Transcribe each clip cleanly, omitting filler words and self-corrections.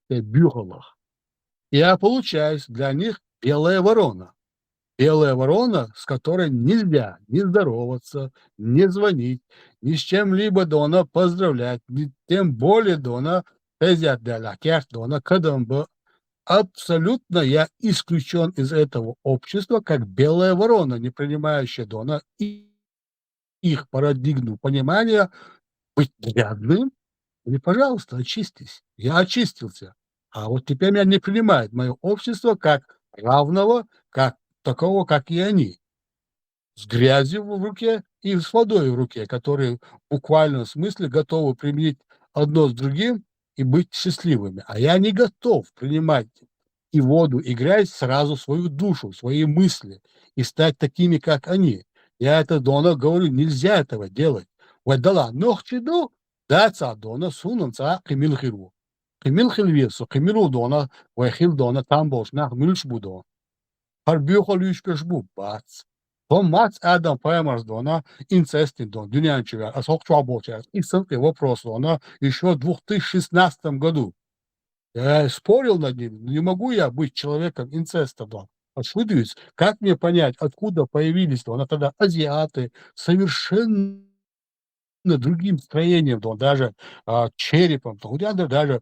бюхалах. Я получаюсь для них белая ворона. Белая ворона, с которой нельзя ни здороваться, ни звонить, ни с чем-либо дона поздравлять, ни тем более дона дона кадамба. Абсолютно я исключен из этого общества, как белая ворона, не принимающая дона и их парадигму понимания быть грязным. И, пожалуйста, очистись. Я очистился. А вот теперь меня не принимает мое общество как равного, как такого, как и они. С грязью в руке и с водой в руке, которые в буквальном смысле готовы применить одно с другим и быть счастливыми. А я не готов принимать и воду, и грязь сразу в свою душу, в свои мысли и стать такими, как они. Я это давно говорю, нельзя этого делать. Вадала нохчиду, даца дона сунанца кемилхиру. Кемилхилвесу, кемилу дона, вахил дона, там нах милшбудо. Harbiyoxoluyuşkeşbu bats. Томац Адам Паймарс дона инцестин дон дюнянчева, а сохчуа болчас. И ссылка вопрос она еще в 2016 году. Я спорил над ним, не могу я быть человеком инцеста, дон. Отшвыдываюсь, как мне понять, откуда появились, дон, тогда азиаты совершенно другим строением, дон, даже черепом, даже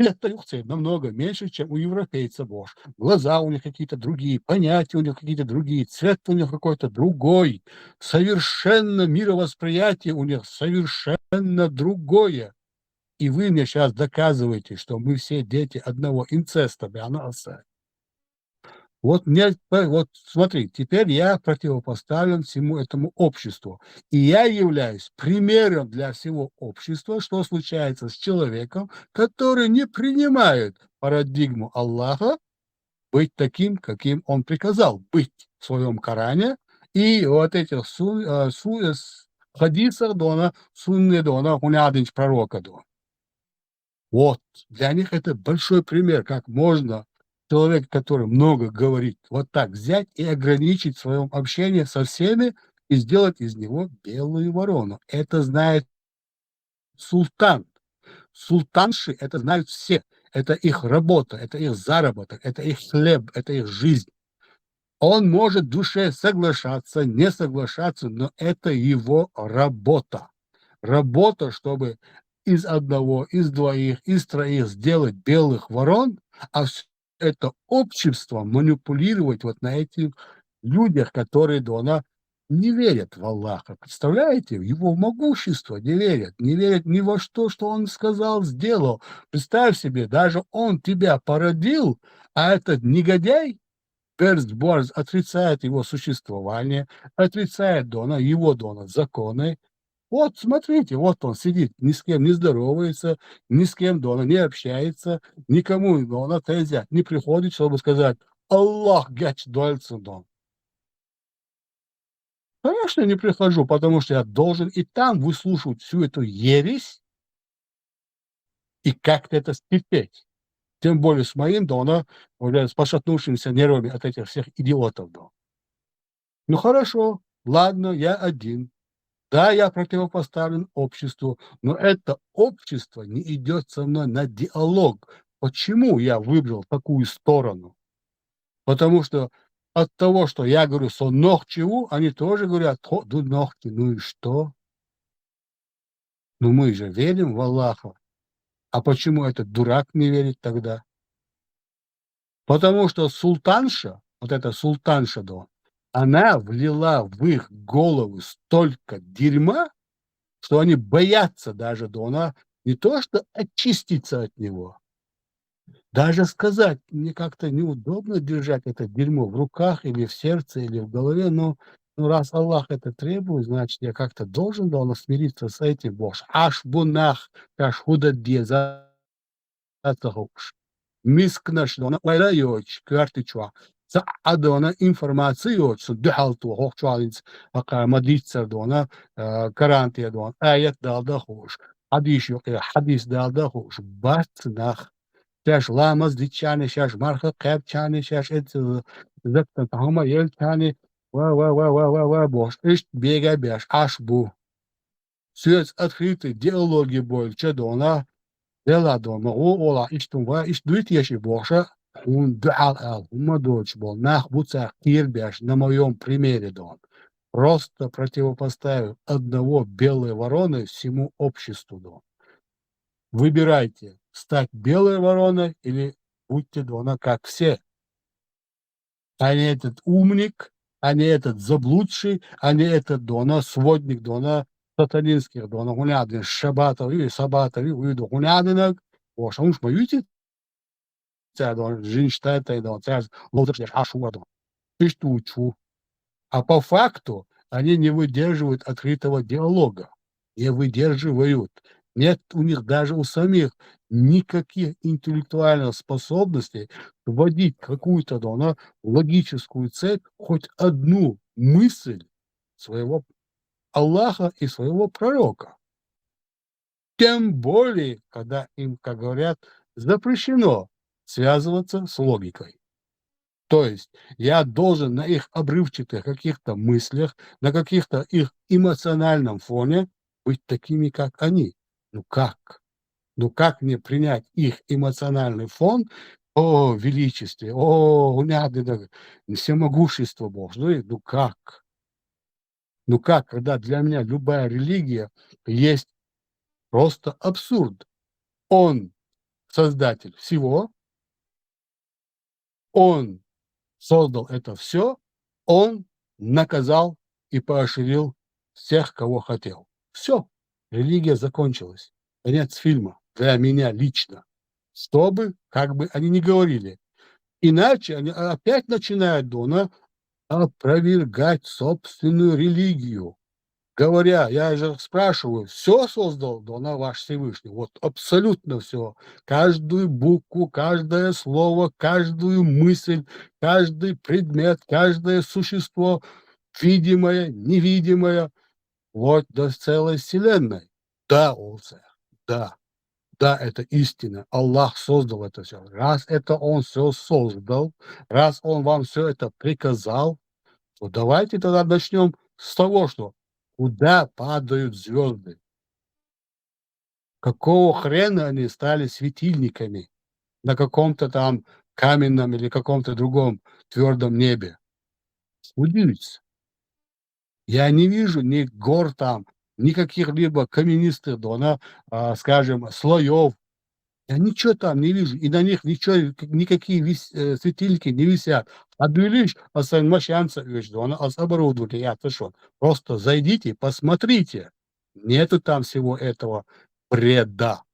это намного меньше, чем у европейцев, бож. Глаза у них какие-то другие, понятия у них какие-то другие, цвет у них какой-то другой. Совершенно мировосприятие у них совершенно другое. И вы мне сейчас доказываете, что мы все дети одного инцеста, бянаса. Вот мне, вот смотри, теперь я противопоставлен всему этому обществу. И я являюсь примером для всего общества, что случается с человеком, который не принимает парадигму Аллаха быть таким, каким он приказал быть в своем Коране. И вот этих хадисах дона, сунны дона, хунядынч пророка дона. Вот, для них это большой пример, как можно человек, который много говорит, вот так взять и ограничить в своем общении со всеми и сделать из него белую ворону. Это знает султан. Султанши это знают все. Это их работа, это их заработок, это их хлеб, это их жизнь. Он может в душе соглашаться, не соглашаться, но это его работа. Работа, чтобы из одного, из двоих, из троих сделать белых ворон, а всё это общество манипулировать вот на этих людях, которые дона не верят в Аллаха. Представляете? В его могущество не верят, не верят ни во что он сказал, сделал. Представь себе, даже он тебя породил, а этот негодяй Эрстборз отрицает его существование, отрицает дона, его дона законы. Вот смотрите, вот он сидит, ни с кем не здоровается, ни с кем дона не общается, никому дона нельзя, не приходит, чтобы сказать: "Аллах гяч дольцен дон". Конечно, не прихожу, потому что я должен и там выслушивать всю эту ересь и как-то это стерпеть. Тем более с моим дона, уже с пошатнувшимися нервами от этих всех идиотов, дон. Ну хорошо, ладно, я один. Да, я противопоставлен обществу, но это общество не идет со мной на диалог. Почему я выбрал такую сторону? Потому что от того, что я говорю со нохчеву, они тоже говорят: "Хо ду нохти". Ну и что? Ну мы же верим в Аллаха. А почему этот дурак не верит тогда? Потому что султанша, вот эта султанша, да, она влила в их головы столько дерьма, что они боятся даже дона не то что очиститься от него, даже сказать: "Мне как-то неудобно держать это дерьмо в руках или в сердце, или в голове, но раз Аллах это требует, значит, я как-то должен дона смириться с этим". Бош аш бунах каш худа деза атахуш. Мискнаш дона вайрайоч картичва. Саадона информациёч духалту хохчалинц ака мадицер дона гарантия дон аят далда хуш. Хадис ёк хадис далда хуш. Батнах Şaş lamaz diçani şaş marka kapçani şaş et zakta tahma yelçani va boş iş бега бяш аш бу. Свет открытый диалоги больше дона Dela domo o ola ishtunwa ishduit yeshi boша он дал дочь был нахбуца кирбяш на моем примере дон. Просто противопоставив одного белой вороны всему обществу дон. Выбирайте, стать белой вороной или будьте дона как все. А не этот умник, а не этот заблудший, а не этот дона сводник дона сатанинских дона гунядин шабатов и сабатов и уйду гунядинок. Боша уж боюсь дон жинштайта дон цяз лодыш ашуа дон. Ты что учу? А по факту они не выдерживают открытого диалога, не выдерживают. Нет у них даже у самих никаких интеллектуальных способностей вводить какую-то дано логическую цепь, хоть одну мысль своего Аллаха и своего пророка. Тем более, когда им, как говорят, запрещено связываться с логикой. То есть я должен на их обрывчатых каких-то мыслях, на каких-то их эмоциональном фоне быть такими, как они. Ну как? Ну как мне принять их эмоциональный фон? О, величестве, о, унядно, всемогущество Божье. Ну как? Ну как, когда для меня любая религия есть просто абсурд. Он создатель всего, он создал это все, он наказал и поощрил всех, кого хотел. Все, религия закончилась. Конец фильма для меня лично. Что бы, как бы они ни говорили. Иначе они опять начинают Дона опровергать собственную религию. Говоря, я же спрашиваю, все создал Дона ваш Всевышний? Вот абсолютно все. Каждую букву, каждое слово, каждую мысль, каждый предмет, каждое существо, видимое, невидимое, вплоть до целой вселенной. Да, Олсер, да, да, это истина. Аллах создал это все. Раз это Он все создал, раз Он вам все это приказал, то давайте тогда начнем с того, что куда падают звезды? Какого хрена они стали светильниками на каком-то там каменном или каком-то другом твердом небе? Удивитесь. Я не вижу ни гор там, ни каких-либо каменистых, скажем, слоев. Я ничего там не вижу, и на них ничего, никакие светильники не висят. Объявишь, машянца, она оборудовали, я ты шо. Просто зайдите, посмотрите. Нету там всего этого бреда.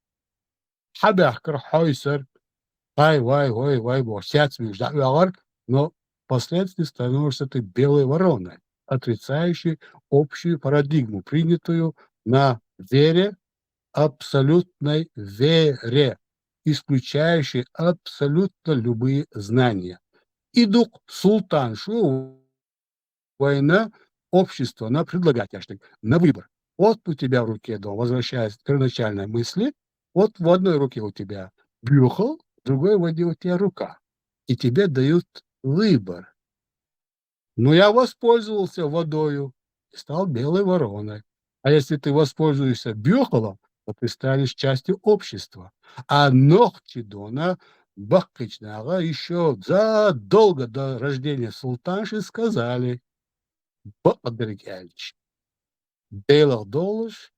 Хабяхкар, хойсер, вай, сядь, но впоследствии становишься ты белой вороной, отрицающей общую парадигму, принятую на вере, абсолютной вере, исключающей абсолютно любые знания. Идук султан, что война, общество, она предлагает яштык на выбор. Вот у тебя в руке, да, возвращаясь к первоначальной мысли, вот в одной руке у тебя бюхал, в другой воде у тебя рука. И тебе дают выбор. Но я воспользовался водою и стал белой вороной. А если ты воспользуешься бюхалом, то ты станешь частью общества. А ногти Дона Бахкичнага еще задолго до рождения султанши сказали: "Благодаря Белых доллаш,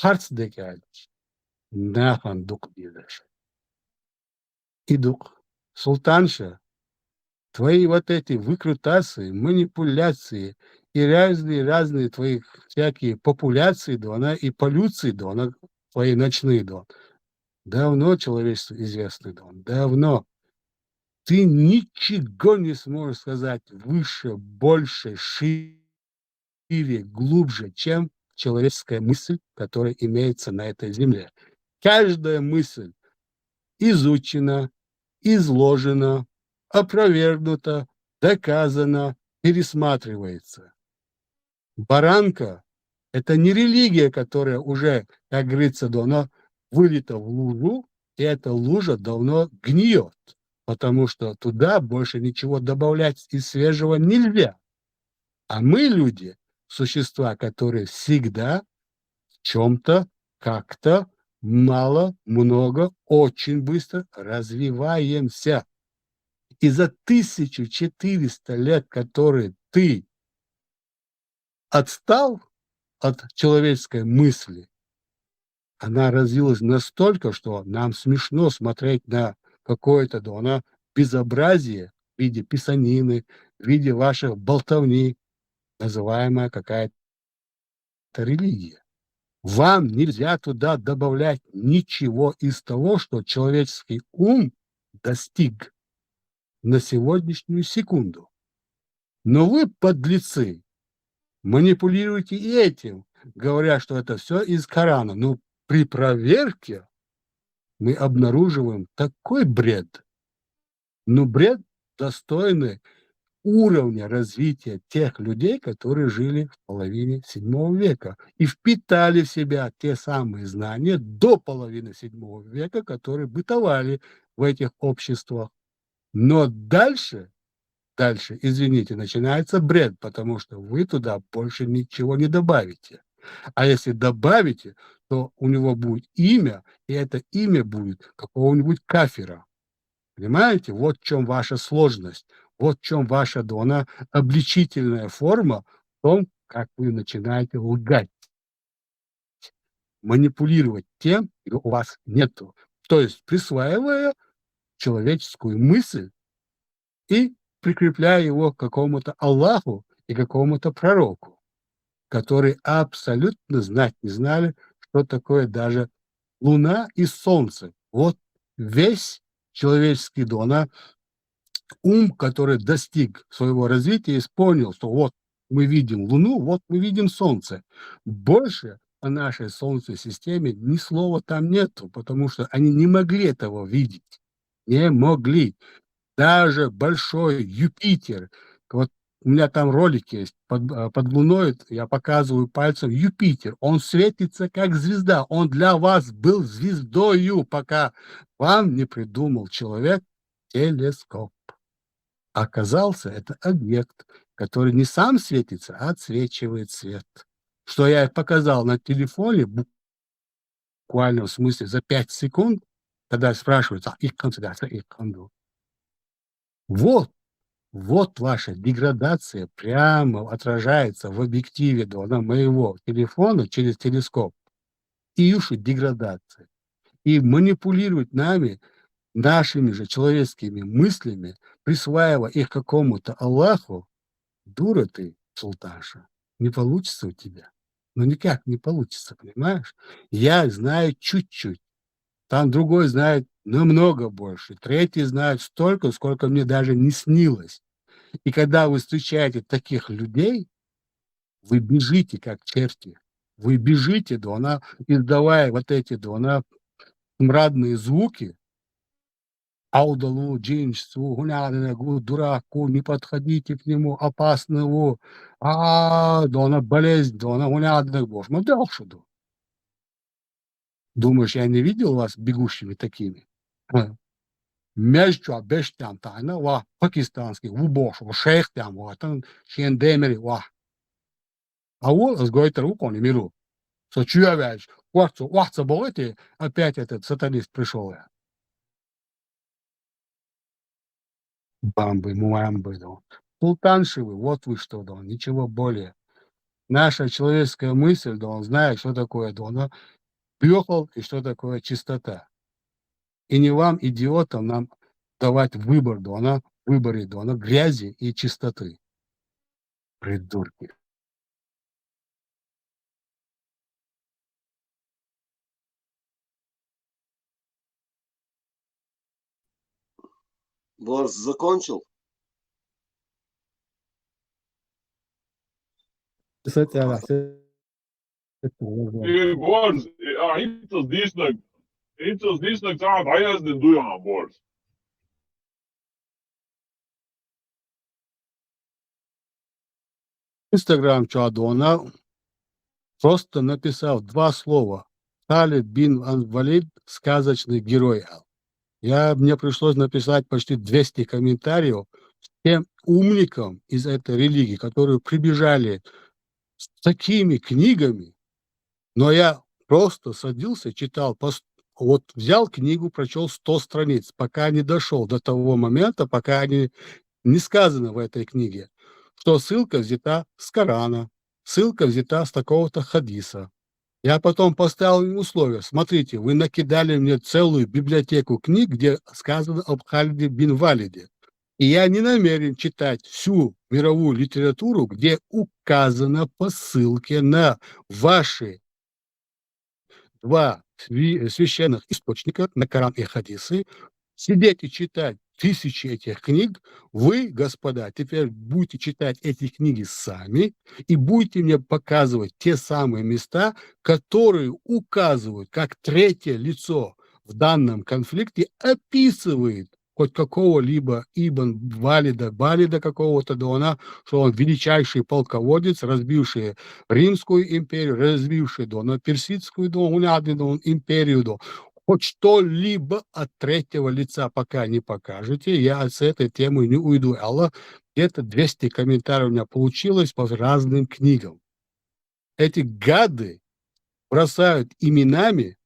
hartstikke нахандук бидаш". Идук, султанша, твои вот эти выкрутасы, манипуляции и разные твои всякие популяции, да, она и полюции, да, она твои ночные, да, давно человечеству известны, да, давно. Ты ничего не сможешь сказать выше, больше, шире, глубже, чем человеческая мысль, которая имеется на этой земле. Каждая мысль изучена, изложена, опровергнута, доказана, пересматривается. Баранка — это не религия, которая уже, как говорится, давно вылита в лужу, и эта лужа давно гниет, потому что туда больше ничего добавлять из свежего нельзя. А мы, люди, существа, которые всегда в чем-то, как-то мало, много, очень быстро развиваемся. И за 1400 лет, которые ты отстал от человеческой мысли, она развилась настолько, что нам смешно смотреть на какое-то, да, она безобразие в виде писанины, в виде ваших болтовни, называемая какая-то религия. Вам нельзя туда добавлять ничего из того, что человеческий ум достиг на сегодняшнюю секунду. Но вы, подлецы, манипулируете и этим, говоря, что это все из Корана. Но при проверке мы обнаруживаем такой бред, но бред, достойный уровня развития тех людей, которые жили в половине VII века и впитали в себя те самые знания до половины VII века, которые бытовали в этих обществах. Но дальше, извините, начинается бред, потому что вы туда больше ничего не добавите. А если добавите, то у него будет имя, и это имя будет какого-нибудь кафира. Понимаете? Вот в чём ваша сложность, вот в чём ваша, да, она обличительная форма в том, как вы начинаете лгать, манипулировать тем, чего у вас нету. То есть присваивая человеческую мысль и прикрепляя его к какому-то Аллаху и какому-то пророку, которые абсолютно знать не знали, что такое даже луна и солнце. Вот весь человеческий, да, она ум, который достиг своего развития и понял, что вот мы видим Луну, вот мы видим Солнце. Больше о нашей Солнечной системе ни слова там нету, потому что они не могли этого видеть. Не могли. Даже большой Юпитер, вот у меня там ролик есть, под Луной я показываю пальцем Юпитер. Он светится как звезда. Он для вас был звездою, пока вам не придумал человек телескоп. Оказался это объект, который не сам светится, а отсвечивает свет. Что я и показал на телефоне буквально в смысле за 5 секунд, когда спрашивают: "А их концентрация, их конду". Вот, вот ваша деградация прямо отражается в объективе, да, на моего телефона через телескоп. И уж деградация. И манипулировать нами, нашими же человеческими мыслями, присваивая их какому-то Аллаху. Дура ты, султанша, не получится у тебя. Ну, никак не получится, понимаешь? Я знаю чуть-чуть, там другой знает намного больше, третий знает столько, сколько мне даже не снилось. И когда вы встречаете таких людей, вы бежите, как черти. Вы бежите, да, она, издавая вот эти, да, она, смрадные звуки, Аудалу, Джинсу, Гунядынегу, дураку, не подходите к нему, опасно его. Да она болезнь, да она Гунядынег бож. Ну дальше. Думаешь, я не видел вас бегущими такими? Между бештям тайна ва пакистанский убош, шейх там ватан шендемери ва. А вот с гойтер укони миру. Сочувствуешь, вахца болоте, опять этот сатанист пришел. Бамбы-муамбы, да. Султанши вы, вот вы что, да, ничего более. Наша человеческая мысль, да, он знает, что такое, да, она пёхол и что такое чистота. И не вам, идиотам, нам давать выбор, да, она в выборе, да, она грязи и чистоты. Придурки. Борс закончил? Кстати, Boris, hinter saad ajasden tuja, Boris. Инстаграм Чадона просто написал 2 слова: "Халид бин Валид- сказочный герой". Мне пришлось написать почти 200 комментариев тем умникам из этой религии, которые прибежали с такими книгами, но я просто садился, читал вот взял книгу, прочел 100 страниц, пока не дошел до того момента, пока не сказано в этой книге, что ссылка взята с Корана, ссылка взята с такого-то хадиса. Я потом поставил им условие: смотрите, вы накидали мне целую библиотеку книг, где сказано об Халиде бин Валиде, и я не намерен читать всю мировую литературу, где указано по ссылке на ваши 2 священных источника, на Коран и хадисы, сидеть и читать тысячи этих книг. Вы, господа, теперь будете читать эти книги сами и будете мне показывать те самые места, которые указывают, как третье лицо в данном конфликте описывает хоть какого-либо Ибн Балида какого-то, да что он величайший полководец, разбивший Римскую империю, разбивший, Персидскую, империю, хоть что-либо от третьего лица пока не покажете, я с этой темы не уйду. Аллах, где-то 200 комментариев у меня получилось по разным книгам. Эти гады бросают именами,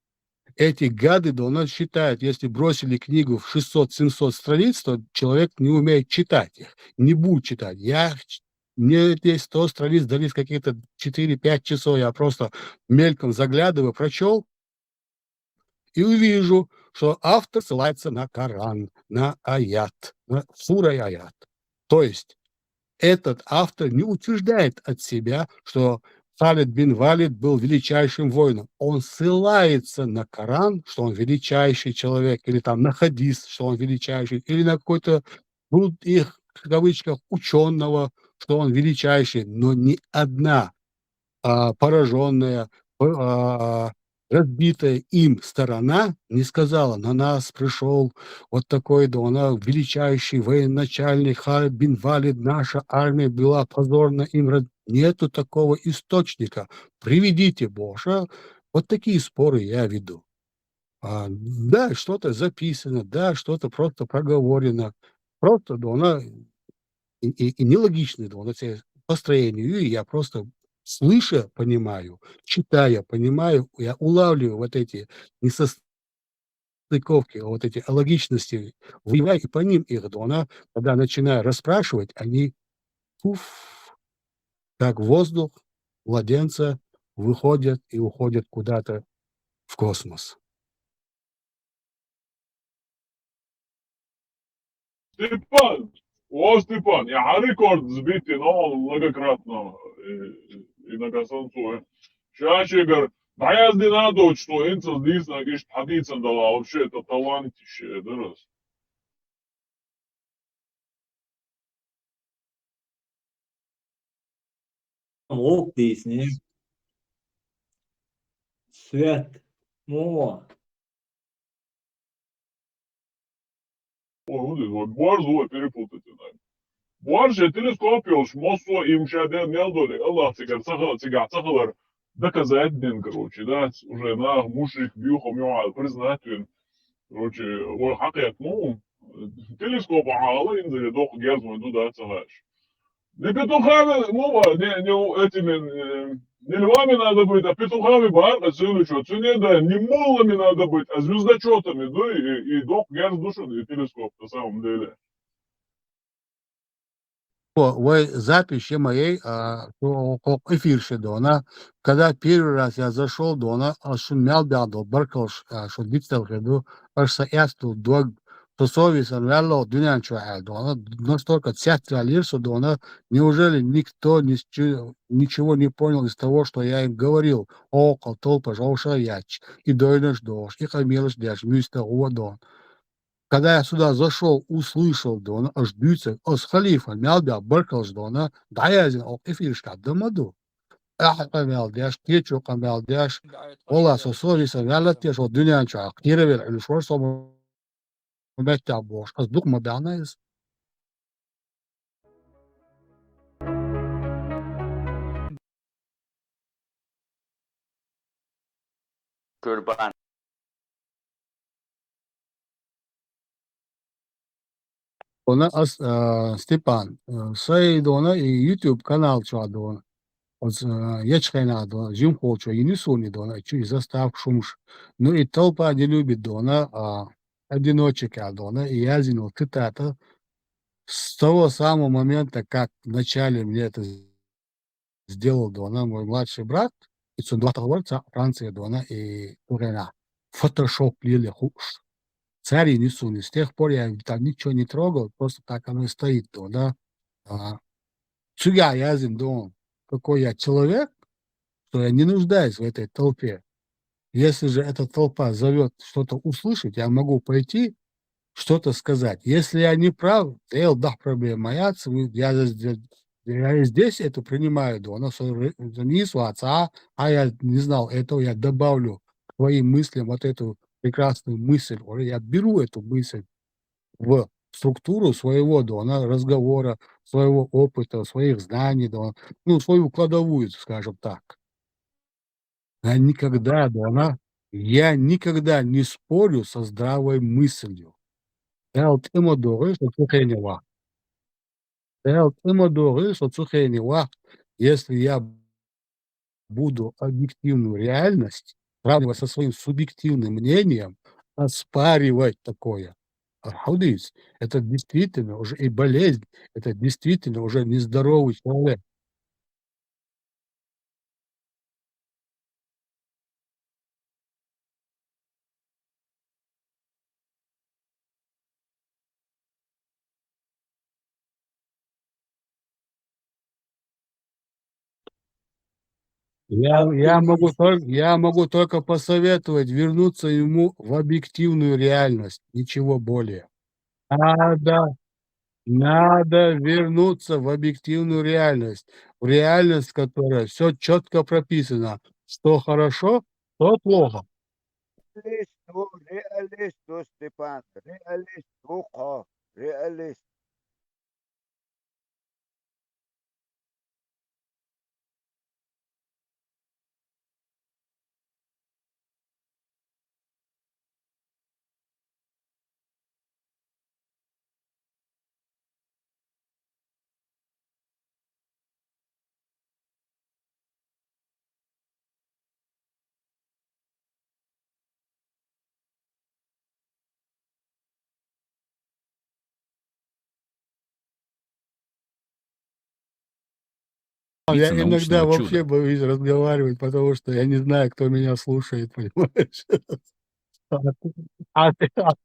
эти гады, да у нас считают, если бросили книгу в 600-700 страниц, то человек не умеет читать их, не будет читать. Мне здесь 100 страниц дались какие-то 4-5 часов, я просто мельком заглядываю, прочел, и увижу, что автор ссылается на Коран, на аят, на сура и аят. То есть этот автор не утверждает от себя, что Халид бин Валид был величайшим воином. Он ссылается на Коран, что он величайший человек, или там на хадис, что он величайший, или на какой-то труд их, в кавычках, ученого, что он величайший, но ни одна пораженная, а, разбитая им сторона не сказала: «На нас пришел вот такой, величайший военачальник Халид бин Валид, наша армия была позорно им раз». Нету такого источника. Приведите, Боже. Вот такие споры я веду. Да, что-то записано, да, что-то просто проговорено. Просто, и нелогичны, эти построения. И я просто, слыша, понимаю, читая, понимаю, я улавливаю вот эти несостыковки, вот эти алогичности, выявляю и по ним их, когда начинаю расспрашивать, они пуф, как воздух младенца, выходят и уходят куда-то в космос. Степан, Степан, я рекорд сбитый, но многократно и на Касанцове. Чаще говорю, да я надо, что инца здесь, говоришь, ходиться дала, вообще это талантище, да раз. Oğuk değilsiniz. Svet. Mo. Ой, вот это вот, борзу перепутать, да. Borje телескопиош мосо и мшаде мелдоли. Allah цигар цахалар. Доказать дин, короче, да, уже на мушрик бьюхом юал признать вин. Короче, ой, хакет, ну, телескоп ала инзали дох герзмой туда цахаш. Не петухами, ну, не этими, не львами надо быть, а петухами барка, целючо, не да, не моллами надо быть, а звездочетами, да, и дох герз душен, и телескоп, на самом деле. Вы записи моей, эфирши, когда первый раз я зашел, шумел бядо, баркалш, что дитсел хеду, аж саэсту, тусовисан, велло, дюнян чуэ, настолько цятвалир, что неужели никто ничего не понял из того, что я им говорил? Толпа, жауша яч, и дойнеш дождь, и хамелыш дяш, мюста уводон. Когда я сюда зашел, услышал, аж бьются, с халифа, мялбя, баркалж, даязин, эфиршка, дамаду. Мялдяш, кечу, мялдяш, ола, сосориса, вялатеш, дюнянча, актировер, или шорсом, меття бош, дук мабянайз. Kurban. Степан, сей, и YouTube канал, Ечхайна дона, Жимхолчо, Енисуни дона, чу застав шумш. Ну и толпа не любит дона, одиночека дона, и я зинул тытата. С того самого момента, как вначале мне это сделал дона мой младший брат, и цундуата говорится Франция дона и Урена. Фотошоп лили хуш. Царь Енисуни. С тех пор я там ничего не трогал, просто так оно и стоит дона. Цуга язин дон. Какой я человек, что я не нуждаюсь в этой толпе. Если же эта толпа зовет что-то услышать, я могу пойти что-то сказать. Если я не прав, да, проблема моя, я и здесь это принимаю, да, она занесу отца, а я не знал этого, я добавлю к своим мыслям вот эту прекрасную мысль, уже я беру эту мысль в структуру своего, да, она разговора, своего опыта, своих знаний, да, ну, свою кладовую, скажем так. Я никогда не спорю со здравой мыслью. Если я буду объективную реальность сравнивать со своим субъективным мнением, оспаривать такое. Хаудис — это действительно уже и болезнь, это действительно уже нездоровый человек. Я могу только посоветовать вернуться ему в объективную реальность, ничего более. Надо надо вернуться в объективную реальность, в реальность, в которой всё чётко прописано, что хорошо, что плохо. Реалисту, Степан, реалистуха, реалист. Я Добиться иногда научного вообще чуда. боюсь разговаривать, потому что я не знаю, кто меня слушает, понимаешь?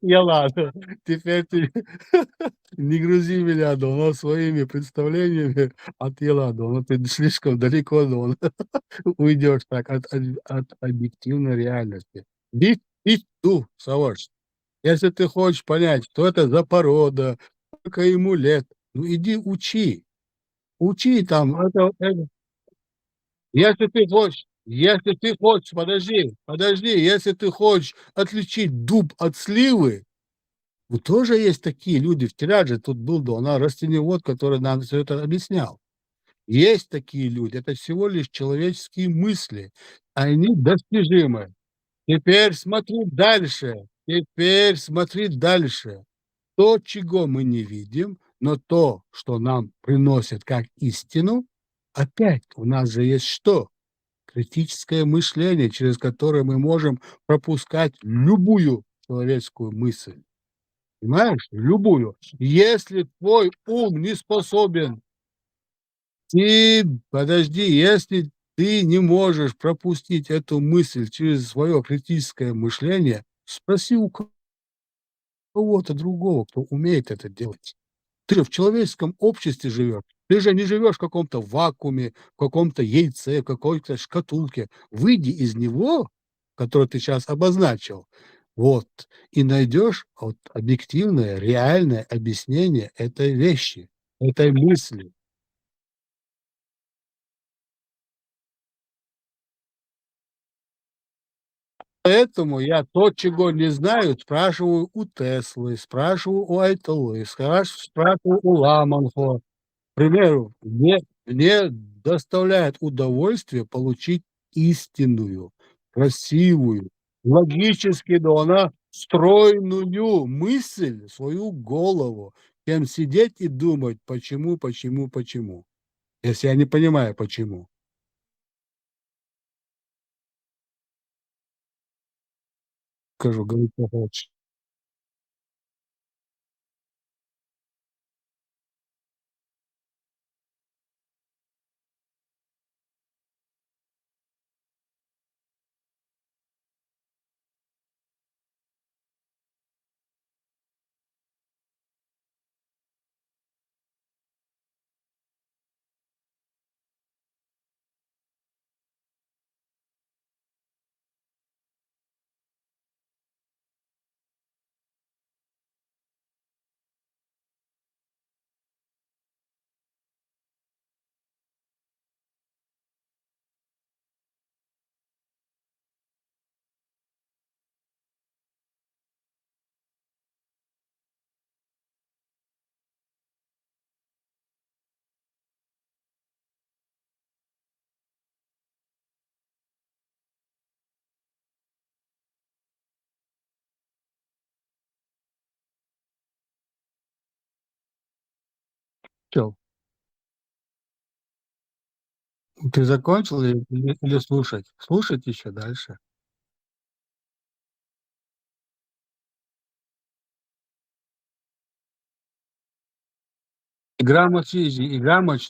Я ладно, теперь ты не грузи меня, но своими представлениями, я ладно, но ты слишком далеко, но уйдешь так от объективной реальности. И Саваш, если ты хочешь понять, что это за порода, сколько ему лет, ну иди учи. Учи там, подожди, если ты хочешь отличить дуб от сливы, ну, тоже есть такие люди. Вчера же тут был, да, она растениевед, который нам всё это объяснял. Есть такие люди, это всего лишь человеческие мысли, они достижимы. Теперь смотри дальше. То, чего мы не видим, но то, что нам приносят как истину, опять у нас же есть что? Критическое мышление, через которое мы можем пропускать любую человеческую мысль. Понимаешь? Любую. Если твой ум не способен, если ты не можешь пропустить эту мысль через свое критическое мышление, спроси у кого-то другого, кто умеет это делать. Ты же в человеческом обществе живешь. Ты же не живешь в каком-то вакууме, в каком-то яйце, в какой-то шкатулке. Выйди из него, который ты сейчас обозначил, вот, и найдешь вот объективное, реальное объяснение этой вещи, этой мысли. Поэтому я то, чего не знаю, спрашиваю у Теслы, спрашиваю у Айталы, спрашиваю у Ламанхо. К примеру, мне доставляет удовольствие получить истинную, красивую, логически, да, она стройную мысль в свою голову, чем сидеть и думать: почему, почему, почему, если я не понимаю почему. Скажу, говори, что хочешь. Чё, ты закончил или слушать? Слушать еще дальше? Игра мочи,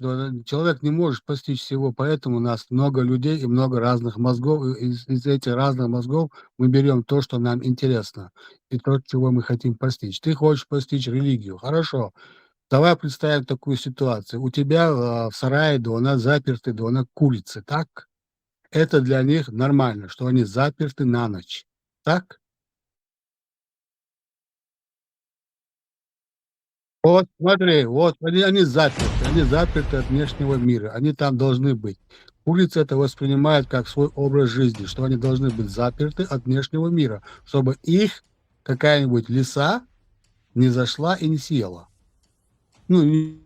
но человек не может постичь всего, поэтому у нас много людей и много разных мозгов. И из этих разных мозгов мы берем то, что нам интересно, и то, чего мы хотим постичь. Ты хочешь постичь религию. Хорошо. Давай представим такую ситуацию. У тебя, в сарае дома заперты дома курицы, так? Это для них нормально, что они заперты на ночь. Так? Вот смотри, вот они заперты от внешнего мира, они там должны быть. Курицы это воспринимают как свой образ жизни, что они должны быть заперты от внешнего мира, чтобы их какая-нибудь лиса не зашла и не съела. Ну, не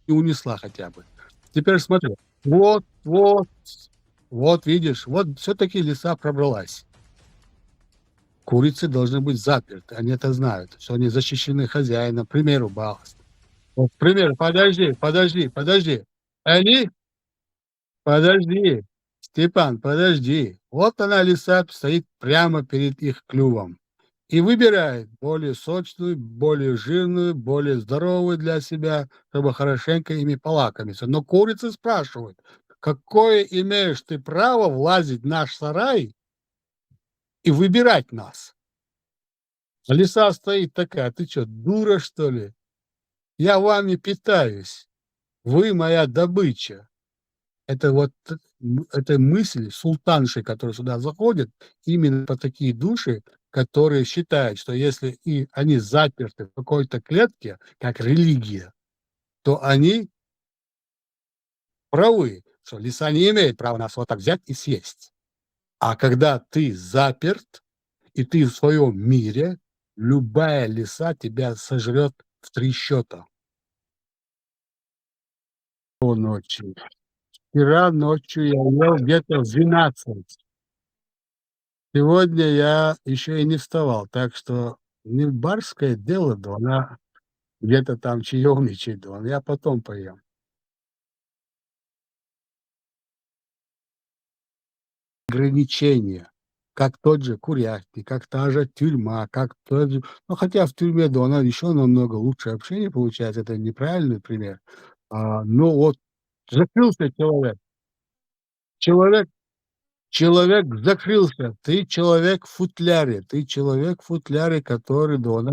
унесла хотя бы. Теперь смотри, вот видишь, вот всё-таки лиса пробралась. Курицы должны быть заперты, они это знают, что они защищены хозяином, к примеру, балласт. Вот, к примеру, подожди. Они подожди, Степан, подожди. Вот она, лиса, стоит прямо перед их клювом и выбирает более сочную, более жирную, более здоровую для себя, чтобы хорошенько ими полакомиться. Но курицы спрашивают: "Какое имеешь ты право влазить в наш сарай и выбирать нас?" А лиса стоит такая: "Ты чё, дура, что ли? Я вами питаюсь. Вы моя добыча". Это вот эта мысль султанши, которые сюда заходят, именно по такие души, которые считают, что если и они заперты в какой-то клетке, как религия, то они правы, что лиса не имеет права нас вот так взять и съесть. А когда ты заперт и ты в своем мире, любая лиса тебя сожрет в 3 счета. Ночью. Вчера ночью я ел где-то в 12. Сегодня я еще и не вставал, так что не барское дело, да она где-то там чаевничает, да я потом поем. Ограничения, как тот же курятник, как та же тюрьма, как тот же ну, хотя в тюрьме, да, она еще намного лучше общение получается, это неправильный пример. Но вот закрылся человек человек закрылся, ты человек в футляре, который, да, она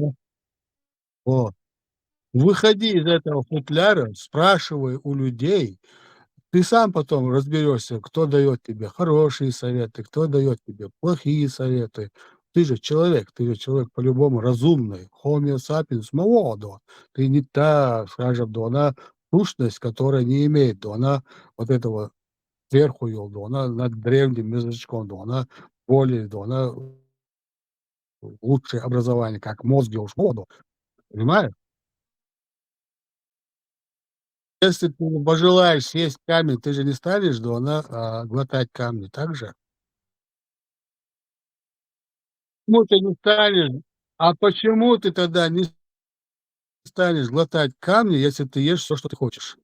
вот. Выходи из этого футляра, спрашивай у людей. Ты сам потом разберешься, кто дает тебе хорошие советы, кто дает тебе плохие советы. Ты же человек по-любому разумный. Homo sapiens malodo. Ты не та, скажем, да, она сущность, которая не имеет, да, она вот этого сверху, да, она над древним язычком, да, она более, да, она лучшее образование, как мозги уж моду, понимаешь? Если ты пожелаешь съесть камень, ты же не станешь, да, глотать камни, так же? Ну, ты не станешь. А почему ты тогда не станешь глотать камни, если ты ешь всё, что ты хочешь?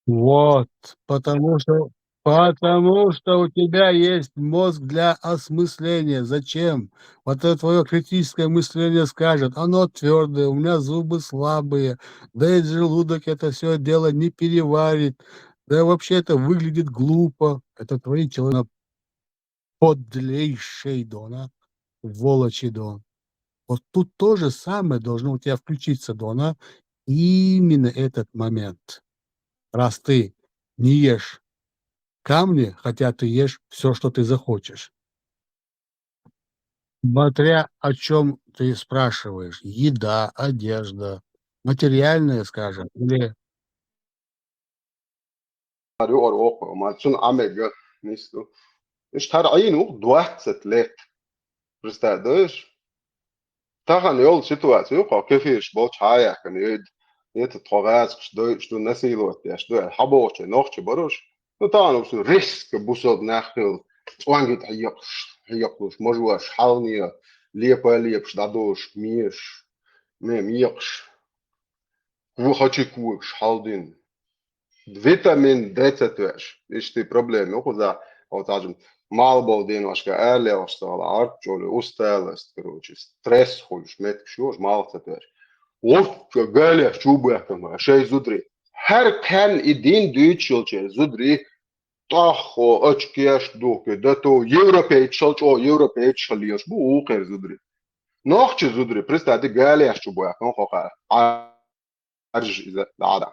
Вот, потому что Потому что у тебя есть мозг для осмысления. Зачем? Вот это твое критическое мышление скажет: оно твердое, у меня зубы слабые, да и желудок это все дело не переварит, да и вообще это выглядит глупо. Это твои подлейший Дона, волочий Дон. Вот тут то же самое должно у тебя включиться, Дона, именно этот момент. Раз ты не ешь камни, хотя ты ешь все, что ты захочешь. Смотря о чем ты спрашиваешь: еда, одежда, материальное, скажем, или أروق ما تشون عمل نيستو إيش تار عينه دوحت لك برستادش تاخن يول سيتواسيو قا كيفيش بوش هايا كان يد تطغاز شدو نسيلوت يا شدو الحبوش نوخش بروش نتانو سو ريسك بوسود ناخل وانجت هيقش مجواش حالنيا ليبش دادوش ميش ميقش وخاتشيكوش حالدين Vitamin D4 işte problēma uzdā, un tādam malbaldienoškā ēļaustā, arčoļu uztēles, короче, стресс хуļš, metkšož, malcetveš. Ot, gaļa čūbēkam, šeit zudri. Her kan idin dūčilče, zudri, taho, açkieš duke, dato, Европейč šalč, o, Европейč šalioš, bu uker zudri. Nohči zudri, pristādi gaļa čūbēkam, hoka, arž, da.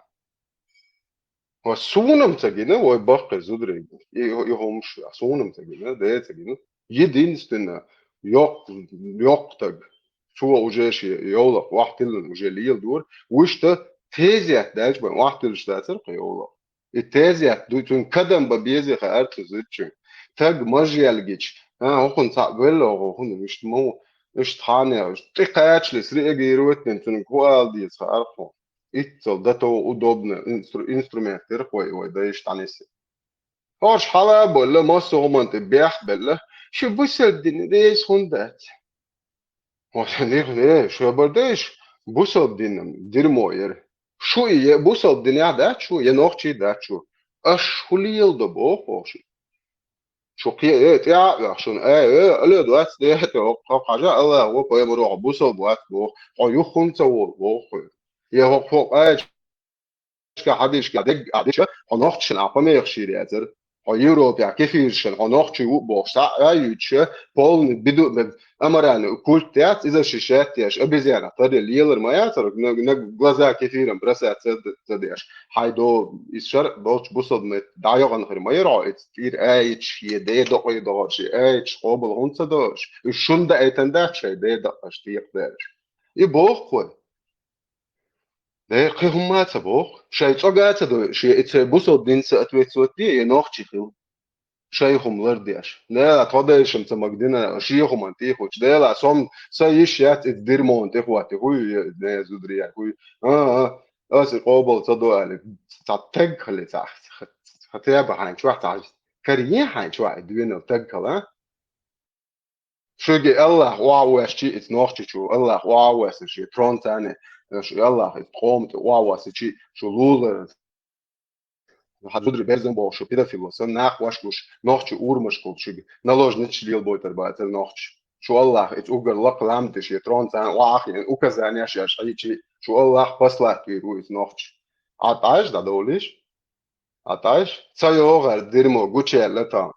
Suunamtagina voi bakka zudri johomsh suunamtagina deetagina единственное yoktag suo ujeshi yola wahtil ujeliel dur wishta teziyat dalj ban wahtil shtater yola التازيات دوتون كدم ببيزي خارت زيتشن تاج ماجيالجيش ها هون تعبل هون مش مو مش تاني تقاتش لسريجي روتن تون كوالدي صارفو إتصل ده تو удобно инструмент ой да ишь танesi Hoş hala böyle masa olmadı beyah böyle şu bu sevdiğini de hundat hoş ne şu bardış bu sevdiğini dirmo yer şu ye bu sevdiğini da şu ye nokçi da şu aş huliyel de bu hoş şu ki evet ya şun öyle duat de o haja Allah o koy bu sevdiği bu o yuhun bu ye hok حدش قاعد قاعدش هناخدشن عقامي يخشير ياتر هيروب يا كيفيرشن هناخدش بوشتا ايوتش بول بدو امران كل تيات اذا شاشات ياش ابيزيانا ترى ليلر ما ياتر نق غزا كثيرا برسات تديش هايدو يشر بوش بوصل مت دايغن غير ما يرا اتير ايتش يدي دقي دغش ايتش قبل هونت داش شون دا ايتنداش دي دقش تيقدرش يبوخ 네, 그 흠마차 뭐, 샤이 쪼가차도 시 이체 부서 딘스 atветsuoti енохчихил. Шай хумлардяш. Не, тодешим це магдина, шіхом антихоч. Дела сом саїшят із дирмон тихвати. Хуй не зудрія. Хуй. Ас قابل تدوالي. تتكل تحت. هتابع عن شو تحت. كريه عن شو دوينو تكل. شوقي الله واو شيء اتنوخش شو الله واو شيء ترون تاني شو الله تقوم واو شيء شو لول حدودر بيزن بو شو بيدا في لوسن ناخ واشلوش نوخش اورمش كل شيء نلوج نتشليل بويتر بايتر نوخش شو الله اتوغر لق لامت شيء ترون تاني واخ يعني وكزاني اشياء شيء شو الله بسلا في رويت نوخش عطاش دا دوليش عطاش تسايوغر ديرمو غوتشي لتا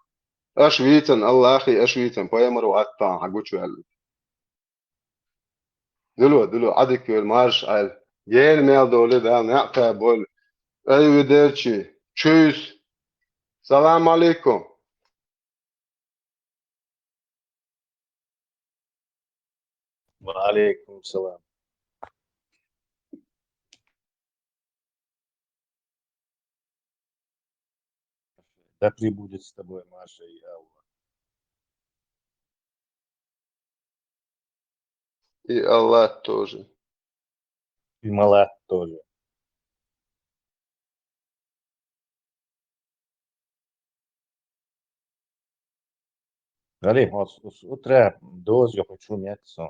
اشويتن الله اخي اشويتن بايمر واتان حغوتشو دلو عدك المارش قال جيل ميل دولي ده نعطى بول ايوه ديرتشي تشوس سلام عليكم وعليكم السلام. Да пребудет с тобой, Маша и Алла. и Аллах тоже. И Малат тоже. Ali, os utrea 2 eu хочу мяться.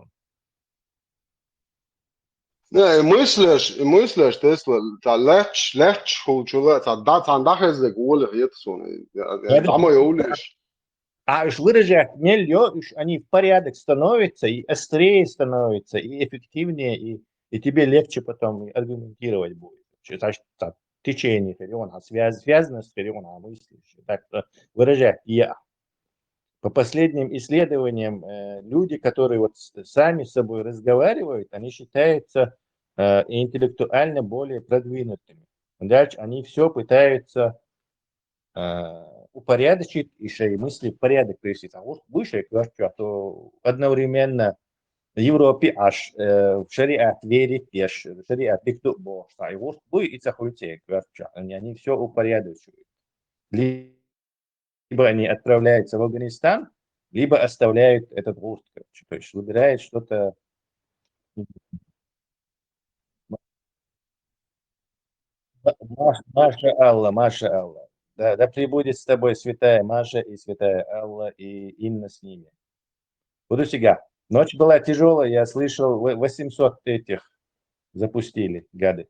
Не, мысляешь, Тесла, та легч хулчула, та дахезек улы хитсон. Там и улиш. А уж выражать нельзя, уж они в порядок становятся, и острее становятся, и эффективнее, и тебе легче потом аргументировать будет. Значит, так, течение Фериона, связано с Фериона мысли. Так что выражать я. По последним исследованиям, люди, которые вот сами с собой разговаривают, они считаются интеллектуально более продвинутыми. Дальше они все пытаются упорядочить еще и мысли в порядок привести. Там выше, то одновременно в Европе аж в шариат верит, аж в шариат дикту Бог. И вот вы и захотите, они все упорядочивают. Либо они отправляются в Афганистан, либо оставляют этот вурст, то есть выбирают что-то. Маша Алла, Маша Алла. Да, да пребудет с тобой святая Маша и святая Алла и Инна с ними. Буду сега. Ночь была тяжелая, я слышал, 800 этих запустили, гады.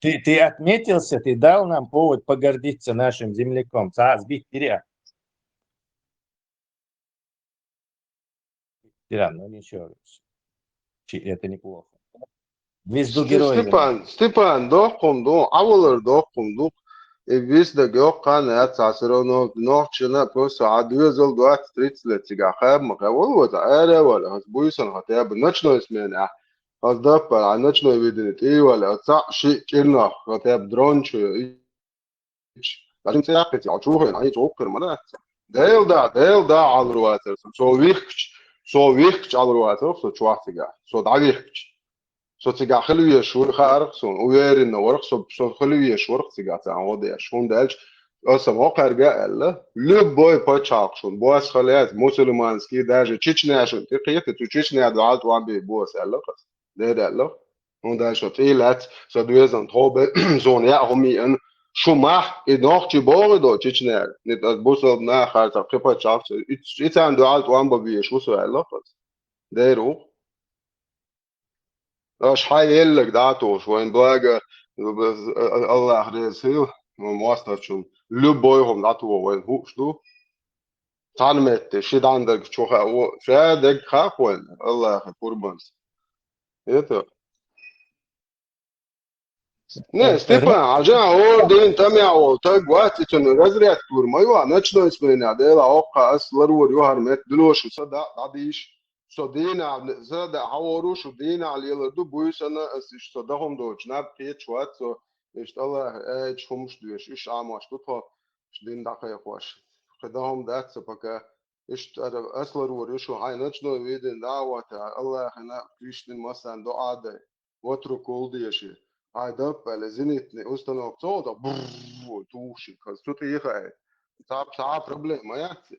Ты отметился, ты дал нам повод погордиться нашим земляком. Сбить теря. Ну ничего. Это неплохо. Звезду героя. Степан, доққымды, авалар доққымды. Biz de gökhan et sasırono nohçuna просто адвезал 20-30 лет сега хаб мaqawal вот аре вала bu insan хотя бы ночной смене аздап а ночной видит и вала са ши кино хотя бы дрончу лажин сяхти ачуха ай чокер мана делда алруатер со вихч алруатер со чвахтига со давихч so tiga khliye shur kharq son uyerin warq so khliye shurq tiga ta ode shon dalch asam oqarga alla любой почак шон бос халят мусульманский даже чечня шон ты қиет ты чечня дуат вамби бос alla qas да alla он да шо тилат so дуезан тобе зон я хоми en шумах и нохчи боре до чечня нет бос на харта қипачак итан дуат вамби би шусо alla qas да рух اش حي لك داتوش وين بلاقى الله يخليه مواسطة شو любой هم داتو وين هو شو تعلمت شيء عندك شو شادك خاف وين الله يخليه قربانس это не Степан عجنا هو دين تميع وتاج وقت إنه رزريات كور ما يوا نشنا اسمنا ده لا أوقع أصل رور يوهر مت دلوش وصدق عديش صدينا زاد عوروش ودينا على يلدو بويس أنا إيش صدقهم دوش ناب كيت شوات so إيش الله إيش همش دوش إيش عماش تطلع إيش دين دقيق واش خدهم ده سبكة إيش أصل رور إيشو هاي نشنا ويدين دعوة الله خنا كريشتين مثلا دعاء ده واتركوا دي شيء هاي ده لازنتني أستنا بصودا توشي كذا تطيخه صعب problem ما يحصل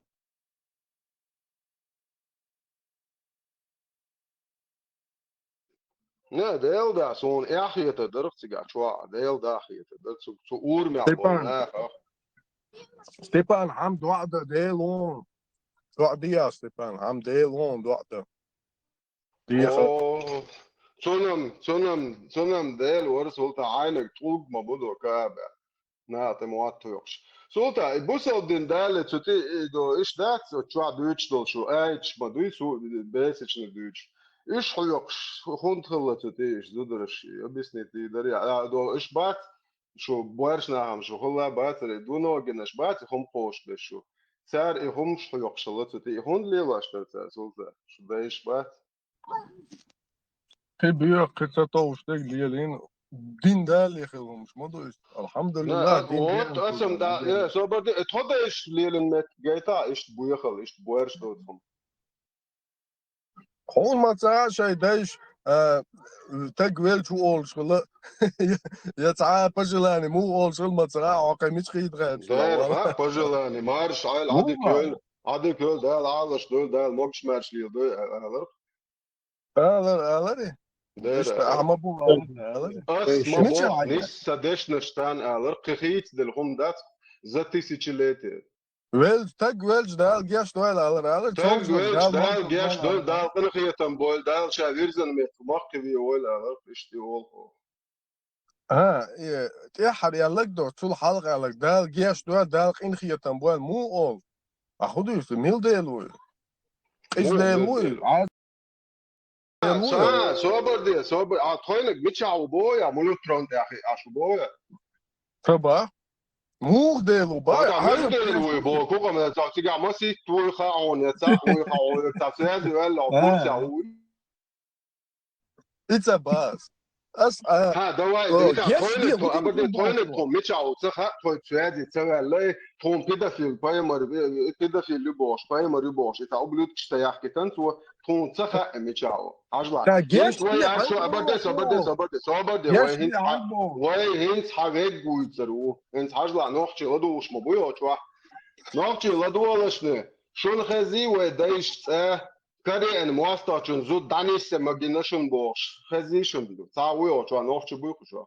نه ديل دا سون اخيت درخت سيغا شوا ديل دا اخيت درخت سو اور مي Stefan. Stefan, ham dwada delon. Dwada Stefan, ham delon dwada. اوه سونم ديل ورسولتا عينك طوق ما بدو كابا ناتي مواتو يوش سولتا بوسل دين دالة تي دو ايش دات شوا دوتش دول شو ايش ما دوي سو بيسش ندوتش ايش حيوكش خونت خلت تي ايش دودرش يبسني تي دري دو ايش بات شو بوارشنا هم شو خلا باتري دونو جنش بات هم قوش بشو سار هم حيوكش لت تي هون ليلاش ترتا سولتا شو ده ايش بات Kibir kıtata diyelim. Din değerli yıkılmış. Modu elhamdülillah din вот اسم دا يا سو برد تفضل ايش ليلن مت جيتا ايش بويخل ايش بوارش دوتهم olmasa şey değiş تقويل شو أول شغلة يتعا بجلاني مو أول شغل ترى عقي مش خيد غير داير ها بجلاني مارش عيل عادي كل ده العالش دول ده الموكش مارش ليل دول هذا داير أما بو اسمع بو نيس سدش نشتان الر قخيت دلهم دات زتي سيچليتي Welch tag welch dal gesh doel al Tag welch dal gesh dal qinqiyatan bol dal shavirzen met maqvi wala ishti wol. ها يا حر يالك دو طول حلقة يالك دال جيش دو دال قين خيتن بوال مو اول اخدو في ميل ديلوي ايش ديلوي عاد صبر اتخيلك بتشعو بويا مولوترون يا اخي اشو بويا طبعا مو ديلو باي هذا ديلوي بو كوكا ما تيجا ماسي تو خاون يا ويخاون تفسير ولا بوسا اتس ا باس اس ها دواي ديتا جيش دي تويلت ابدا تويلت تو ميتشاو تخا تو تشادي تسوي تون بيدافيل بايمر بيدافيل لبوش بايمر لبوش تا اوبلوت تشتايح كتن تو تون تخا ميتشاو عجلا تا جيش وي دي عشو ابدا وي هنت حاجات بويترو انت عجلا نوختي لدوش مبويو تشوا نوختي لدولشنه شون خزي ودايش كاري ان مواسطة زود دانيس مجنشن بوش خزيشن بلو تعويو شو نوختي بويكو شو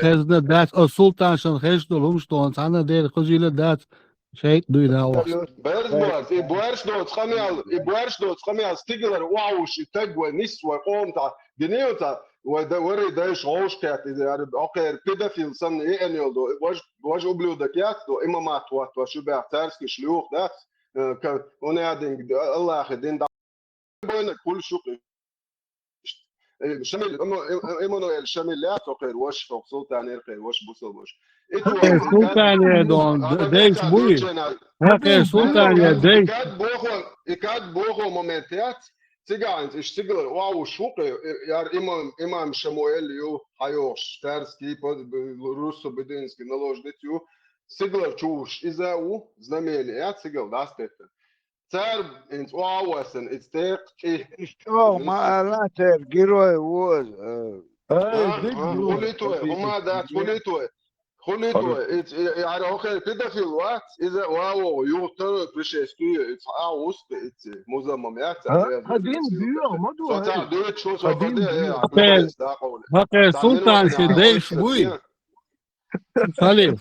Hezde dat o sultanşan hezde lumston sana der kuzile dat şey duyda o. بيرزبوز يبوارش دوت خميال ستيجلر واوش يتجوى نسوى قومتا جنيوتا وري دايش غوش كات اذا اوكي كده في صن ايه انيل دو واج اوبلو دكيات دو اما ما تو شو بيع تارسكي شلوخ دات ونادين الله اخي دين بوينك كل شو شمل ايمانويل شمل لا تقير واش فوق سلطان يرقي واش بوصل واش Sultan ya don değiş buy. Hake sultan ya değiş. ikad boho momentet цыганец اشتغل واو شوقي يار имам شموئيل يو هايوش تارسكي روسو بدينسكي налождитю сигла чуш изау знамение я цигл дастете цар инц واوسن اتستيق شو ما لا ترجيرو ووز خليتوه هما دات خليتوه يعني اوكي كده في الوقت اذا واو يوتر بريشيستي اتس اوست اتس مزممات هدين بيو ما دو فتاع دوت شو Hake sultan şey değiş buy. Salih.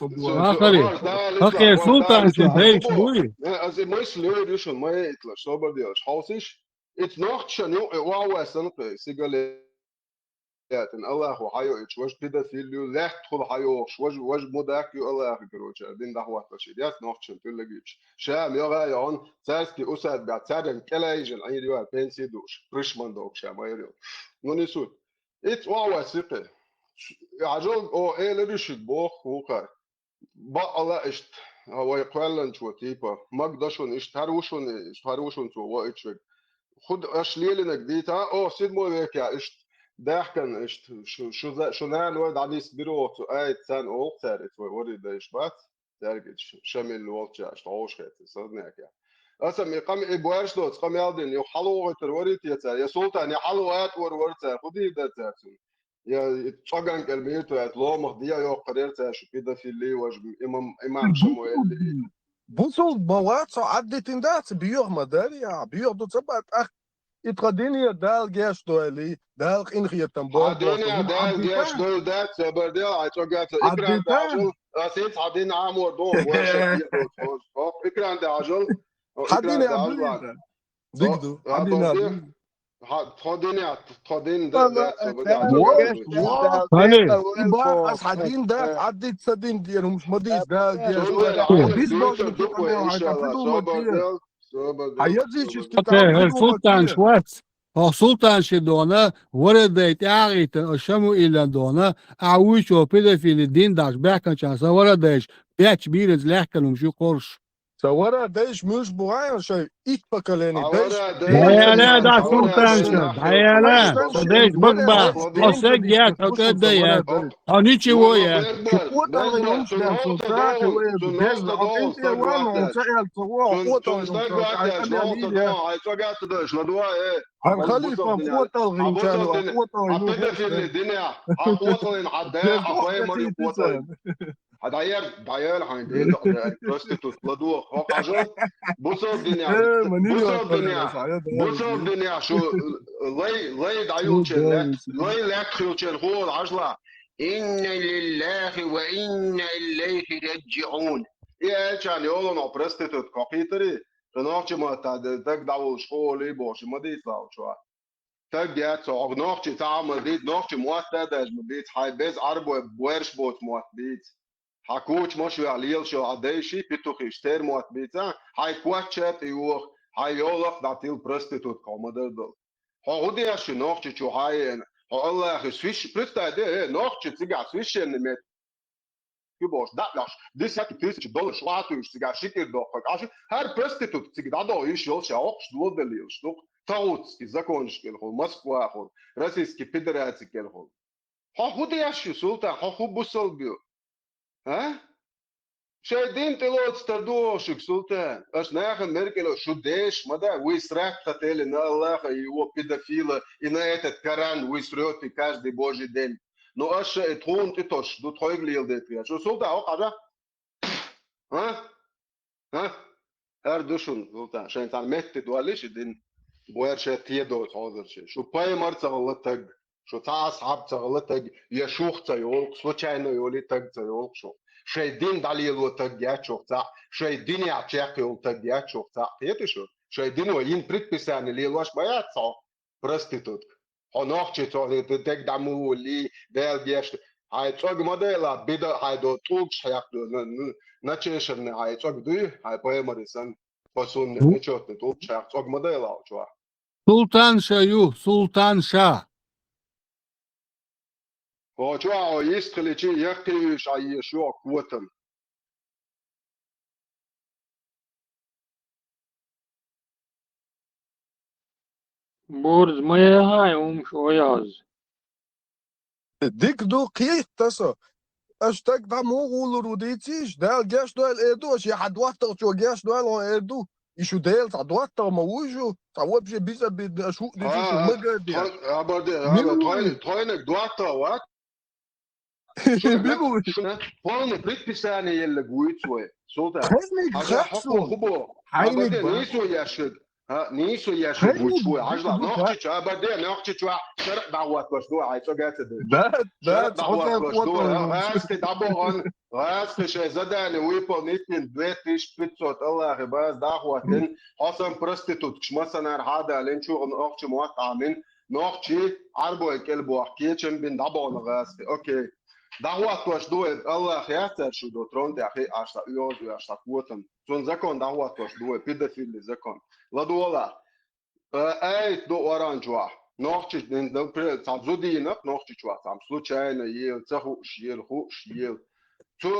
Hake sultan şey değiş buy. Also mais leer schon mal etwas sober dir hausisch it's noch schon wow سنقي سيجال ان الله وحيو اتش واش كده في اللي لا تدخل حيو واش موداك يو الله كروچا دين ده هو تشي ياس noch schon تلقيش شام يا غايون ساسكي اسد بعد سادن كلايجن اي ديوا بنسي دوش بريشمان دوك شام يريو نونيسو ات واو سيقي عجل او ايه لديش بوخ وقع با الله اشت هو يقولن شو تيبا ما قدشون اشتهروشون تو وايتشوك خد اشليلنا جديدة او سيد مو هيك يا اشت ضحكن اشت شو نان ود عديس بيروت اي تسان او تاريت وري ده اشبات تارجت شامل الوقت اشت عوش خيت صدناك يا اسم يقام ابوارش دوت قام يالدين يحلو تروري تيتا يا سلطان يحلوات ورورتا خدي ده تاسن يا تشغن كلميتو يا لومخ ديا يو قررت شو كده في اللي واج امام شموئيل بوصل بواتسو عدت اندات بيوغ مداريا بيوغ دو تبات اخ اتقديني دال جيش دوالي دال انخي تنبول عديني دال جيش دول دات سبرديا عتوقات اكرام داجل اسيت عدين عامور دون ورشه اكرام داجل حديني عبدين دقدو حديني تخدين يبقى حدين ده عدت سدين ديالهم مش مديش ده Hake sultan şwat. O sultan şey dona orada itiarite o şamu ilan dona avuç o pedofili dindaş bekan çansa orada iş beç biriniz lehkanum şu korş. ورا دايش مش بوعي شيء يتبكلاني دايش Dayala da sultan şey. Dayala. Dayış bakba. O segiyat o kadar ya. O niçi o ya. هنخليفه قوة الغين كانوا عطينا في الدنيا عقوطن عداء عقوي مريض قوطن داير عند ايه بروستيتوت لدو فوق عجل بوصل الدنيا شو لي دايوتشن لي لاكخيوتشن هو العجلة إن لله وإنا إليه راجعون إيه كان يقولون أبرستيتوت كاكيتري نوعش ما تك داول شغولي باش ما ديت لاو شو تك جات سو نوعش تعمل ديت نوعش معتاد از ديت هاي بس أربو بورش بوت موت ديت حكوش مش عليل شو عديشي بتوخي اشتر موت ديت هاي كواتشات يوخ هاي يولق داتيل برستيتوت كومودل هودي أشي نوعش شو هاي الله أخي سويش برستا ده نوعش تيجي سويش إن Boş datlaş. Desek $1000 şlatı siga şikir dokak. Aşı her prostitut siga da iş yol şaok şlo delil ştok. Tautski закончил хол Москва хол. Российский Федерация хол. Ha hudi yaşı sultan ha hubusol bio. Ha? Şeydin telot stardoşuk sultan. Aş nahan Merkel şu deş mada вы срахтатели на Аллаха и его педофила и на этот Коран вы срёте каждый божий день. Но аш трон ты тош, ду тройглил дет я. Şu sultan o kadar. Ha? Ha? Her düşün sultan. Şey sen metti dualiş din. Bu her şey tiyedo hazır şey. Şu pay marca galatak. Şu ta ashab galatak. Ya şuhta yol. Случайно yoli tak yol şu. Şey din dalilo tak ya çokta. Şey din ya çek yol tak ya çokta. Tiyeti şu. Şey din o yin предписание li loş bayat sa. Prostitut. Honochce to tek damu li belgeşti. Hay çok modela bir de hay do tulk şayak na çeşirne hay çok duy hay poemarisan posun ne çok tulk şayak çok modela çoğa. Sultan Şayu, Sultan Şah. O çoğa o iskilici yakti şayı şu kuatın. Borz maya hay şu yaz. ديك دو قيت تسا اشتك دا مو غولو روديتيش دال جاش دوال ايدو اش يحد واتر شو جاش دوال ايدو يشو ديل تا دواتر موجو تا وبشي بيزا بيد اشو دي شو مقاديا Aber trojnek duata wat. بيبو Polne предписание yelle guitsoe. Sultan. حينك Haja hako خاكسون hubo. حينك Aber با nisu yaşık. Ha nisu yaşık حينك guitsoe. Ajla بيبو nochçi aber der nochçi çwa şerh dawat baş do ay çok gatede. دات شرط دات حوزة دعوات باش دول قوة هاسكي دابوغن هاسكي شي زداني ويبو نيتين 2500 الله باز دعواتن حسن برستيتوت كش مثلا هذا لين شو نوخشي موقع من نوخشي عربو الكلبو حكيتشن بين دابوغن غاسكي اوكي دعوات باش دول الله يحتر شو دو ترون دي اخي اشتا يوز واشتا قوتن زون زكون دعوات باش دول بيدفيل زكون لا دولا ايت دو اورانجوا نوخچ دن دو پر تابزودينق نوخچ چوا تام случайно ел цаху шиел ху шиел цу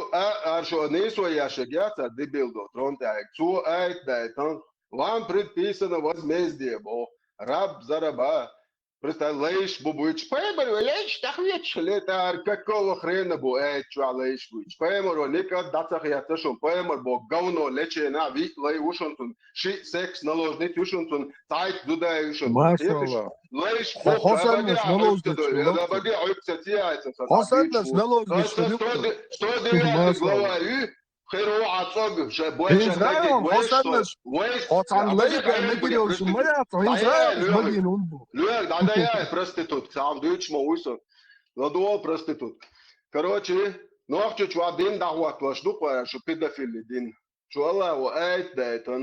аршо несо яшегята дебилдо тронтак цу айт дайтан вам предписано возмездие бо раб зараба представляешь бубуич поймер лечь тахвеч летар какого хрена бо айт чу алеш буич поймер ника дацах ята шо поймер бо говно лече на ви лей ушонтун ши секс наложник ушонтун тайт дуда ушонтун ما شاء الله ليش حسن مش نلوز انا بدي عيبت تيايت حسن مش نلوز استودي ما يا شاء الله غلاوي خير هو عصب شبوش هنزايهم حسن مش حسن ليك نجري وشمية هنزايهم مش مدين ونبو Лёг, да я проститут, сам дыч моуйсон. Ладо проститут. Короче, нохчу чу один дахват вашду по что педофили дин. Чуала во айт дайтон.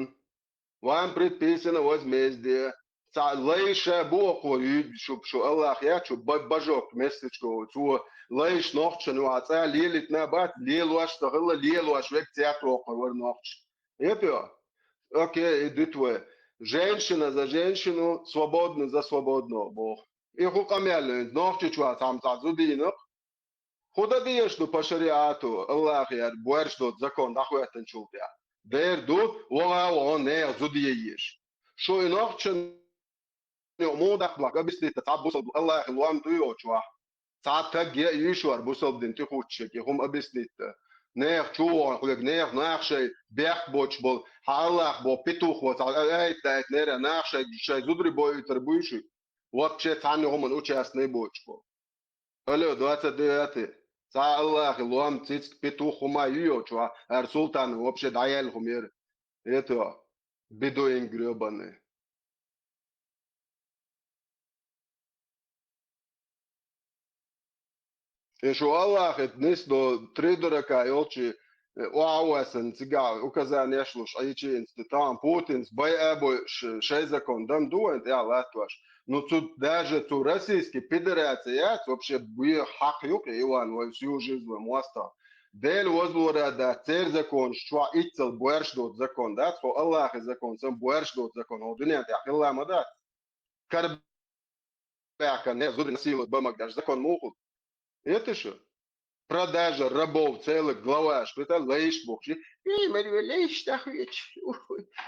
Вам предписано возмездие. Са лейша боко шо Аллах я чу бажок местечко цу лейш нохчу ну аца лилит на бат лилуаш тагла лилуаш век театро кор нохч. Это окей, идут женщина за женщину, свободно за свободного Бог. И хукамяли, нохчу чуа там зазудинок. Худа диешну по шариату, Аллах яр, буэршнут закон, дахуэтен чултя. Дерду, он не зудиеш. Шо и нохчу مودك بلاك أبيسلي تتعب بوصل الله الوام تيو شوا ساعات تجي يشوار بوصل دين تخوتشك يهم أبيسلي نير شو خلق نير شيء بيخ بوش بول حالك بو بيتوخ وتعال أي تايت نير شيء زودري بوي تربويشي وقت شيء ثاني هم نوتش أسني بوش بول ألو دواتي سا الله الوام تيت بيتوخ ما يو شوا السلطان وبش دايلهم ير يتوا بدو إنجريبانه شو الله ناس دو تريدر كايوتشي وعواسن تقع وكذا يشلوش أي شيء انستطاع بوتنس باي أبو شيء زكون دم دو أنت يا لاتواش نتصد داجة تو راسيسكي بيدراتيات وبشي بوي حق يوك إيوان ويسيوجز ومواسطة ديل وزلورا دا تير زكون شوا إتل بويرش دوت زكون دات هو الله زكون سم بويرش دوت زكون هو دنيا تحكي الله مدات كرب بيعك الناس زود نسيل بمك داش زكون موخد يتشو продажа рабов целых глава, что это лейш бокши. Эй, Мария, лейш тахуич.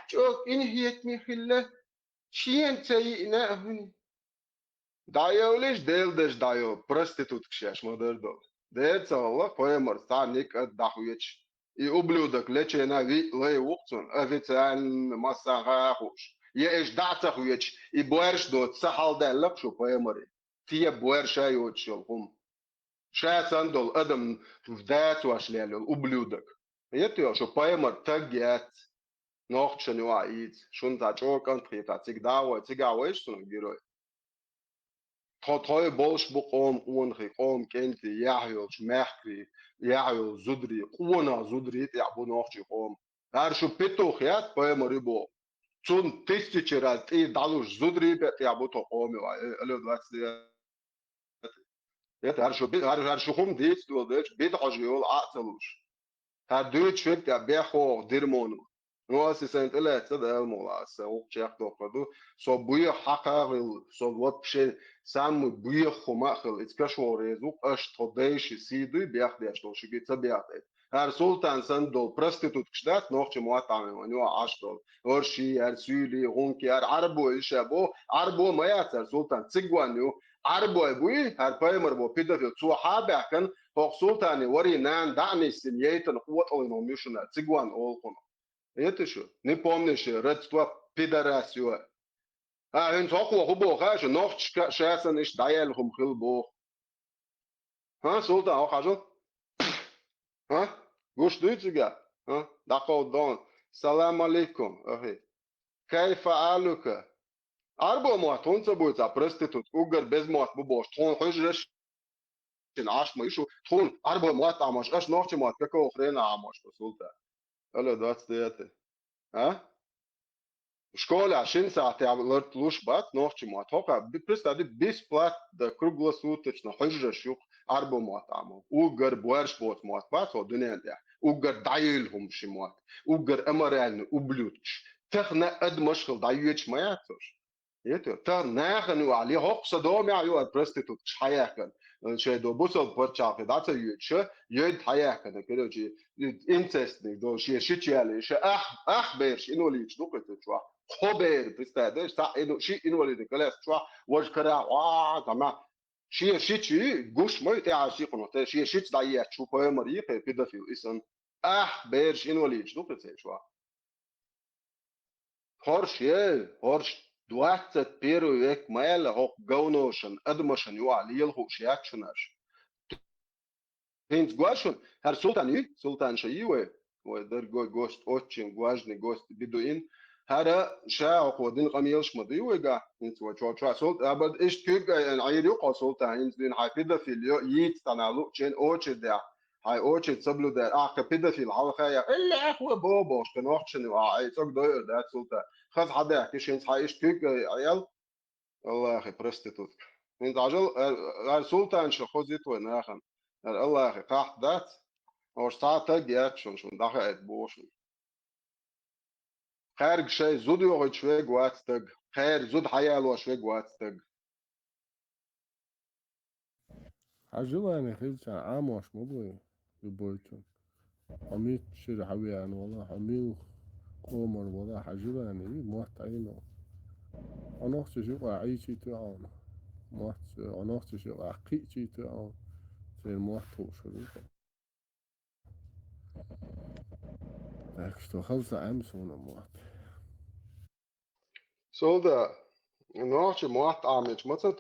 Чок, инхиет михилла. Чиен цей на. Дайо лиш дел деш дайо. Проститут кшеш модердо. Деца Аллах поэмар станик дахуич. И ублюдок лече на ви лей вукцун. Официально массага хуш. Еш дацахуич. И буэрш дот сахал ден лапшу поэмари. Тия буэрша йочил хум. شاسن دول ادم فدات واشلال ублюдок. Это что поэма тагет. Noch schon nur eins. Schon da Joke und Treta. Zigdawa ist so ein Gero. Total Bolsch bekommen und Rom kennt die Jahre Schmerkli, Jahre Zudri, Una Zudri, ja, wo noch die Rom. Da schon Petoch hat poema Ribo. Zum tысячи раз и далуш Zudri, ja, wo doch Rom, alle 20 هرشخوم ديت دو ديت بيت حجيول عقلوش هردوت شفت بيخو ديرمونو نو سنت لا تصدق المولا سو تشيخ دوكدو سو بوي حقا سو وات بشي سام بوي خماخل اتكشو ريزو اش توديش سيدو بيخ ديشتو شيغي تبيات هر سلطان سندو برستيتوت كشدات نوخ مواتام نو عاشتو ورشي ارسولي غونكي عربو الشابو عربو ما ياتر سلطان تسغوانيو عربو بوي هر بايمر بو بيدر تو حابه كان هو سلطاني وري نان دعني سنيتن قوت او نوميشن تسغوان اول كون это что не помнишь родство пидорасио он такого хубо хаш noch шаса nicht dael rum khilbo ha султан auch хажо ha гош дуйцга ha даков дон салам алейкум ахи кайфа алука арбо матонца будет за проститут угар без мат бубош тон хожреш عاش ما يشو تكون أربع مواد عماش أش نوع مواد كاكو خرينا عماش بسولتا قالوا دوت ستياتي ها школе 20 саат явлат луш бат нохчи мот хока представьте бесплатно да круглосуточно хожжеш юк арбо мот амо угар буарш бот мот бат о дуненде угар дайлхум шимот угар амаралн ублюдч техна адмашхл дайюч маятош это та нахну али хок садом яю проститут чаяхан شاید دو بسیار پرچاقی دست یه تایه کنه که چی اینتست نیست دو شی چیاله شه بیرش اینو لیچ دو کته چوا خبر پستاده تا اینو شی اینو لیده کلاس چوا وش کرا واه تمام شی چی گوش میت عاشق کنه تا شی دایه چو پایماری پیدافیل ایسن بیرش اینو لیچ دو کته چوا هرش دوات بيرو يك مال هو جونوشن ادمشن يو عليل هو شياكشناش هينز غواشن هر سلطان شيوه ودر غوست اوتشن غواجني غوست بدوين هذا شاع قودين قميلش مضيوغا انت وتشوا سلط ابد ايش كيك ان عير يقو سلطان هينز دين حيبدا في ييت تنالو تشين اوتش دا هاي اوتش تسبلو دا كبدا في الحلقه الا اخو بوبوش كنوختشن اي توك دوير دا سلطان خذ حدا كيشين صحيح كيك عيال الله اخي برستيتوت انت عجل سلطان شو خذيت وين اخن الله اخي قاح ذات او ساعه جات شون دخلت بوشن خارج شيء زود يقعد شوي جواتستج خير زود حيال شوي جواتستج عجباني خلص عام واش مضوي ببويتون حميد شير حبيان والله حميد قومر والله عجباني موت عينه أنا أختي شو عايشي تعاون موت أنا أختي شو عقيتي تعاون زي موت توصل لكن خلص أمس هنا موت سودا نوعش موت عامش مثلا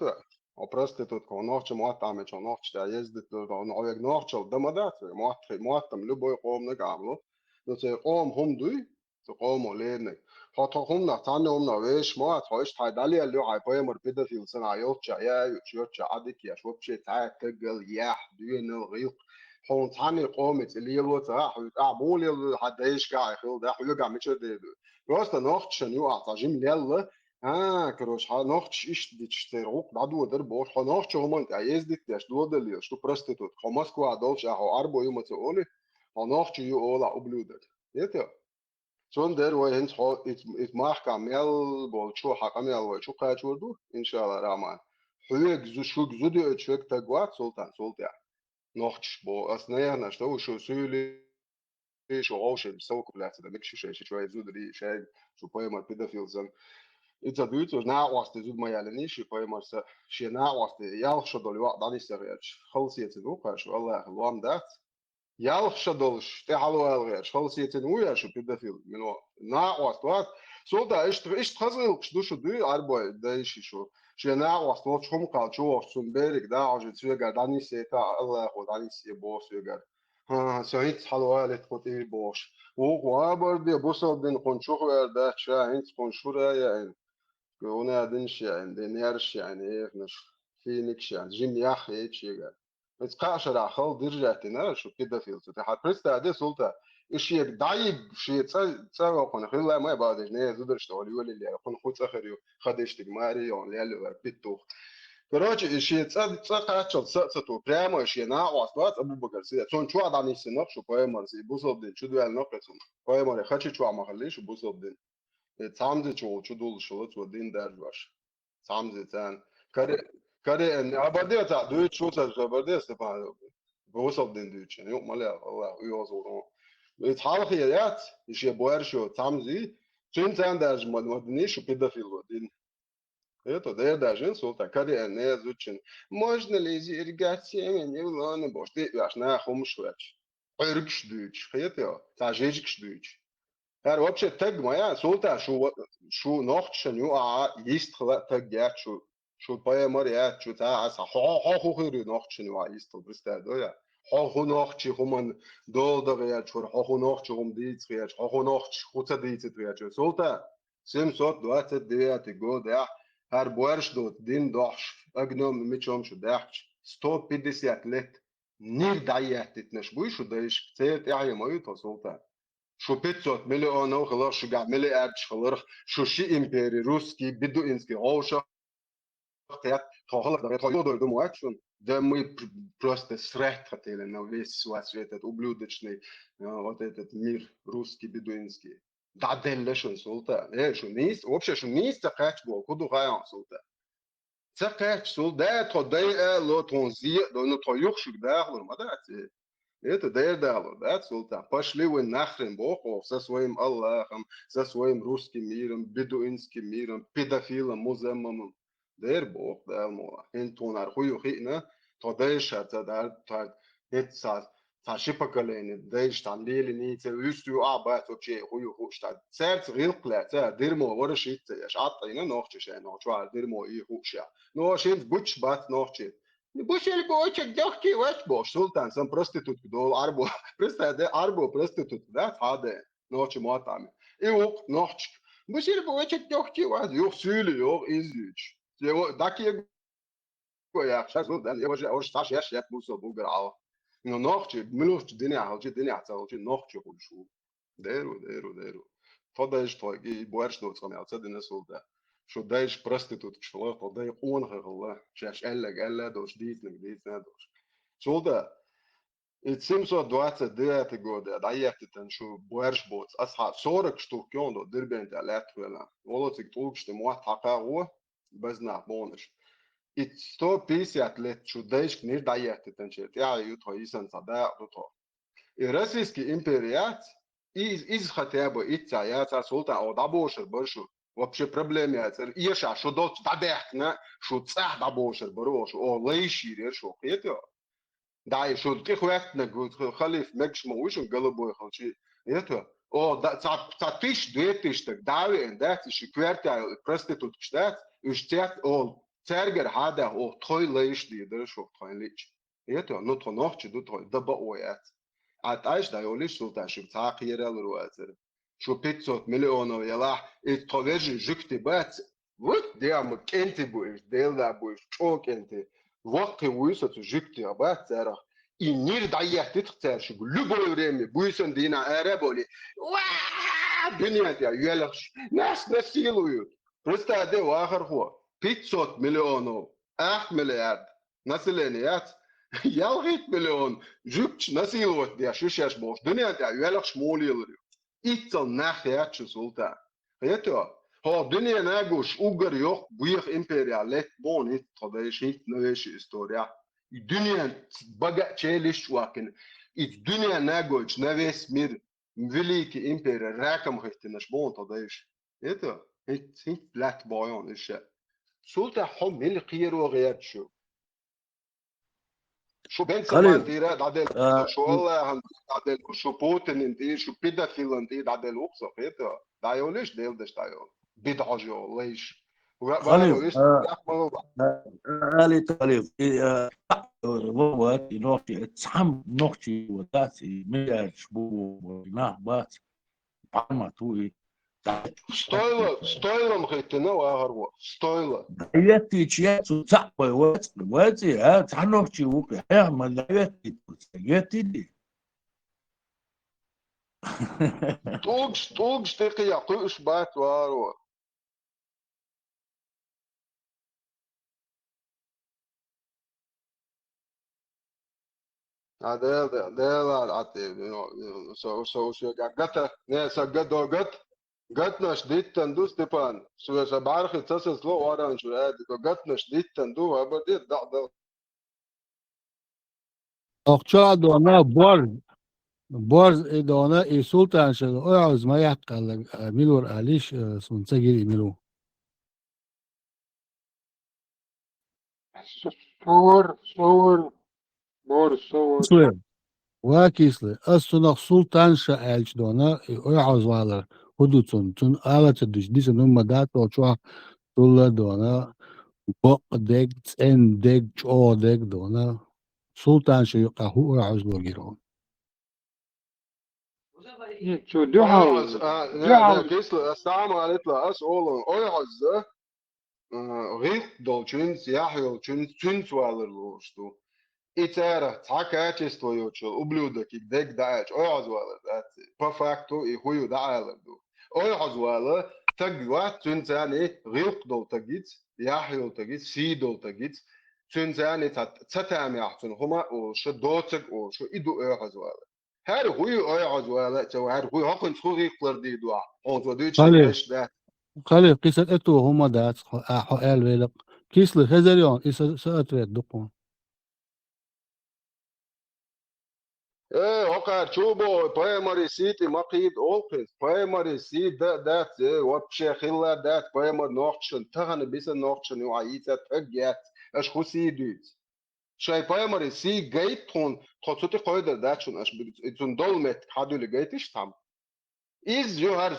او проститут نوعش موت عامش نوعش دا يزدت نوعك نوعش دمدات موت لبوي قوم نقاملو نتي قوم هم دوي تقوم لينك حتى هم نتاني هم نويش ما تهايش تايدالي اللي عايباي مربيدة في السنة يوتشا يا يوتشا عادك يا شوب شي تاي تقل ياح دوين الغيق حون تاني قومت اللي يلوتا عمول يل حد ايش قاعد يخل ده حلو قاعد مش ده راست نوختشن يو اعتاجم يلا كروش ها نوختش ايش دي تشتروك بعدو در بوش ها نوختش هم يزدت ياش دو دل ياش تو برستوت خمس كو ادولش ها اربو يوم تقولي ها نوختش يو اولا اوبلودر يتا شون در وين هنس ها ات ماخ كامل بول شو حقامي الوي شو قاعد وردو ان شاء الله رحمن حلو زو شو زودي اتشك تقوات سلطان نوختش بو اصلا انا شو سولي شو غوش بسوق بلاتس ده مش شويه زود دي شاي شو باي ما بيدا فيلزن إذا دوت نا واسطة زود ما يعلني شو باي ما س شي نا واسطة يالخ شدول وقت داني سريج خلص يتنوقع شو الله الوام دات يالخ شدولش تحلو الغير خلص يتنويا شو بيدا فيل منو نا واسطة سودا إيش تخزل شو دو أربعة ده شو شي نا واسطة شو قال شو سنبرك ده عجت سوى داني سيتا الله داني سي بوس يقدر سعيد حلوة لتقطي بوش وقوابر دي بوصل دين قنشوخ ويرده شاهين قنشورة يعني كونا دينش يعني دينيرش يعني ايه نش فينيكش يعني جيم ياخ ايش يقال بس قاشر عخل درجاتنا شو كده فيلتو تحت برستا دي سلطة ايش يدعيب شيء تساوي قنا خلال ما يبعد جنيه زدر اشتغل يولي اللي يكون خد اخر يو خدش تجماري يعني اللي بيتو Короче, еще цакачал сацату прямо еще на остат Абу Бакр сидит. Сон чуа дани синок, что поэмар си бусобдин, чудуэл нокрецун. Поэмар хачи чуа махали, что бусобдин. Цамзи чуа чудул шулот водин дәржваш. Цамзи цан. Каре абадия та дует чуца абадия степан. Бусобдин дует. Yok mali Allah uyuz oldu. Tarihiyat işe boyar şu цамзи. Çün цан дәрж madini şu pedofil водин. Это да я даже солта карьер не изучен. Можно ли ирригациями не вланы бош? Ты яш на хомшвач. Иргш дюч. Это тажечкш дюч. Her вообще тег моя солта шу нохчен ю есть тег я шу поэмор я та аса хо хиру нохчен ю есть бриста доя. Хо нохчи хуман долдер я чур хо нохчи хум диц я хо нохчи хуца диц я солта 729 год я هر بوارش دوت دين دوحش أجنوم ميتشوم شو داحش 150 لت نير دعيات تتنشبوي شو دايش كتير تعي ما يتصوتا شو 500 مليون أو خلاص شو قاعد ملي أرش خلاص شو شي إمبيري روسكي بدو إنسكي عوشة تيات خلاص ده تغير دول دم أكشن ده مي просто срать хотели на весь свет этот ублюдочный вот этот мир русский бедуинский да делешен султа شو نيس вообще شو نيس تقاش بو كودو غايان سلطة تقاش سلطة تضيع لو تنزيع لو نطيق شو داخل ما داتي это дайдало да султа пошли вы нахрен бог со своим Аллахом со своим русским миром бедуинским миром педофилом муземмом дайр бог да мола интонар хую хина тодайш та это Taşıpakaleni, değişten lelini, üstü abat o şey huyu huşta. Sert gılkla, dirmo var şey yaş atta yine nohçe şey nohçe var dirmo iyi huşa. No şey buç bat nohçe. Bu şey bu açık dokki vaç boş sultan sen prostitut dol arbo. Prestade arbo prostitut da hade nohçe muatami. Yok nohçe. Bu şey bu açık dokki var yok söylüyor izliyor. Daki ya şaşırdan yavaş yavaş taş yaş bu so bu grau. No noche, menos الدنيا على الدنيا على noche كل شو دايرو فضايش طاقي بوارش نوت قمي على الناس ولا شو دايش برستيتوت شلون فضاي قون الله شاش قال دوش ديت نقديت نادوش شو ده اتسم سو دوات ديات جود دايات شو بوارش بوت اصحاب صورك شتو كيوندو دربنت على ولا والله تقولك شتو مو حقا بزنا بونش it 150 лет чудеешь книж дает тенчет я ют хоисан сада то и российский империат из хотя бы идти я за султан о дабошер больше вообще проблемы это еша что дот дабехна что цах дабошер борош о лейшир что это да и что ты хватна год халиф мекш моуш голубой холчи это о да за 1000-2000 так давай да ты квартал проститут штат и штат о Цергер هذا هو توي ليش دي درشوف توي ليش يتو نو تو نوخ دو توي دبا اويات اتاش دا يوليش سلطان شو تاقير الرواتر شو 500 مليون يلا اتوجي جكتي بات وات دي ام كنتي بوش ديل دا بوش چوك انتي وقت ويسو تو جكتي بات زرا إنير ضيع تتختار شو لبوا وريمي بويسن دينا عربولي واه دنيا دي يلخش ناس نسيلو بس هذا واخر هو 500 مليون 8 مليار نسلينيات يلغيت مليون جبت نسيلو دي شو شاش بوش دنيا دي يلخش مولي يلري إتل ناخيات شو سلطان هيتو هو دنيا ناقوش أوغر يوخ بيخ إمبريالات بوني تضيش هيك نويش إستوريا الدنيا بقى تشيلش واكن الدنيا ناقوش نويس مير مفليكي إمبريا راكم هيتناش بون تضيش هيتو هيت بلاك بايون إيش سلطة حم من قير وغيات شو بين خليل سمانتيرات عدل شو الله عدل شو بوتين انتي شو بيدافيل انتي عدل وقصة هيتو دايو ليش ديل دش دايو بدعجو ليش وارو خليل ايش يحمل آلي تاليف ووات نوكي تسحم نوكي وتاتي ميا شبو وناه بات بعما توي ستويلا مخيتنا وهروا ستويلا يتي تشياتو تسحبي واتي ها تحنوكي وكي حيا ما يتي دي توقش تقي يعطوش بات وارو هذا عطي سو قتا ناس قتنا شديد تندو ستيفان شو بعرف تسس لو ورا شو هذا قتنا شديد تندو ابدي دع Akça dona borz idona sultan şel oğuz ma yaqal milur aliş sunsa gir milu. صور بور صور Kisle wa kisle asuna sultan şelç dona oğuz valar hudutun tun alat düş disin ummadat o çwa tulla dona bok deg en deg ço deg dona sultan şel qahu oğuz lo giron. شو دعوة ده دعوة كيسل استعمل قالت له اس اولن اوعز غير دول تشنس يحيو تشنس والرلوستو إتارة تعكاتش تويوتشو وبلودك يدك داعش اوعز والر ذات بافاكتو يهويو داعالدو اوعز والر تجوات تنساني غير دول تجيت يحيو تجيت سي دول تجيت تنساني تتامي احسن هما وشو دوتك وشو إدو اوعز والر هر هوی اوعز والر تو هر هوی هاكن سوغي قلردي دوا اون دوتش Kale ايش ده kale qisat etu huma dat xoel velaq kisle hezerion isa saatret duqon. ايه وقع تشوبو برايمري سيتي مقيد اولقز برايمري سيت دات وبشي خلا دات برايمر نوختشن تغن بيس نوختشن يعيتا تجات اش خوسي دوت شاي برايمري سي جيت تون تخصوتي قويدر داتشن اش بتون دولمت حدو لجيتش تام از جو هر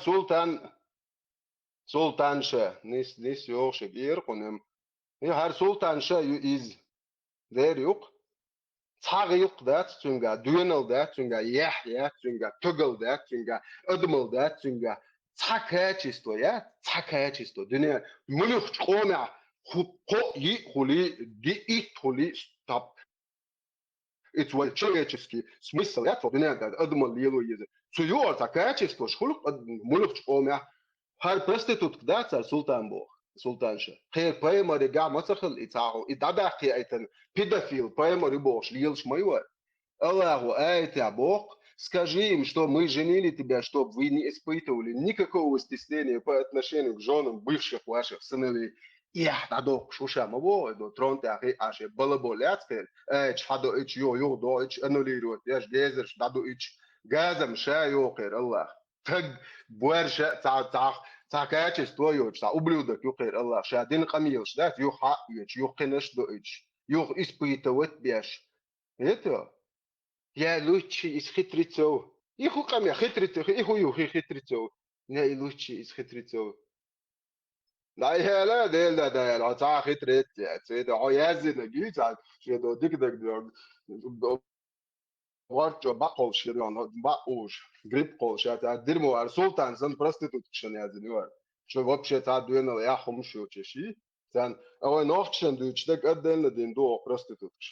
سلطان شا نيس يوش غير قنم هر سلطان شا يو از دير يوق تغيق دات تنجا دوينل دات تنجا يحيى تنجا تقل دات تنجا ادمل دات تنجا تاكاتشستو يا تاكاتشستو دنيا ملوخ تقومع قو يخولي دي يخولي ستاب اتس وال تشيتشسكي سميسل يا دنيا دات ادمل ليلو يز سو يو تاكاتشستو شخلق ملوخ تقومع هر برستيتوت دات سلطان بو سلطانشا خير برايمري قاع ما تخل إتاعو إتعدى خي أيتن педофил برايمري бош лилш моего Аллаху айта Бог скажи им что мы женили тебя чтобы вы не испытывали никакого стеснения по отношению к женам бывших ваших сыновей я дадок шуша мабо до трон тахи аше балаболяцкер чхадо ич йо до ич аннулирует яш гезерш дадо ич газам ша йокер Аллах таг буэрша تاكاتش تويوش تا ублюдок يقير الله شادين قميلش دات يو حق يو قنش دويتش يو اسبيتوت بيش هيتو يا لوتشي اس خطريتو يخو قمي خطريتو يخو يو خطريتو يا لوتشي اس خطريتو لا يا لا ده لا تا خطريت يا سيد او يازن جيت شدو ديك دك وارچو باقول شيران باقوش جريب قول شاتا ديرمو ار سلطان زن проститутчен язни var что вообще та дуена я хомшу чеши зан ой нохчен дучдек отдельно ден до проститутч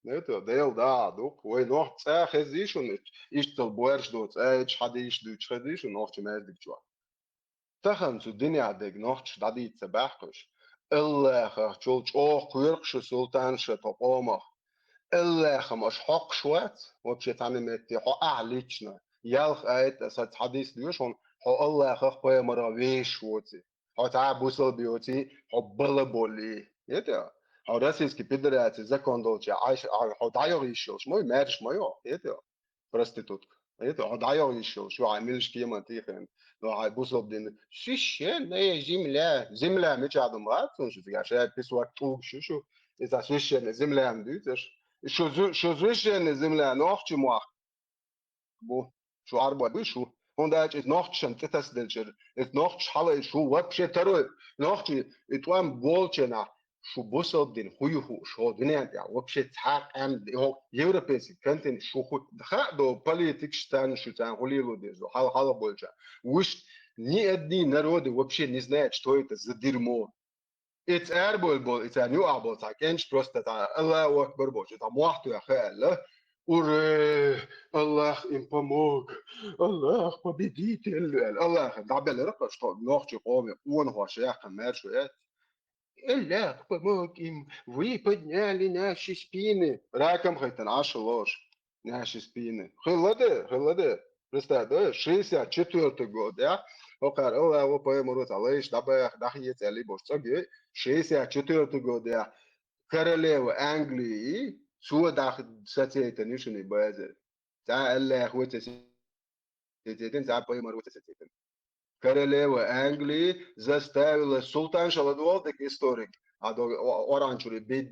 Это дел да, дук, ой, нох ца хезишун, иштел буэрш доц, чхадиш дуч хезишун, нох чмэз дикчва. Тахан цу диня дег нох чдади цебахкуш. Эллаха чулч ох куиркш султан шатопомах. Эллаха маш хок шват, вообще танимет хо аhlична. Ялх аэт сат хадис дюшон, хо эллаха пэмара вешвоти. Хо та бусел биоти, хо балаболи. Это Hou Российской Федерации закон должен, hou даёт еще, мой мэрш моё, это проститутка. Это даёт еще, что амельш кема тихен, но ай бусобдин, священная земля, земля мечадом рацун, что я шея писуак тук, что это священная земля, видишь? Что священная земля, но чему бу, что арба бишу, он дает noch schon das delcher, es noch schale scho вообще второй, noch и там волчена شو بوصل دين خويه شو دنيا يعني вообще تحق ام هو европейский контент شو خو دخل دو политикс тан شو тан гулило дезо хала больше уж ни один народ вообще не знает что это за дерьмо. It's airball, it's a new able, так энч просто это Аллаху Акбар Боже, это муахту я хэл, уре, Аллах им помог, Аллах победитель, Аллах, дабел рыка, что ночью коми, он хошех, мершует, Аллах помог им, вы подняли наши спины, раком хоть наша ложь, наши спины, хылады, представь, 64 год, да? وقال الله وبيمرت عليش دبا دحيت علي بوشتاجي 64 год я королева Англии شو داخل ستة نشني بازل تا الله هو تسيتين تا بيمر وتسيتين королева Англии заставила султан шаладуал так историк а до оранжевый бед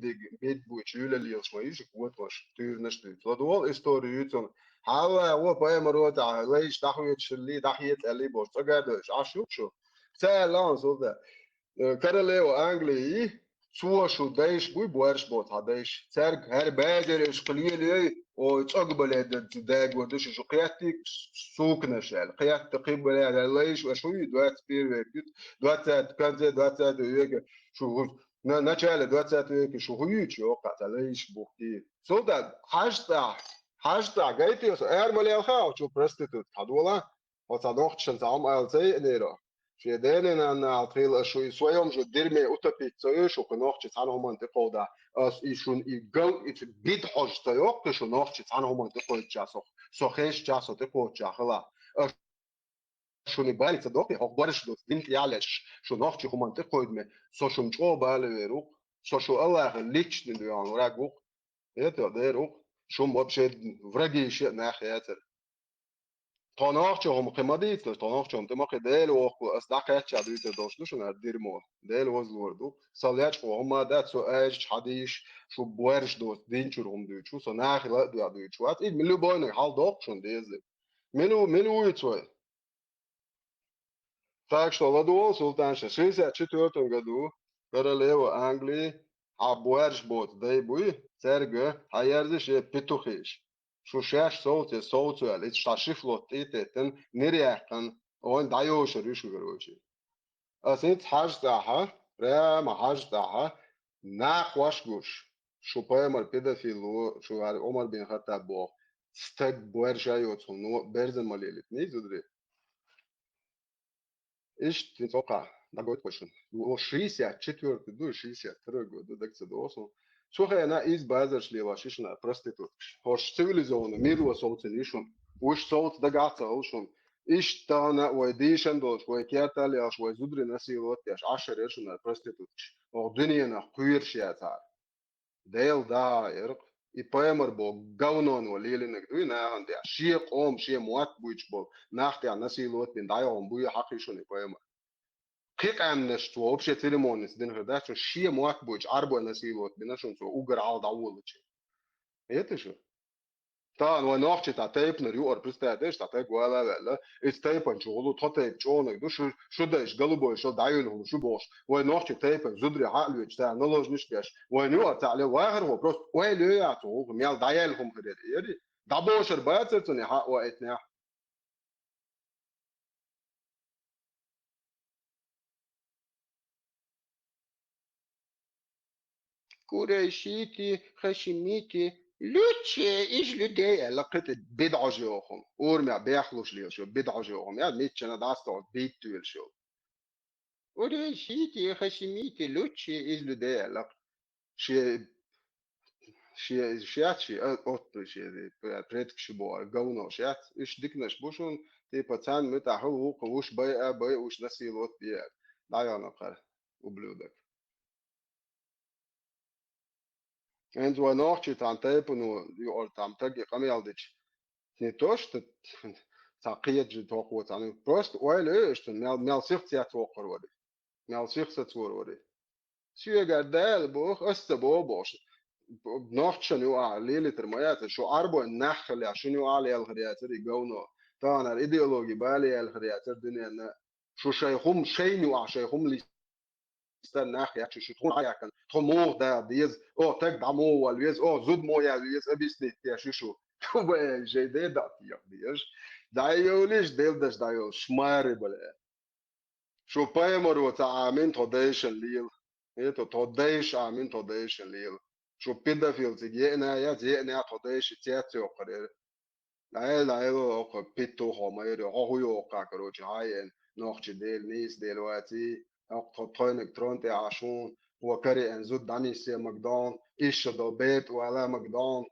будет юля льешь мои же вот ваш ты на что шаладуал историю он هلا هو بيمرت عليش دحيت شلي دحيت علي بوشتاجي عشوك شو سالان صودا королева Англии цуашу даиш буй буарш бот хадаш церг хер бадерш قليل او تقبل داغ ودش شو قيادتك سوكنا شال قيادتك قبل على ليش وشوي دوات بير دوات كان دوات شو начале 20 века شو هيك وقت ليش بوختي سودا هاشتا гайтиос эрмалеха شو проститут хадула вот адохчен зам алзей нера شيداننا أن أطيل شو يسويهم جو ديرمي أوتوبي تسوي شو كنوخ تسانهم منطقة دا أس إيشون إيجل إت بيد حج تيوق شو نوخ تسانهم منطقة جاسو سوخيش جاسو تقو جاهلا شو نبالي تصدقي هو برش دوت بنت يعلش شو نوخ تخو منطقة يدمي سو شو مجو بالي روق سو شو الله ليش نديان وراقوق يتو ديروق شو مبشد ورقي شيء ناحية تاناخچهم قمادیت تاناخچهم تماخ دل و از دقیقت چادویت داشتنشون از دیرمو دل وزلوردو سالیچ خو هم دات سو اج حدیش شو بورش دوست دینچورم دوچو سو ناخلا دوچو ات این ملو باینه حال داخشون دیزه منو یتوی Так что Ладуол Султанша 64 году королева Англии Абуэршбот Дейбуи Церга Аярзиш Петухиш Шушаш Соуте Лит Шташифлот Итетен Ниряхан Он Дайош Рюшу Гроши Асит Хаждаха Прямо Хаждаха Нахвашгуш Шупаемар педофилу Шуар Омар бин Хаттабо Стек Буэршайот Ну Берзен Малелит Низудри ايش تتوقع ده جوه كويشن هو 64 до 62 года так це досо слухай она из базаш левашишна проститут хош цивилизованно миру социлишон уж соц дагата олшон иш тана уйдишен долш ой кертали аш ой зудри насилот яш ашерешна проститут о дунияна куиршиата дел да ерк и поэмер бо говнон валилинек дуйна анде шие қом шие муат буйч бо нахте насилот бин дайом буй хақишон и поэмер قيق عمنش وابشي تيرمونس دين هرداش شيء موك بوج عربو نسيبوت بنشون سو اوغر عال داولتش ايتشو تا نو نوختي تا تايب نريو اور بستادش تا تايب ولا لا استايب ان شغلو تايب جونك دو شو داش قلبو شو دايلهم شو بوش و نوختي تايب زدري عقل تا نلوج نشكاش و نيو تاع له واخر هو بروست ويلو ياتو ميال دايلهم هدي يدي دابوشر باتسني حق واتنا Курейшити, хашимити, لوتشي إيش لدي لقيت بدعة جوهم أورمع بيخلوش ليه شو بدعة جوهم يعني ميتشنا داستو بيت تويل شو ودي شيتي خشميتي لوتشي إيش لدي لق شي شيات شي أوت شي بريتك شبو جونا شيات إيش ديكناش بوشون تي باتان متى هو قوش باي وش نسي لوت بيا لا يا نقر وبلودك أنت ونوحشي تان تيبنو يقول تام تجي قمي aldich не то, что تقيد جد توقوت يعني просто ويل إيش مال سيخت يا توقر ودي مال سيخت تصور ودي شو قدال بوخ أستبو بوش بنوحت شنو عليه ترميات شو أربو النحل عشان يو على الخريات يجونو طبعا الإيديولوجي بالي الخريات الدنيا شو شيخهم شينو شيخهم لي استنى يا شو تكون عليك تمور ده ديز او تك دمو والويز او زود مو يا ويز ابيستي يا شو جاي ده داتي ديش دايوليش ديلدش دايول شماري بلا شو بايمر وتعامين توديش الليل ايه توديش عامين توديش الليل شو بيدا فيل تجينا يا جينا توديش تياتي وقرير لا او بيتو هومير هو يو كاكروج هاين نوخش ديل نيس دلوقتي او تونك ترونتي عشون وكري ان زود داني سي مقدون ايش دو بيت ولا مقدون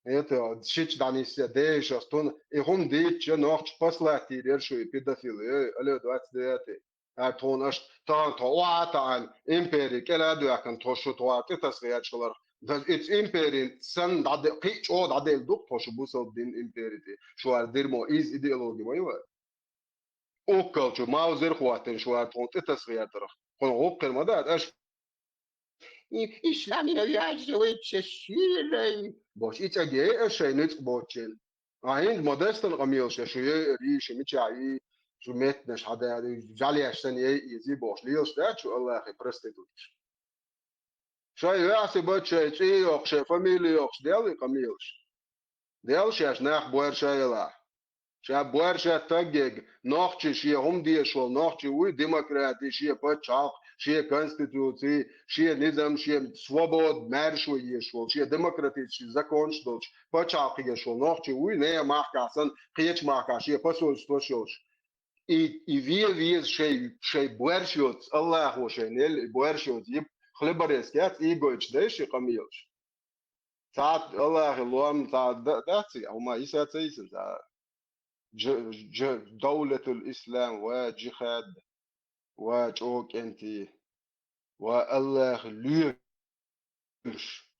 это шич данися деш астон и хум дич норч послати решо и педафил алло 29 а тонаш тан то ватан импери келаду якан тошу тоати тасгиячлар it's imperin sen dade qiç o dade dok toшу busal din imperiti şu ardirmo iz ideologi moyva o kalçu mauzer huaten şu arton tasgiyatır kon o kelmada aş İslam'ın öyle şişiyle boş içeceği şeyiniz boşun. Ayin modestan kamiyos ya şuye riş miçayı şu metneş hada yani jali aştan yezi boş lios da şu Allah'ı prostitut. Şay ya se boçe çi yok şey familya yok deli kamiyos. Del şaş nach boer şayla. Şa boer şa tageg nochçi şi hum diye şol nochçi uy demokrati şi paçak şi konstituции şi nizam şi свобод merşo ye şol şi demokratik şi zakon şol paçak ye şol nochçi uy ne mahkasan qiyeç mahka şi посольство şol и vie şey boerşot Allah o şey nel boerşot yip xlebareskat i goç de şi qamiyos saat Allah loam saat datsi ama isatsin دولة الإسلام وجهاد وجوك أنتي والله ليش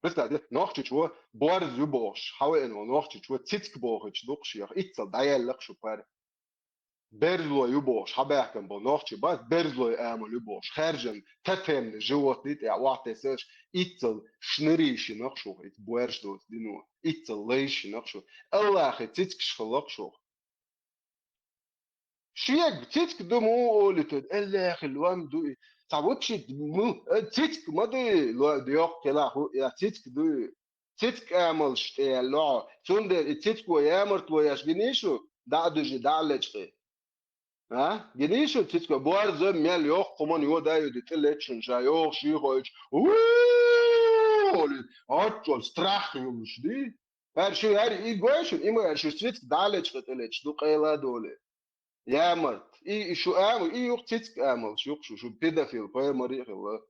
بس ده نوختي شو بارز يبوش حاول إنه نوختي شو تيتك بوخش دوقش يا إتصل دايل لك شو بار برزلو يبوش حباكم بنوختي بس برزلو يعمل يبوش خارجن تفهم جوات ديت يا واحد سيرش إتصل شنريش نقشو إت بوارش دوت دينو إتصل ليش نقشو الله تيتك شخلق شو شيك تيتك دمو ولتد الله خلوام دو تعودش مو تيتك ما دي لو ديوق كلا هو يا تيتك دو تيتك اعمل شتي لو سوند تيتك ويامرت وياش جنيشو دعدو جي دعلج ها جنيشو تيتك بوار زم ميل يوق كمان يو دايو دي تلتشن جا يوق شي خوش اتشول ستراخ يومش دي هر شو هر ايجوشن ايما هر شو تيتك دعلج تلتش دو قيلا دولي يامرت اي شو اعمل اي يوق تيتك اعمل شو بيدافيل باي مريخ الله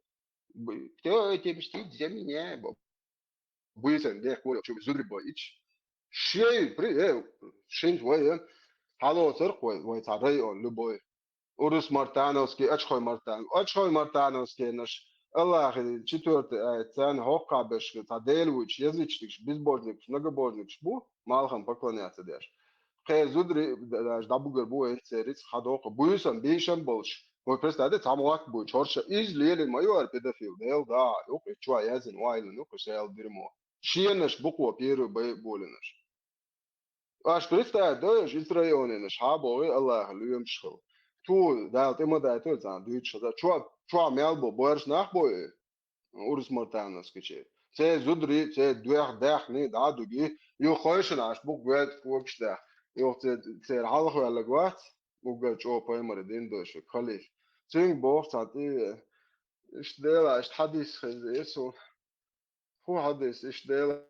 تو تمشي زمين بويسن ده كول شو زودري بايتش شيء بري شين وين حالو ترق وين تعري لبوي اورس مارتانوسكي اتشخوي مارتانوسكي نش الله اخي четвёрт цен хока беш таделвич язычник безбожник многобожник бу малхам поклоняться деш خيزودري دابوغر بو انسيريس خادوق بويسن بيشن بولش مو برستاده تاموات بو چورش از ليلي مايور بيدافيل ديل دا يوق اتشوا يازن وايل نوك شيل ديرمو شينش بوكو بيرو بولنش اش برستا دوش اسرائيلنش هابوي الله ليوم شخل تو دالت اما دايتو زان دويتش دا چوا ميلبو بورش ناخبوي اورس مورتانوس كيچي سي زودري سي دوخ داخني دادوغي يو خوشن اش بوك ويت كوكشتا يوق تير حالخ ولا قوات وقال جو بايمر دين دوش خليش تين بوخ تعطي ايش ديلا ايش حديث خزيسو هو حديث ايش ديلا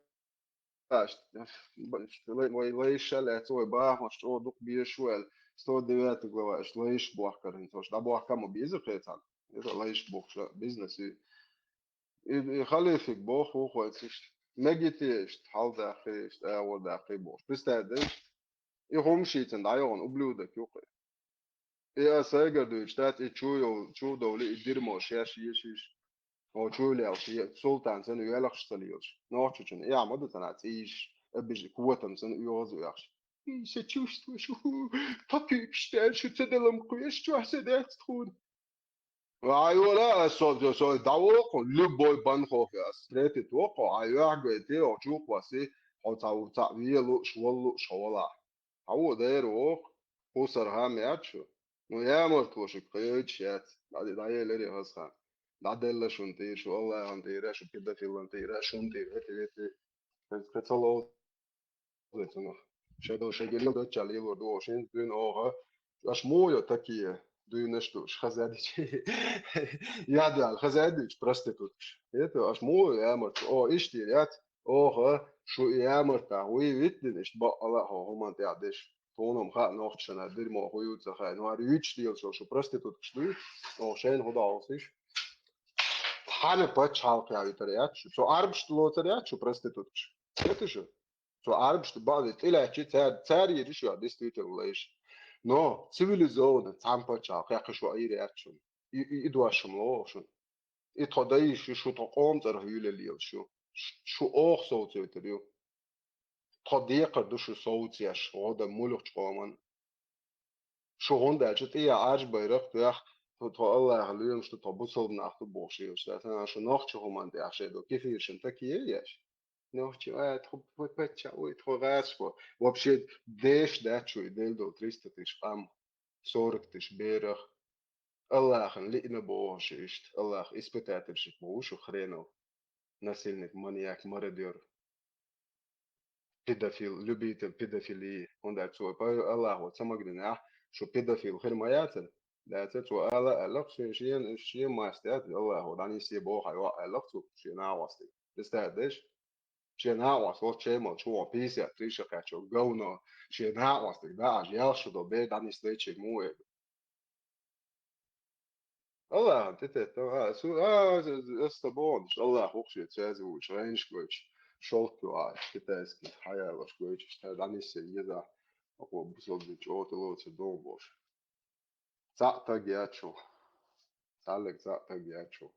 лейш шалят ой бахмаш что дук биешуэл 109 глава лейш бухкарин то что бухкаму бизукетан это лейш бухша бизнес и халифик бох ухватиш мегитиш халдахиш аводахи бох представляешь и хомшитен дайон ублюдок юхе и асайга дуч тат и чудовли и дерьмо шеш ешиш او تشولي او سلطان سنو يلخ شتليوش نوچچن يا مد تنات ايش ابيج قوتم سنو يوزو ياش se чувствуешь папик штель что цеделом куешь что седет тхун ايوه سو داوق لبوي بان خوفياس تريتي توقع ايوه غيتي او جوق واسي او تاو تاويلو شولا هو دايرو قصر هام ياتشو نو يا مرتوش كيتشات داي لري هسخان دادلا شونتي شو الله انتي شو كده في انتي شونتي هتي كتلو زيتنا شادو شجلين ده تشالي ودو شين دين اوها اش مويو такие دين что خزاديش يا خزاديش проститутش это аш مويو يا مرت او اشتيات اوها شو يا مرت وي ويتنش بقى هو انت عدش تونم خا نوختشنا دير مو هو يتخا نو ريتش ديل شو проститутش او شين هو داوسش حاله بتشالك يا ويتريات شو عربش لوتريات شو проститутش это же So arbst badi tilachi tar yerish ya distribution. No, civilizone tampacha qaq shwayri action. Idwashum loshun. Itqaday shu taqom tar hüleliyor şu oq soğut ötürüyor. Qadiy qardu şu soğut yaş o da muluq çoman. Şu onda acıtı ya arj bayrak ya to Allah halıyım şu tabusol naxtu boşuyor. Zaten şu naxçı homan da yaşedo kefirşin takiye yaş. Ночью, ой, хорошо. Вообще, деш, да, чуй, дельдо, 300 тысяч ам, 40 тысяч берах. Аллах, лина бошишт, Аллах, испытатель бошу хренов. Насильник, маньяк, мародер, педофил, любитель педофилии. Он да, чуй, Аллах, вот самогдина, что педофил, хермаятель. Да, это чуй, Аллах, шиен мастер, Аллах, вот они все бога, Аллах, шиен авасти. Представляешь? Чена was вот чемо чуо пися триша качо говно чена was тогда я что до бе да не встречи му Allah tete ta su estabon Allah hochshe tsazu change coach шолку китайский хаяла шкоич что да не се еда ако бусол би чото лоце домбош за тагячо салек за тагячо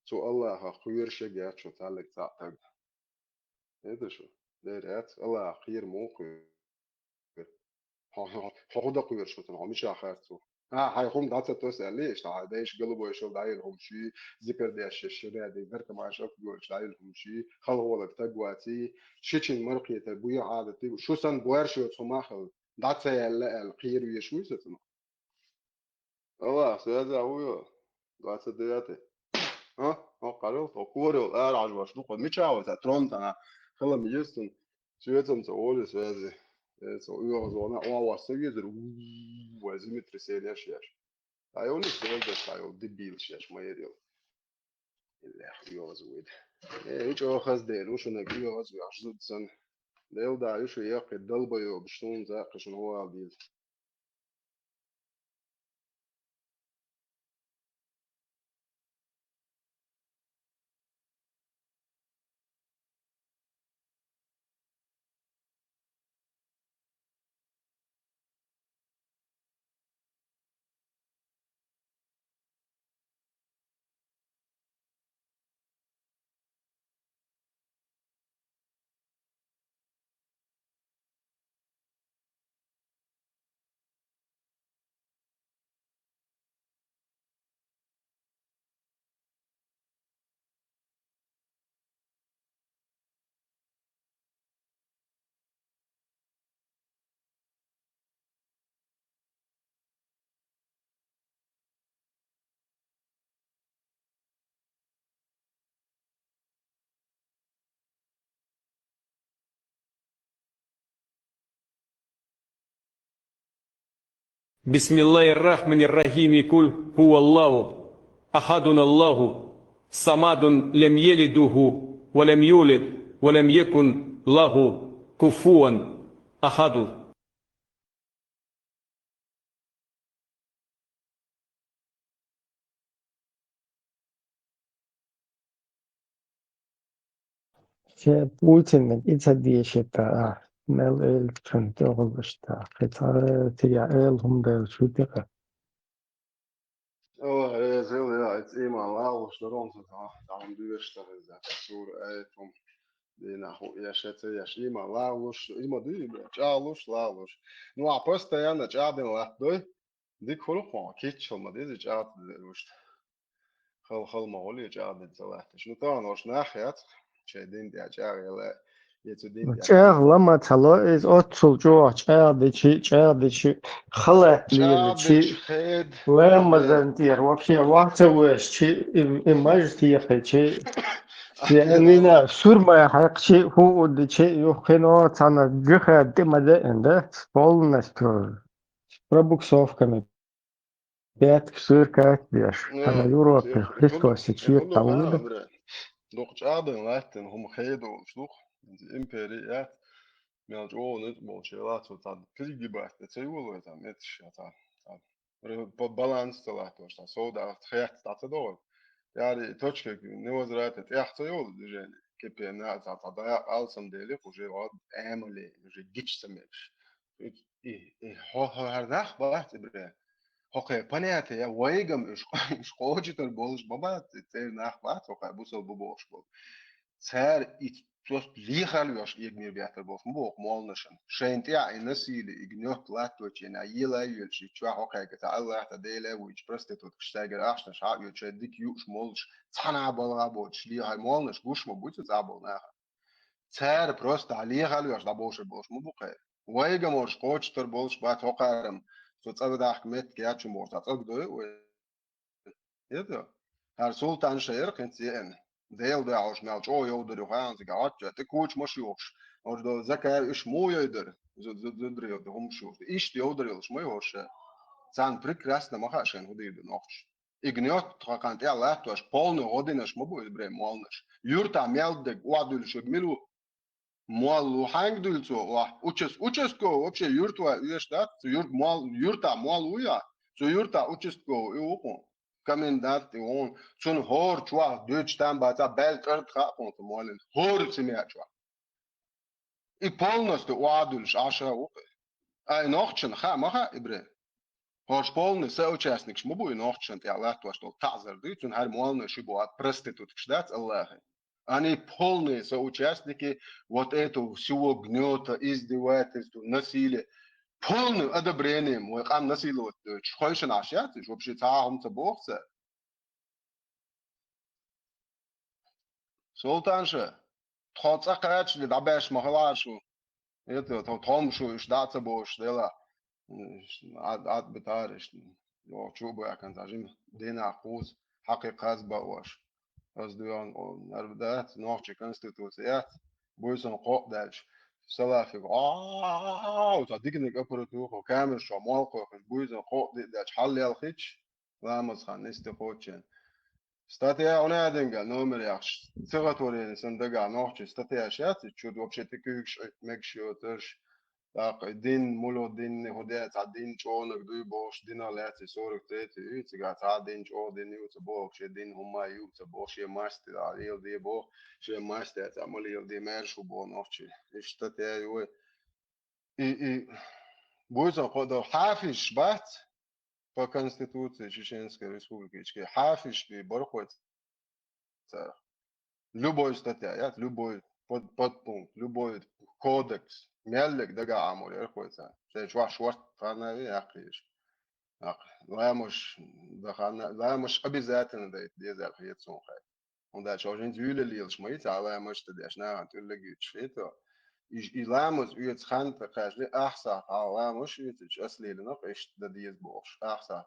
so Allah khuyrshe gячо салек за таг это что дерет Allah خير موقع هاخد قوير شو تنو مش آخرته هيقوم دعسة توسع ليش تعديش قلبه يشوف دايلهم شيء ذكر ده الشيء ده ذكر ما يشوف جوش دايلهم شيء خل هو لك تجواتي شيء مرقية تبوي عادتي شو سن بوارش وتسمعه دعسة الخير ويشوي ستنو الله سيدا هو دعسة دياتي قالوا تقولوا عجوش نقول مش عاوز أترون أنا خلا ميجستن شو يتم تقول سيدا så uazona ova sögezir vazimetri seriyaş yaş. Ay onu söyledi sayol debil yaş mayeriyor. İlla uaz uydu. Hiç o khaz değil. O şuna uaz yaş zutsan. Değil da şu yak dalbayo biştun za qışın o aldil. بسم الله الرحمن الرحيم قل هو الله أحد الله صمد لم يلد ولم يولد ولم يكن الله كفوا أحد. Putin itse diyeşetta mel el çönte oluşta qita tiya el humda şutika is heel ja, het is eenmaal wel de rond het daarom duurster is dat zo om die na ja schätze ja eenmaal laus eenmaal die ja laus nu a постоянно ja den la doy dik خلق كيتشل ما دي ja وش خل ما هو ja den زلات شنو طبعا وش ناحيات شايدين دي ja يلا يتدين دي çağ lama talo is otsul jo çağ de çi xalat liyel ja çi خيد lama zantir вообще вакта веш çi imaj tiye çi yani na surma haq çi hu de çi yukhino tana gha demade ende полностью пробуксовками 5 сырка беш а на Европе Христос чир талыды Nog tjaden laten om gedo sloeg de imperiet met o net molche laat wat dat krieggebracht het zei wel dat met schata dat balans te laten was zo dat geeft dat het door ja die точка не возвратит я хотел движение кипе на dat да алсам дели уже вот эмли уже гичсамеш и her dag wacht bre Hoke понятие я воигам иш хочет болш баба те нахват hoke бусол бобош бол цер и просто лихал ёш игмир бятер бол бок молнашен шейнт я и насили игнёт латочи на ела юлчи чва hoke гата аллах та деле вич просто тут штайгер ашна ша юче дик юш молш цана бала боч лихал молнаш гуш мо будет забол нах цер просто лихал ёш да бош мубуке воигам орш хочет болш бат hokарам Sozusagen mit Gertschum Mord hat auch do Herr Sultan Scher kent sie in deel de aus melch o jo de gaan ze gaat de coach mos joks or do zakar is mooi der zo drio de homshof is de oder is mooi hoors zan prekrasne macha schen hodi de noch igniot trakant ja laat was polne hodinas mobo bre molnas jurta meld de wadul shogmilu Мол, хангдулцо, участко, вообще юртва, юртат, юрта, мол, уя, юрта, участко, и окон. Комендант, и он, сон хор, чуа, дöch там, бата, бел, трапонт, молен, хор, цемя, чуа. И полностью уадульш, аша, оке. А и нохчен, ха, маха, ибре. Хош полный соучастник, шмубу и нохчен, я латва, что тазер, дыцун, хар молны, шибу, от проститут, кшдац, Аллахи. Они полные соучастники вот этого всего гнета, издевательства, насилия. Полным одобрением. Мы там насиловать. Хочешь нашать? Вообще царом заборца. Султанша. Тхоца качли, да беш махалашу. Это томшу, штаца бош, дела. Ад бетариш. Jo, чуба, я kan zeggen. Dena koos. Hakikas bauаш. Als duan inderdaad nog je constitutie boeien kop dat salafik dat dikke apparatuur kamer zo mogelijk boeien kop dat حل الخيش لا مسخن استخوتشن статья она деньга номер яхш цегаторин сандага нохче статья шат чуд вообще таких мекшотер Так, din mulo din hodet a din chonak du bosh din alet sorg tete utiga ta din cho din ut bo che din huma ut bo she master a il de bo she master ta moli il de mer shu bo nochi ishta te yo и boza kodo hafish bat по конституции Чеченской Республики hafish bi борхот любой статья любой подпункт любой кодекс مالك ده جا عمول يا كويسة زي شوارت فانا يا أخيش لا مش دخلنا لا مش أبي ذاتنا ده زي الخيط سون خير وده شو جين زيول اللي يلشميت على مش تديش نعم تقول لك يتشفيته لا مش يتخان تقاش لي أحسن لا مش يتش أصلي لنا إيش ده ديز بوش أحسن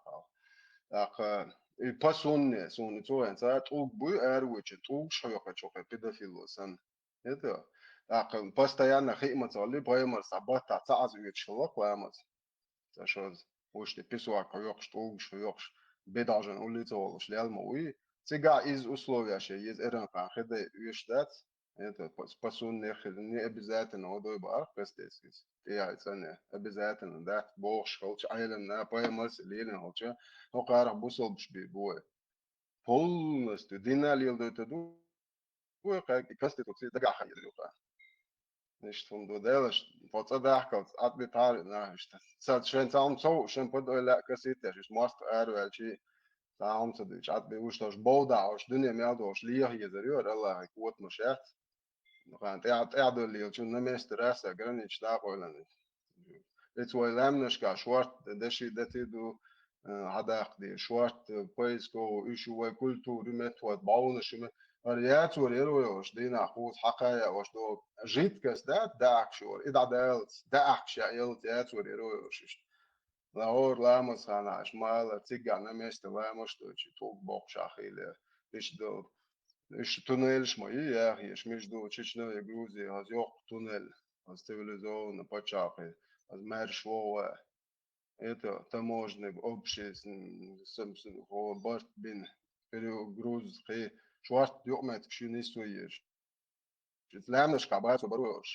باسون سون تو أنت توك بوي أروج توك شو بيدافيلو سن это постоянно хеймат ali поемар сабата цаз уйчлок ламат за что уж ты писуа каёк что уж ёкш бедажен улицо шлялма уй цега из условия ше из эрен хеде уйштат Это спасун не обязательно водой бар, кстати. Я это не обязательно, да, бог школч, айлен на поймас, лилин холча, но карах бусол бой. Полностью диналил до это бой, как конституция дагах елюка. Nicht vom Dodelisch, von Zadachkals, Admital, na, ist schön zaum so, schön podole kasite, ist most erwelchi, zaum so dich, Admi ustos boda, os dunia meldo, os lier hier der Jür, Allah, ich gut noch schert. Noch ein Erdolil, schon ne meste Reste, granit staholen. Jetzt wo lemneska, schwart, deshi detidu, hadach die schwart, poisko, ishu kultur, metod, bauen, Variați ori dina khus haqaya was do jit kas da akshor ida dals da aksha yel tiats ori la or la mas khana shmal tsiga na mest la mas to chi tok bok shakhile ish do ish tunel shmoy ya ish между Чечней и Грузией az yok tunel az цивилизованно почахи az mer shvoa это таможенный общий с борт бин перегруз шварт дёмет кшинисуешь. Исламныш кабат оборош.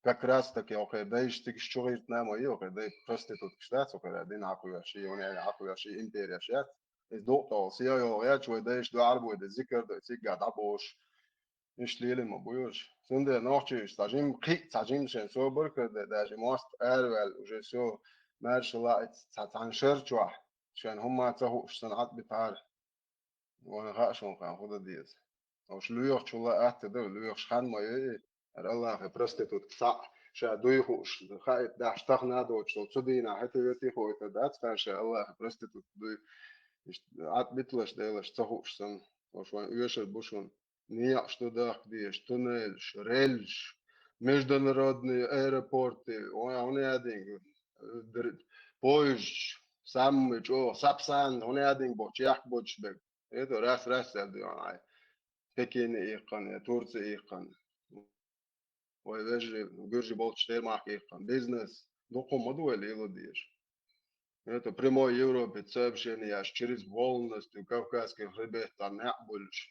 Как раз таки окей, да иш тик шчурит на моё, да просто тут кштац, окей, да на акуяши, он я акуяши империя шат. Из доктор, сио я чуй да иш до арбу да зикр да цига да бош. Иш лили мо буёш. Сунде ночи стажим кик стажим шен собор да же мост эрвел уже всё маршала цатаншер чуа. Шен хумма цаху санат битар. وانا غاشون كان خدا ديز او شلويخ شولا ات ده لويخ شخان ما ي الله في برستيتوت صح شا دويخو خايت دا اشتغنا دو شو تدينا حتى يتي خو تدات فشا الله في برستيتوت دوي ات بيتلش ديلش تصحوش سن وشوان يوشل بوشون نيا что да где туннель рельс международные аэропорты он один поезд сам что сапсан он один боч боч это раз это Pekin iqan, Turция iqan. ويجري بيرجي болт штеймах iqan. Бизнес докумаду или илодиш. Это прямой Европе сообщение через полностью Кавказский хребет там не больше.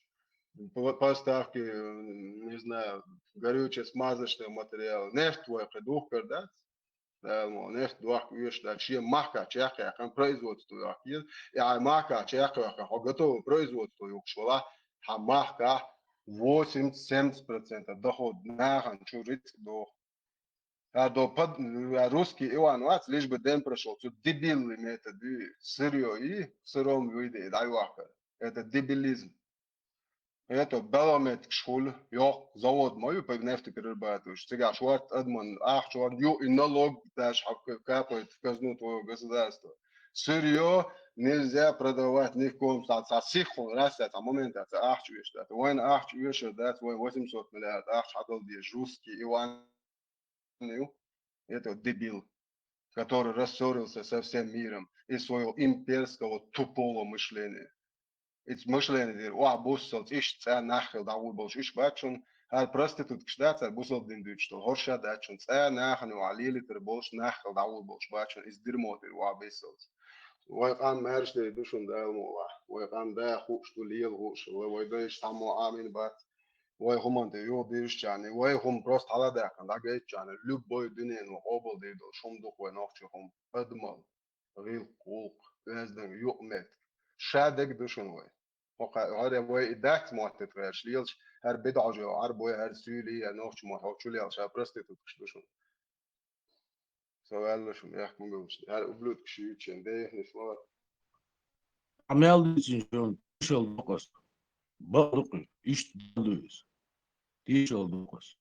Поставки, не знаю, горюче-смазочный материал. Нефть твой продукт продать. Нефть двух вещь, да, чем мака, чеха, как производство, и мака, чеха, как готовое производство, юкшвала, а мака 80-70% доход нахан чужит до. А до русский Иван Вац лишь бы день прошел, тут дебильный метод, сырье и в сыром виде, дайвака. Это дебилизм. Это Беломет школ, я завод мою по нефтеперерабатываешь. Сега шварт адман, шварт ю и налог дашь капает в казну твоего государства. Сырье нельзя продавать ни в коем случае. Сиху раз это момент это чуешь это. Войн чуешь это, войн 800 миллиардов шагал здесь русский Иван. Это дебил, который рассорился со всем миром из своего имперского тупого мышления. It's мышление, буссалт, иш ца нахил давул болш, иш бачун, проститут кштаца, буссал диндуч, что хорша дачун, ца нахану алили тер болш, нахил давул болш, бачун, из дермотер, бессалт. ويقام مارش دي دوشون دا الموضوع ويقام دا خوش توليل خوش ويدايش تعمو آمين بات ويهم دي يو ديش يعني ويهم بروست على دا كان دا جيت يعني любой دنيا وقبل دي دو شوم دوخ ونوخشهم أدمال غير قوق لازم يؤمت شادك دوشون وي هذا وي داك ما تتريش ليلش هر بدعجة عربوي هر سوري نوخش ما هوشولي على شاب برستيتوش دوشون سؤال شو يحكم بوش هر أبلود كشيء شنديه نسمع Amel için şol dokos. Balık iş dalıyoruz. Şol dokos.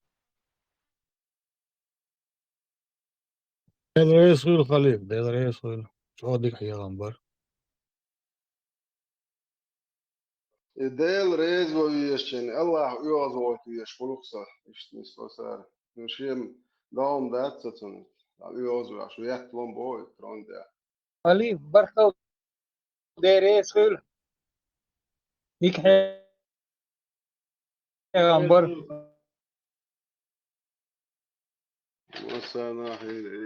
ديل رئيس غير خليل ديل رئيس غير شو هديك حيا غنبر Del rezo ješćen, Allah uazvojt ješ fluksa, išti svar. Nušiem daum dacacun, uazvojaš viet plom boj, trondja. Ali barkau dere sul ik gambar مثلا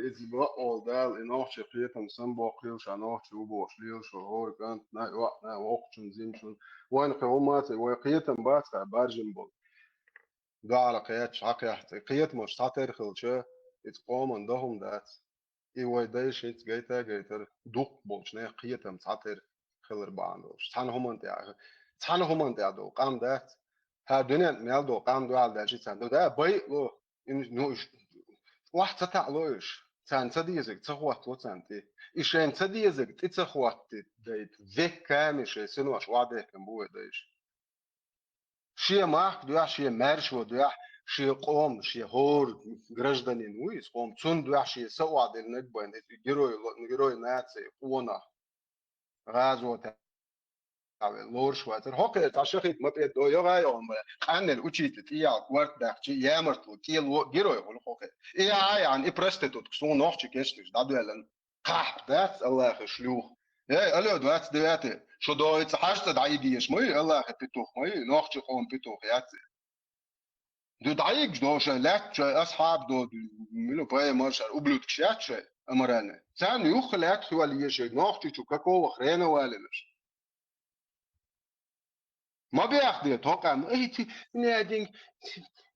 إتبقوا دال إنوش قيتم سنبو قيلش عنوش وبوش ليلش وهور كانت نا وقت زيمشون وين قومات وقيتم بات برجم بول دو على قيات شاقيات قيات مش تعتر خلشة يتقوم عندهم ذات إيوه دايش إنت جيتا دوق بولش نه قيات متعتر خلر باندوش تحنا هم أنت دو قام ذات ها دنيا ميال دو قام دو على داشي تان دو ده باي لو إن نوش واحد تتع لوش تان تديزك تخوات لو تانتي إيشين تديزك تتخوات دايت ذيك كامش سنوش وعده كم بوه دايش شيء ماك دوح شيء مرش ودوح شيء قوم شيء هور гражданин ويس قوم تون دوح شيء سواد النكبة جروي ناتسي قونا غازو لور شواتر هوك تاشخيت ما بيد دو يغا يوم قان الوتشيت تيا كوارت داخشي يامرتو كيلو جروي هو هوك يا يعني ابرستو تكسون نوخشي كيشتش دادو يلن قاح ذات الله خشلوخ ايه الو دوات دواتي شو دو يتحاشت دعيديش مي الله خبيتوخ مي نوخشي قوم بيتوخ ياتي دو دعيق دو شلات اصحاب دو ملو باي مارشال وبلوت كشات امرانه ثاني يخلات حوالي شيء نوخشي شو كاكو وخرينا والنش ما بياخذ توقع اي نادين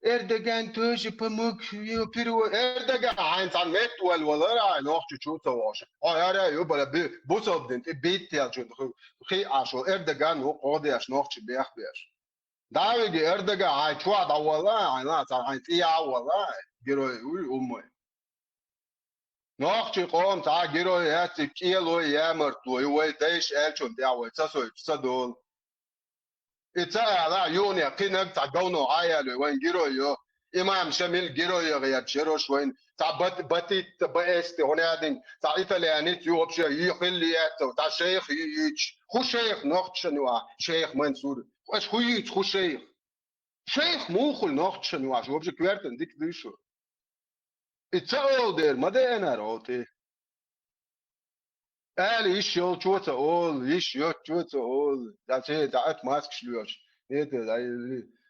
اردوغان توجي بموك يو بيرو اردوغان عين عن مت ولا راي نوخشي شو تواش يا ري يبقى بوصل دنت بيت يا جون خي عشو اردوغان هو قاضي اش نوخشي بياخذ داوي اردوغان عاي شو عدا والله عين عين يا والله جيرو امي نوخشي قوم تاع جيرو ياتي كيلو يا مرتو يوي دايش الشون داوي تسوي تصدول إتا لا يوني قينك تعجونو عيال وين جيرو يو إمام شميل جيرو يو غير شروش وين تعبت بتي تبأست هنا دين تعيف لأنيت يو بشر يخليات تاع شيخ يجي خو شيخ نقط شنوا شيخ منصور واش خو يجي خو شيخ مو خل نقط شنوا شو بشر كوارتن ديك ديشو إتا أول دير ما ده أنا روتي قال ايش يو تشوت اول ايش يو تشوت اول ده شيء دعت ماسك شلوش نيت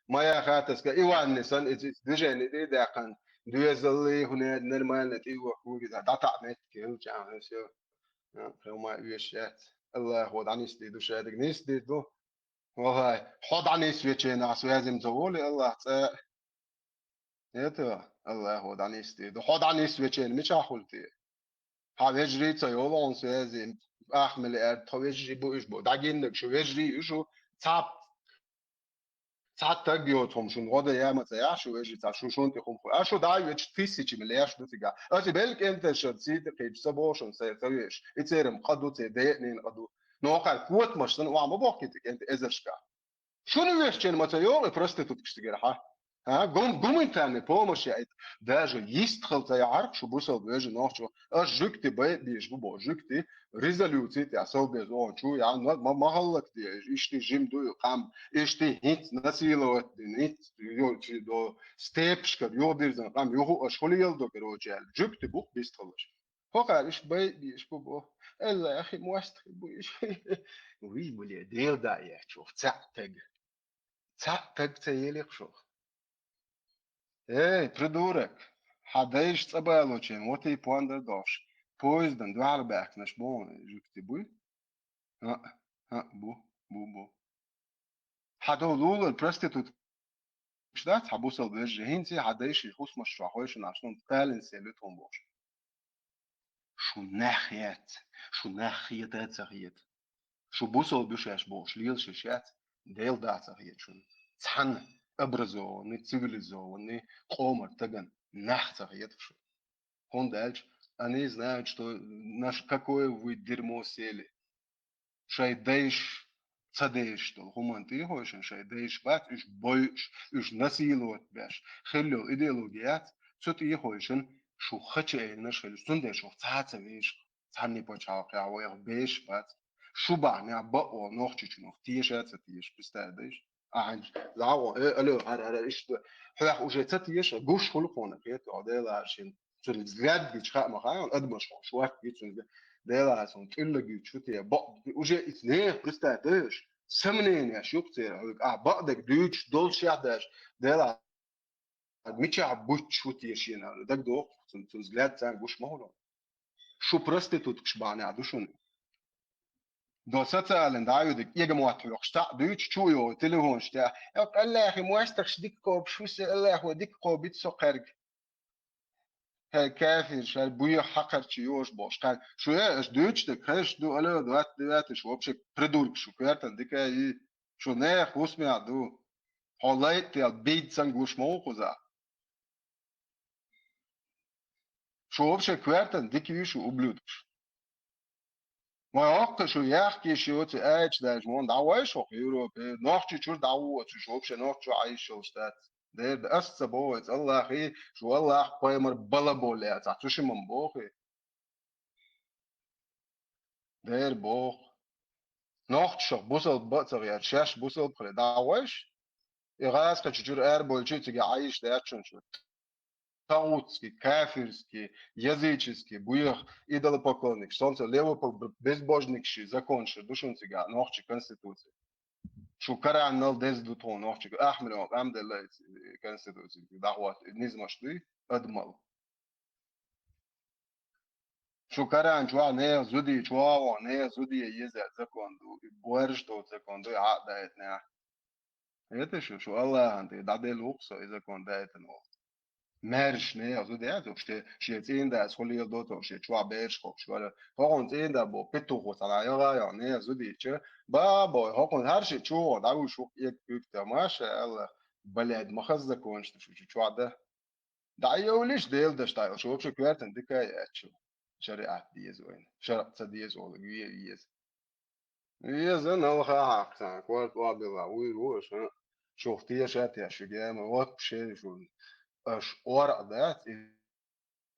ما يا خاتس ايوان نسان ديجا ني ده كان دوزلي هنا نرمال نتي وخو كذا ده تعمت كيل جان شو ما يشات الله هو دعني ستيدو شادك نستيدو والله حط عني سويتشين لازم زولي الله نيت الله هو دعني ستيدو حط عني سويتشين مش حولتي هاوجري تيولون سوازي احمل ار توجري بو ايش بو داگين شو وجري شو تاع تاگيوتهم شو غدا يا متى يا شو وجري تاع شو شون تخم خو شو داي وش فيسيتش من ليش دوتيغا اسي بالك انت شرسيت قيب سبوشن سيتويش اتيرم قدو تدينين قدو نوقع قوت مشتن وعم بوكيتك انت ازرشكا شنو ويش متى يوم برستيتوت كشتغير قوم انت يعني بومش يعني даже يستخل تعرف شو بوصل بيجي نوشو جكتي بيش بو جكتي ريزوليوتي تاع سو بيزون شو يعني ما هلك دي اشتي جيم دو قام اشتي هيت نسيلو نيت يو دو ستيبش كر يو بيرزن قام يو اشخلي يلدو كروجال جكتي بو بيستخلش فوق ايش بيش بو الا يا اخي موست بو ايش وي بولي ديل دا يا شوف تاع تيلي شو Эй, придурок! Hadeish tsabalochen, вот и пуандер дош. Поездом дварбек наш бон, жукти буй. بو. حدو لول البرستيتوت شدات حبوصل بيج هينتي حدايش يخص مشروع خويش عشان فعلا سيلتهم بوش. شو ناخيات تسخيت. شو بوصل بيش بوش ليل شيشات ديل دات تسخيت شون. تحن ابرزو ني цивилизо ني قومر تگن нах تسخيت شو. Он дальше, они знают, что наш какое вы дерьмо сели. Шайдейш цадейш, что хуман ты хочешь, шайдейш бат, уж бойш, уж насиловать бяш. Хелло идеологият, что ты хочешь, шо хочешь, наш хелло, сунде шо цаца веш, цанни почал, я воя беш бат. Шуба, не аба о нохчич нох, тиеш это тиеш, представляешь? زعوا قالوا على ايش حلاح وجهت تيش جوش خلقونا كيت عدالة عشان تون زياد بيتشخاء مخايا قد مش شوات جيتون دالة عشان كل جيت شو تي بق وجه اثنين بستعدش سمنين يا شو بتير بقدك دوتش دول شعدش دالة ميتش عبوت شو تيشينا دك دوق تون زياد تان جوش مهولو شو برستيتوت كش بعني عدوشون دو ستالن دايودك يجمع تلقشتا دوش تشويو تليفون شتا يق الله يا اخي مواشتخش ديك قوب شو سي الله هو ديك قوب سقرق هاي كافر شال بويا حقر تشيوش باش كان شو يا اش دوش دك هاش دو الا دوات شو بشك بريدورك شو كارتن ديك اي شو ناخ وسمع عدو حالات يا بيت سنگوش موقوزا شو بشك كارتن ديك يشو وبلودش ما حق شو يحكي شو تاج ده جمون دعوة شو يورو نوخش شو دعوة شو بش نوخش عايش شو استات ده أسس بوت الله خي شو الله قيمر بلا بولا تعطوش من بوخي ده بوخ نوخش بوصل بطر يا شاش بوصل بخل دعوش يغاس كتجور بول شو تيجي عايش ده شو Таутский, кафирский, языческий, буях идолопоклонник, солнце лево безбожникши, законши, душунцига, нохчи конституции. شكرا نال دز دوتون نوخچ احمد عبد الله конституции دعوات نزمشتي ادمل شكرا جوا نه زودي جوا نه زودي يزا زكوندو بورشتو زكوندو عقدتنا это شو الله انت دادي لوكس اذا كنت دايتنو مرش نه زودي ازو شي تين دا سولي دوتو شي جوا بيرش خو شو هون تين دا بو بتو خو سلا يا نه زودي چه بابا هون هر شي چو دا شو یک بيكتا ما شاء الله بلاد مخزه كونش شو ده دا يوليش ديل دا شتايل شو بشو كوارتن دكاي اتشو شريعة ديز وين شرع تديز ولا يز يز انا الله حق كوارت وابلا ويروش شوفتي شاتي شو جام وقت شي شو اش ورق ده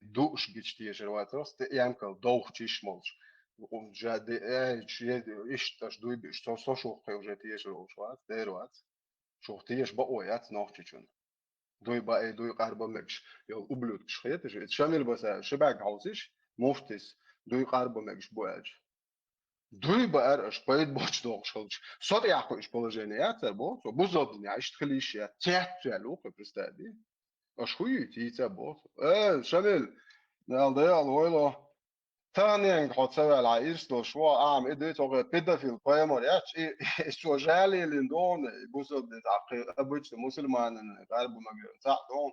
دوش جيتشتي شروات راست يامكل دوخ تشمولش وجاد ايش تاش دوي بيش تو شو خيو جاتي شروات ديروات شوفتيش بقويات نوختشون دوي بقى دوي قاربه مكش يو ублюдок شخيت شامل بس شباك عاوزش مفتس دوي قاربه مكش بواج دوي بقى اش بايد بوش دوغ شولش صوت ياخوش положение تبو so бузодня иш тхлишя тятлу представи аш хуй ти تبو شامل نالده الويلو ثانيا حط سوى العيش لو شو ادي تو بيدا في القيمه ياتش شو جالي لندون بوزود تعقي ابوش مسلمان قاربه مكش تاع دون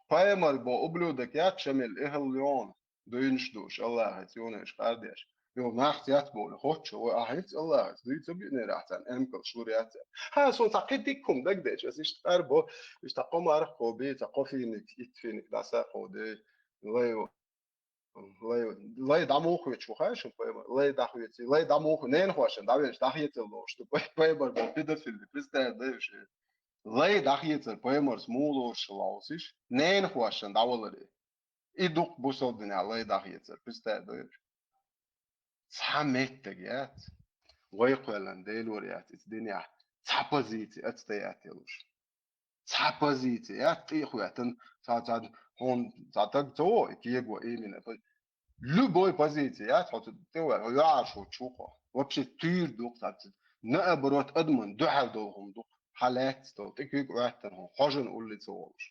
قيمر بو ابلودك يات شمل اهليون دوينشدوش الله هتيونش قارديش يو ناخت يات بول خوتش واحد الله دوي تبي نراحتن امكل شوريات ها سو تقيدكم دقدش اس قربو اش تقوم ارخو بي تقفينك يتفينك داسا قودي لا يدعموك شو خاش لا يدعويتي لا يدعموك نين خواشن داويش داخيتلو شتو قيمر بو بيدا في البريستان داش لا داخيتل قيمر سمولو شلاوسيش نين خواشن داولري идук бусолдин алай дахица пистадыр саметтегят войқвелан делориат итдиня цапозити атстаятелуш цапозити ятихуятан цацад хон цатаг то киего именно любой позиции хот тева яшу чуко вообще тир дук цат наоборот адман духавдохум дук حالات то тикик ватан хожен улицоволш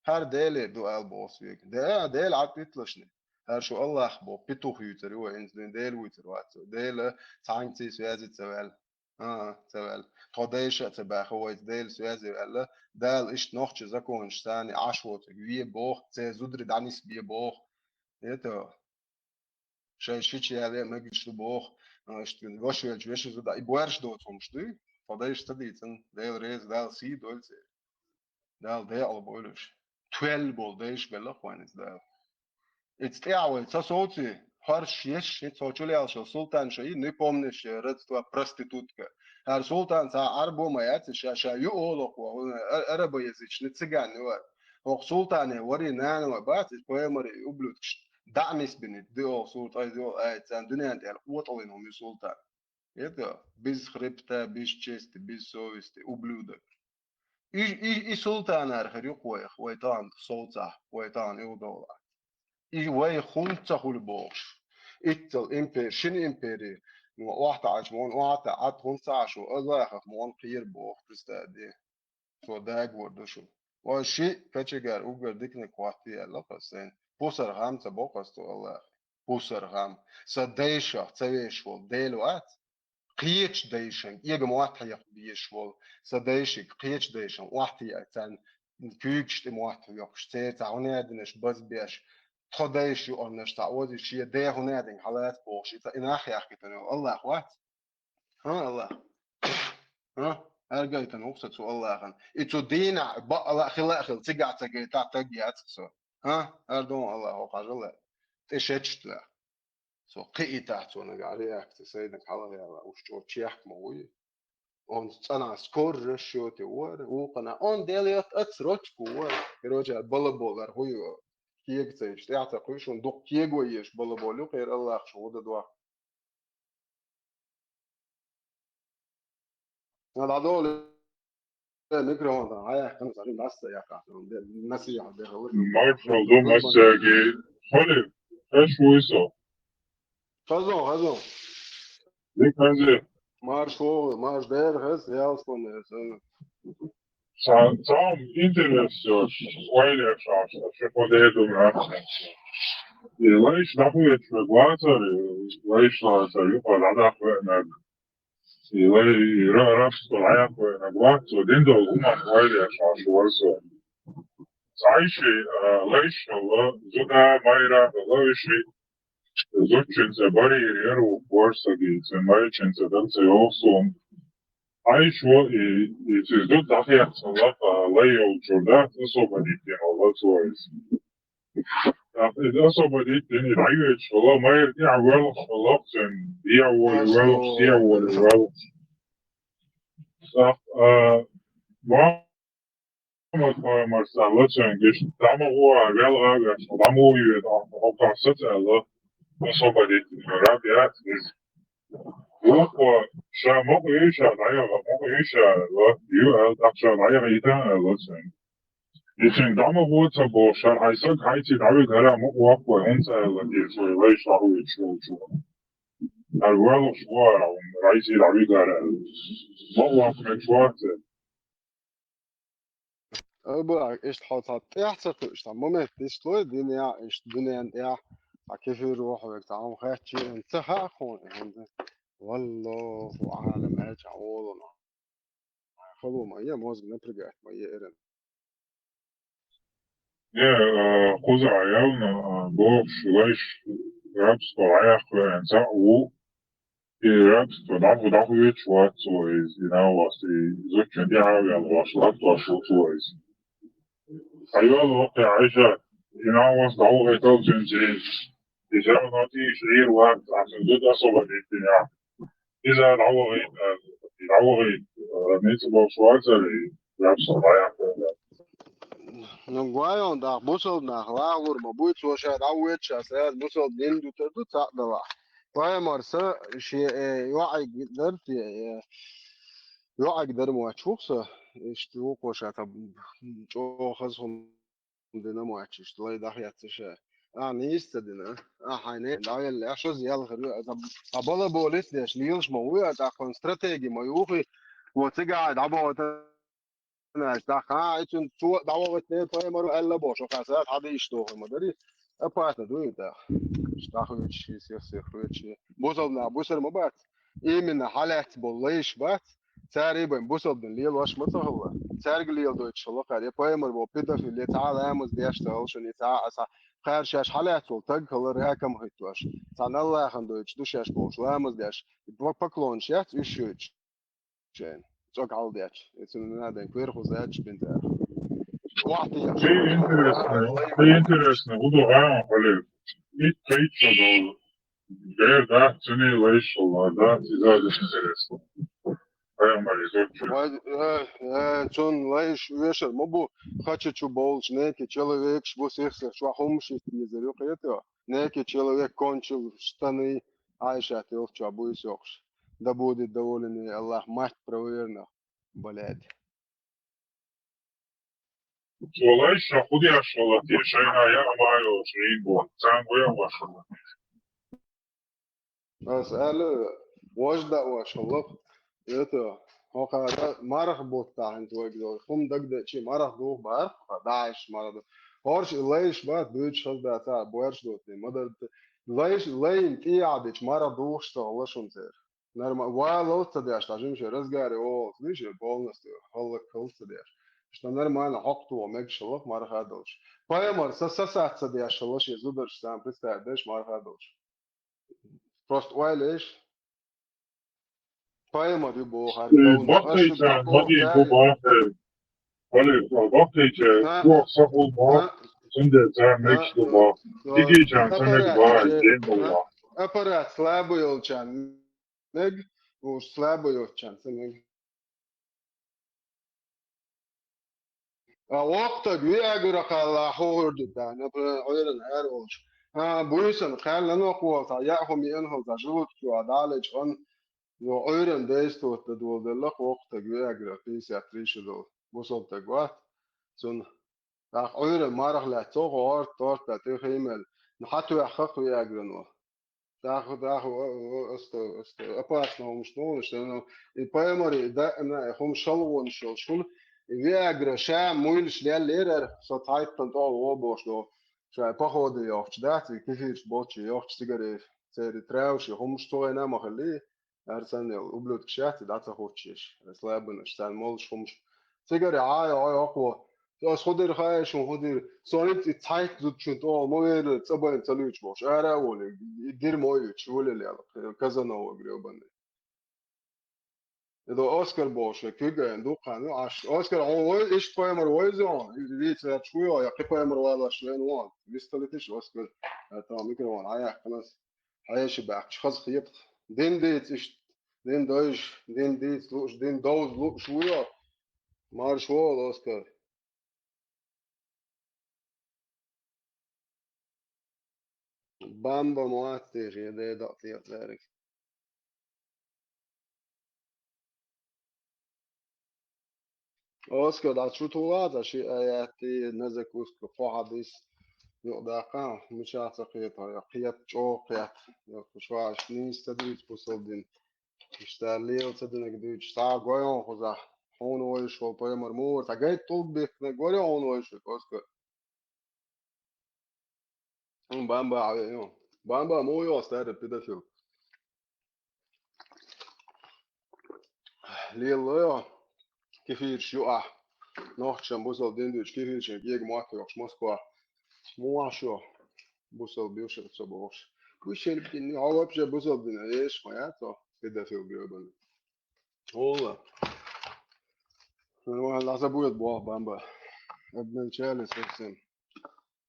هر ديل دو البوس ويك ده ديل عطيتلشني هر شو الله بو بيتو هيتر هو انز ديل ويتر وات ديل تانتي سوازي تسوال تسوال قديش تبع هو ديل سوازي ولا دال ايش نوخش زكونش ثاني عشوت وي بوخ تي زودر دانيس بي بوخ это شي شي على ما قلتش بوخ اشت واش ويش زود يبوارش دوت فمشتي قديش تديتن ديل ريز دال سي دولت دال ديل بولش 12 bol değiş bella خوانز ده اتستعوي تصوتي هرش يش تصوتي алшо султан ши не помнишь родство проститутка هر султан са арбо маят шаша ю олоқ арабоязычный цыган var оқ султане вари нана бат поэмари ублюдк дамис бинит дио султан дио айтсан дүниянда ял отолин ом султан это без хребта без чести без совести ублюдок и султан архари қой қойтан солца қойтан юдола и вай хунца хулбош иттел импер шин импери واحد عشمون واحد عاد خمسة شو الله مون قير بوخ تستادي سو داق وردشو وشي كتشجر وقر ديكني قواتي الله قسين بوسر غام تبوقستو الله بوسر غام سديشة تسويش فول ديلوات قيتش ديشن يجي موات هي بيشول سديشك قيتش ديشن واحتي أتان كيكش موات يوكش تعوني دنش بس بيش تخديش يقولنش تعودي شيء ده هنا دين حالات بوشي تإنا خياك تنو الله أخوات ها الله ها أرجع تنوقت سو الله خن إتو دينا بقى لا خلا خل تجع تجي تجي أتسو ها أردون الله وقال الله تشتت لا سو قي تحت وانا قاعد يحكي سيدك حلقة يا وشو تشيح موي on أنا سكور شو تور وقنا on ديليت أتسرج كور يرجع بالبولر هو كيك تيجي تعتقد شو ندق كيك ويش بالبولو غير الله شو ده دوا هذا دول نكره هذا هاي خمسة عشان بس يا كاتون الناس اللي عم بيغلط مارشال دو مساجي خلي ايش ويسو خزون ديك هنزل مارش دير هس يا أصلا سام انترنسيوش وين اشاش شوفوا ده دو ليش دخلت في الواتر ليش صار يقعد على اخواننا يلاقي رأس طلعت ونبوات ودين دول هم حوالي اشاش ورسو عايشي ليش الله زودا مايرا ليشي زوجين باري يرو بورصة دي سمايشين دلت يوصون عايشوا يتزود دقيقة صلاة ليو جردات أصوبة ديتين الله تويس إذا أصوبة ديتين العيوش والله ما يرجع ولخ ولخن ديع ولخ ديع ولخ صح ما مرسالتين جش دعمه هو بيلغى جش دعمه هو قصة الله أصوبة ديتين رابيات وهو شا مقيشة ضعيفة مقيشة يو أكشن ضعيفة إيتا لسن يتين دعم بوتا بو شار عيسك حيتي دعوي غير مقوى أنت الذي سوي ليش دعوي شو الوالو شوارع ورئيسي دعوي غير مقوى مشوات أبغى إيش حاطط إحسك إيش تمام إيش لو الدنيا إيش الدنيا إيه كيف يروح ويتعامل خاتشي انتهى خون والله أعلم أرجع والله خلوا ما هي موز نبرجع ما هي إيرن يا خوز عيالنا بوش ليش رابس طلعيا خلانسا و رابس ضعف شوات سويز واسي زوجين دي عاوي على واشلات واشو سويز أيوة الوقت عيشة واس ضعو غيتو زنجين إذا نعطي شعير وقت عشان زود أصوبة الدنيا إذا دعوة غيت نيتبو شوات رابس طلعيا نقوايون دا بوصل نخلاور ما بويت وشاد عويت شاسات بوصل دين دو تدو تعدلا وهي مرسى شيء يوعي قدرت يوعي قدر ما تشوفه اشتوك وشات جو خزهم دينا ما تشوف لا داخل تشا يعني يستدنا حيني لا يلا شو زي الخير طب بوليس ليش ليش مويه تا استراتيجي ما يوخي وتقعد عبوه أنا قاعد شو دعوة اثنين طيب مرة إلا بوشو خاسات هذا يشتوه ما دري أبغى تدوي ده اشتاخذ شيء سيخ شيء بوصل بوصل ما بات إيه من حالات بوليش بات تقريبا بوصل من ليل واش متهلا تارج ليل دوت شلون قال يبغى مر بوبيدا في اللي تعال أمس بيشتغل شو يتعال خير شاش حالات والتج كلر هكم هيتواش تعال الله خندوش دوشاش بوش وأمس بيش بقلون شات يشوش شين زوج عالديش يصير هذا كوير خزاج بنت واحد في انترستنا وضو غاية حليف إيت كيتشا دول غير ده سني ليش الله ده تزاد انترستنا غاية مريضوك جون ليش ويشر مبو خاتش شو بولش نيكي человек شو سيخسر شو حومشي يزريو قيتو نيكي человек кончил штаны عايشة تيوف شو أبوي سوكش да будет доволен الله мать проверена блядь ليش خودي أشغل تيشينا يا مايو شرين بون تانغويا واشغل أسأله وجدة واشغل يتو هو قال مرخ بوتا انت وجدو خم دق شي مرخ دوخ بار داعش مرض هورش ليش بات بيتش خل بتا بورش دوتي مدر ليش لين تي عبش مرض دوخ شغل شون تير Нормально. Вайло цадяш, тажим ше разгаре о, видишь, полностью холок цадяш. Что нормально, хокту мекшелок мархадолш. Поэмор сосасат цадяш, лош зударш сам представляешь мархадолш. Просто уайлеш. Поэмор юбо харкаун. Ашты Bakıyken дако hadi bu тали. bahse. Hadi bakıyken bu sabul bak. Şimdi sen mekşi bak. İdiyken sen mek var. Yen bak. Аппарат слабый олчан. Нег, уж слабый олчан. وقتك ويأجر قال حور دبان غير النهار وش بويسن قال لنا قوة يأهم ينهض جوت وعدالة عن وغير ديستو تدول دلق وقتك ويأجر في ساتريش دول وصلت قوات سن راح غير مرح لا توغور تور تتخيمل نحطو يحقق ويأجر نو داخل است опасно умшнул что ну и поэмори да на хом шалвон шул виагра ша муйл шлел лерер so тайтан то обош до ша походу ёвч да ты кифиш болчи ёвч сигаре цери трауш хом что на махали арсенал ублюд кшат да та хочешь слабно штан мол хом сигаре акво das ходер хай шо ходер сонит цайт зучун то моер цабай цалуч бош ара воле дир мой чуле казанова гребаный это оскар бош кыга ду каны аш оскар ой иш поэмер ойзон вит я чую я поэмер вала шлен вон висталитиш оскар это микрофон ая خلاص ая шибак шхаз хип ден дит иш ден дойш ден дит луш ден доз луш шуя марш вол оскар Bamba Moatir, det är dåligt lärig. Oskar, da شو طولات شيء آياتي نزكوس كفوحديس يقداقا مش عتقيتها يقيت جوقيت يقشواش نيس تدريج بوصلدين اشتاليل تدنك دوج تا غويون خوزا هون ويش والباي مرمور تا جاي طول بيخنا غويون هون ويش اوسكار بامبا عيون بامبا مو يوستار بيدافيل ليل كيفير شو نوحشن بوصل دندوش كيفير شن يجي مواقف موسكوا مو شو بوصل بيوش تصبوش كويشين بدين عواب جا بوصل دين ايش ما يعطى كده في وجبنا والله انا لازم بوه بامبا ابن شالس حسين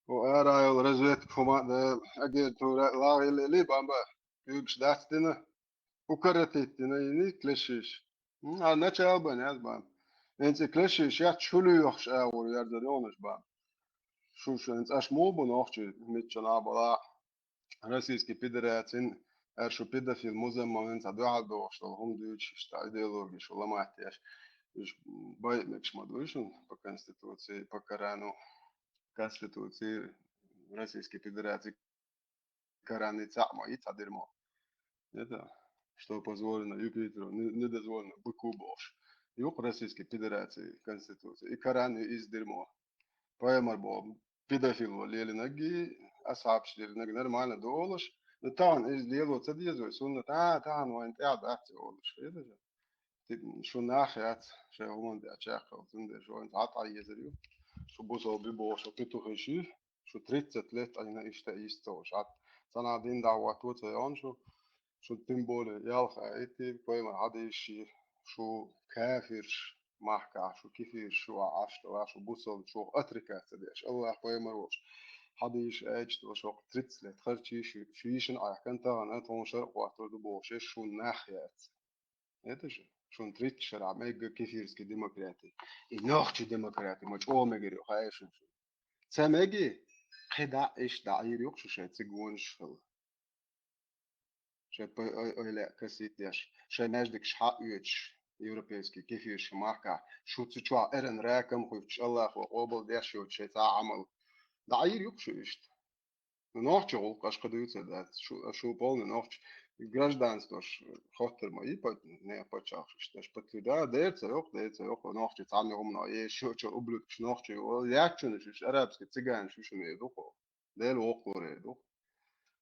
وارا الرزويت فما ده اجي تو لا اللي بامبا يبش داستنا وكرتيتنا يني كلشيش انا تشالبن يا بام انت كلشيش يا تشولو يخش او يردونش بام شو انت اش مو بنوخش ميتشنا بلا Российской Федерации شو في المزمن تبع دوش هم دوش что идеология что ломать я боимекш мадушин по конституции по Корану конституции Российской Федерации Кораны цама и цадермо это что позволено Юпитеру не дозволено быку бош юг Российской Федерации конституции и Кораны из дерьмо поэмар бо педофил лели ноги أصعبش لأنك نرمال دولش طبعا إيش ديالو تديزو يسون طبعا وين قاعد أحكي أولش إيه شو ناحيات شو هم دي أشاق وتندر شو أنت عطا يزريو شو بوصل بيبو شو كتو خشي شو تريتت لت أنا إيش تأيستو شات صنع دين دعواتو تيان شو تنبول يالخا إيتي بويما عاديش شو كافر محكا شو كيفير شو عاشتو شو بوصل شو أتركات تديش الله بويما روش حديش ايش تو شوق تريتسلي تخرجي شويشن احكنتا انا تونشر واتو دبوش شو ناحيات اتش شو تريت شرع ميج كيفيرسكي ديمقراطي انوخش ديمقراطي مش او ميجري خايش سامجي خدا ايش داير يوكش شات سيجونش فل شات لا كسيتيش شا ناجدك شحق يوتش европейский كيفيرش ماركا شو تشوا ارن راكم خوش الله وقبل داش شو شات عمل داير يوكش اشت نوحче ол кашкадуется да шо полный нохч гражданство хотер мои не почах что ж подтвержда деется ок нохч сами умно е шо ублюд нохч реакция ж арабский цыган шо не духо дел ок горе дух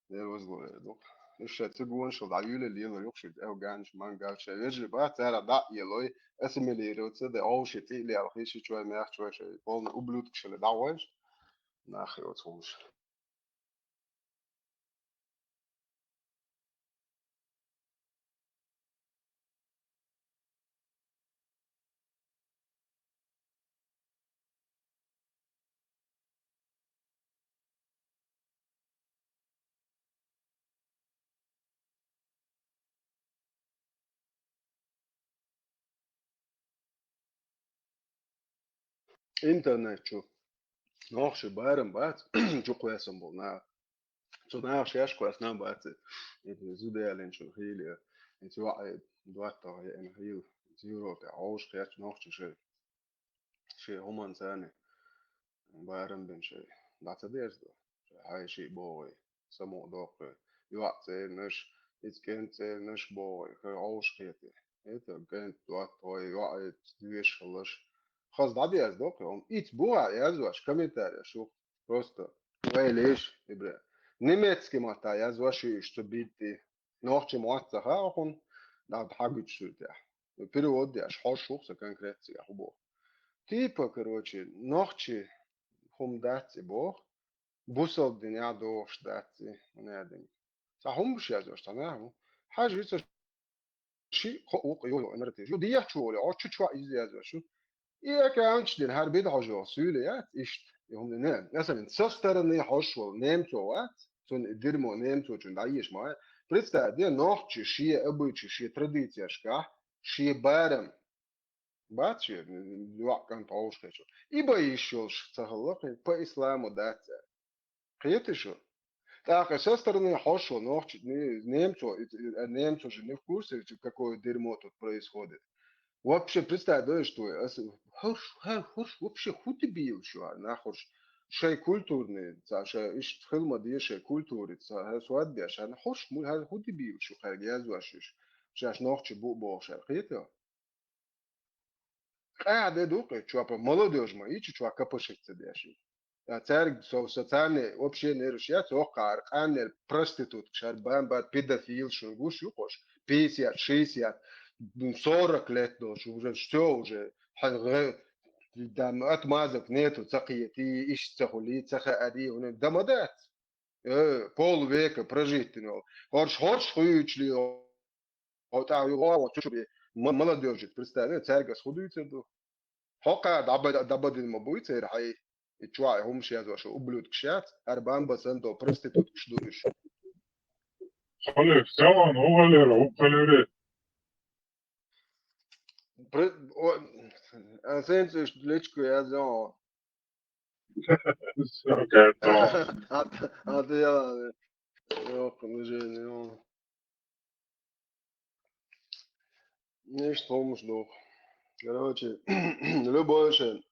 дел воз горе дух إيش تقول شو ضعيول اللي يلا يخشد أو جانش ما قال شيء يجري بقى ترى ضع يلوي اسم اللي يروت ده أول شيء تيلي على خيش شوي ما شوي شيء قولنا قبلوت كشل دعوج ما أخي وتوش إنترنت شو نوخش بارم بات شو كويس بولنا شو ناخش ياش كويس نام بات زودة لين شو هيلي أنت واحد دوات طاقة أنا هيل زيرو تعوش خيات نوخش شيء هم إنساني بارم بين شيء لا تدير ده هاي شيء بوي سمو دوق يوقت نش إتكنت نش بوي عوش خيتي إنت كنت دوات طاقة يوقت ديش خلش خلاص ده بيز دوق يوم إت بوع يزواش كميتار شو просто ليش إبرة نيمتسكي ماتا يزواش يشتبيتي نوختي مواتسا هاخون да حاجة شرطة перевод я шхошух конкретно хубо типа короче нохчи хум дати бог бусол дня дош дати наден сахум шязош тана حاجة يصير شيء حقوق يولو امرتي شو دي شو او شو يزازو إيه كانش دين هر بيد حاجة سؤاليات إيش يهم نعم مثلا سسترني حشو نيمتو وات تون ديرمو نيمتو تون دايش ما بريستا دي نوع شيء أبوي شيء تراديция شكا شيء بارم باتشي الوقت كان طاوش كيشو إبا يشوش تهلق با إسلام ودات قيت شو так со стороны حشو نوع немцо же не в курсе какое дерьмо тут происходит. Вообще, представь, что хош вообще хуй бил, что нахуй шей культурный, шей иш тхилма дие шей культуры, сват бяш, а хош мой хуй бил, что харгия звашиш, шаш нохче бо шархито. Да дука, что по молодежь мои, что капошится бяши. Царь социальный вообще не решается, охар, анер проститут, шарбан бат педофил, шунгуш, юхош, 50, 60. 40 лет тоже, уже все, уже там отмазок нету, цахияти, ищ цахули, цахаади, дамадат, полвека прожить, ну, хорш хуючли, вот а его что бы молодежь, представляете, церковь сходится, хока дабадин мабуйцы, рай, и чуа, хумши, я зашел, ублюдок шат, арбан басанто, проститут, кшдуриш. خلف سوان هو غليرة هو خليرة Senti, lečko je znao. A to ja, положение, nicht помощь doch. Короче, любой же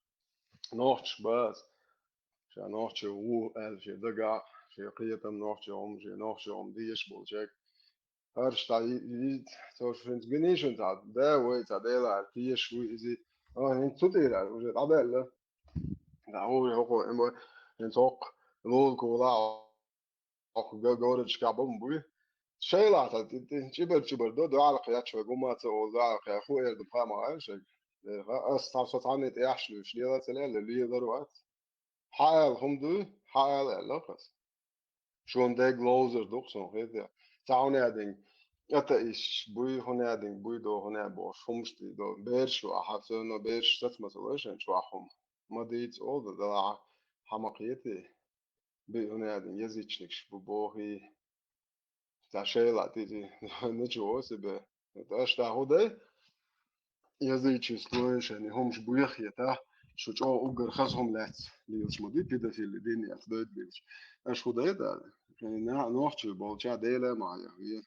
ночь бас. Ще ночь ще дага, ще приятам ночь диш болчек. Hörst du, so schön genießen hat, der weiß, der die ist, nicht zu dir, also aber da wo wir auch immer in Tag wohl cola auch gehört schkabum bui شيلات جبر دو على قيات شو قوما تو على قيا خويا دو فما عايش استعصت صوتاني تيحشلو شلي تلال اللي يضروات حال هم دو حال لقص شون ده جلوزر دوكسون هيدا تعاوني ادين اتا ايش بوي هنا ادين بوي دو هنا بوش همشتي دو بيرش وحسنو بيرش ست مسؤولين شو احهم ما ديت اول ده حماقيتي بي هنا ادين يزيتشنكش بوهي تشيلا تيجي نجوا سبه داش تاخده языческое решение همش بويخ يتا شو جو اوغر خزهم لات ليش مودي بيدا في الدنيا تبد ليش اش خدای دا يعني نوخت بالچا ديله معايا هي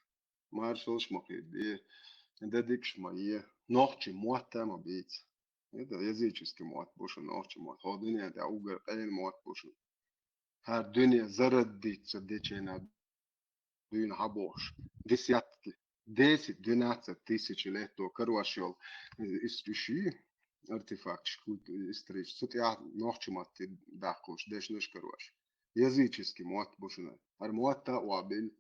ما ارسلش مقيد دي ده ديكش معايا نوخت موت ما بيت ده языческий موت بوش نوخت موت هو دنيا دا اوغر قين موت بوش هر دنيا زرد دي تصدقنا دين حبوش ديسياتكي 10-12 тысяч лет до Карвашел истриши артефакт шкут истриш. Тут я нохчимат дахкуш, деш неш Карваш. Языческий муат бушина. Армуата уабель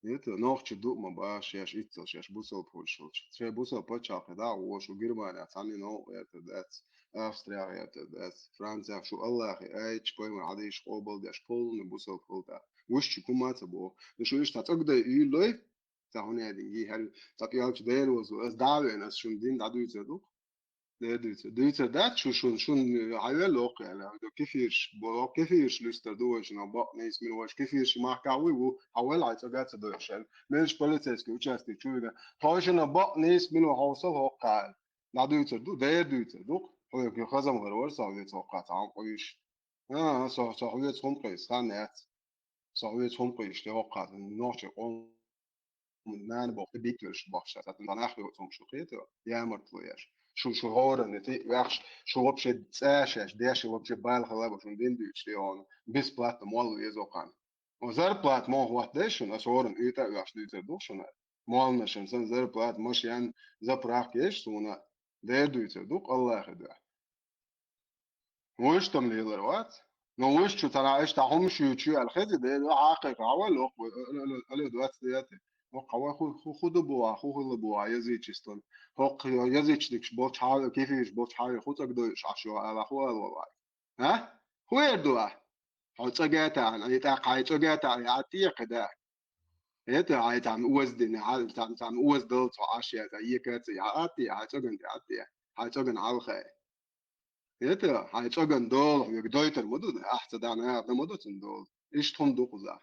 Это ногче дума баш, яш итцаш, яш бусел польшулч. Ше бусел почал, да, вошу Германия, цани но это дец, Австрия это дец, Франция, шо Аллах, эйч поймер عاديش قوبل داش بول بусел полта. وش كومات بو. شو إيش تتقدر يلوي تهوني هذه هل تقيالش دير وزو أس دعوة ناس شون دين دعوة يزدو. دويتر دات شون عيال لوق يعني كيفيش بو كيفيش لستر دوش نبأ ناس من وش كيفيش ما كاوي و حوال عيت أجات دوش يعني مش بوليتيس كوتشاستي شو ده هاش نبأ ناس من وحوصل هو قال لا دويتر دو دير دويتر دو هو خزم غير صار يتوقع تعم قيش صح هم قيس خانات صحويت هم قيش توقع النوش قوم نان بوق بيكلش بخش أتن تناخي وتم شقيته يا مرتليش شو هورا نتي وخش شو وبش تساشش داش وبش بايل خلابه شو دين ديش ليون بس بلات مول يزوقان وزر بلات مو هو ديشن أسورن إيتا وخش ديتا دوشنا مول نشن سن زر بلات مش ين زبراك يش سونا دير ديتا دوق الله خدوا وش تم ليلر وات نو وش شو ترى إيش تعهم شو الخزي ده عاقق عوال لوق على دوات دياتي وقوا خود بوا خود بوا يزيد شستون هق يزيد ديكش بوش حال كيفيش بوش حال خود تقدرش عشوا على خو والله ها هو يردوا هو تجاتا أنا يتاقع تجاتا يعطيك ده يتا عايت عم وزدني عايت عم وزدل تعاشيا يكات يعطي عايتجن يعطي عايتجن على خير يتا عايتجن دول يقدر مدد أحسن دعنا هذا مدد دول إيش تهم دوقزا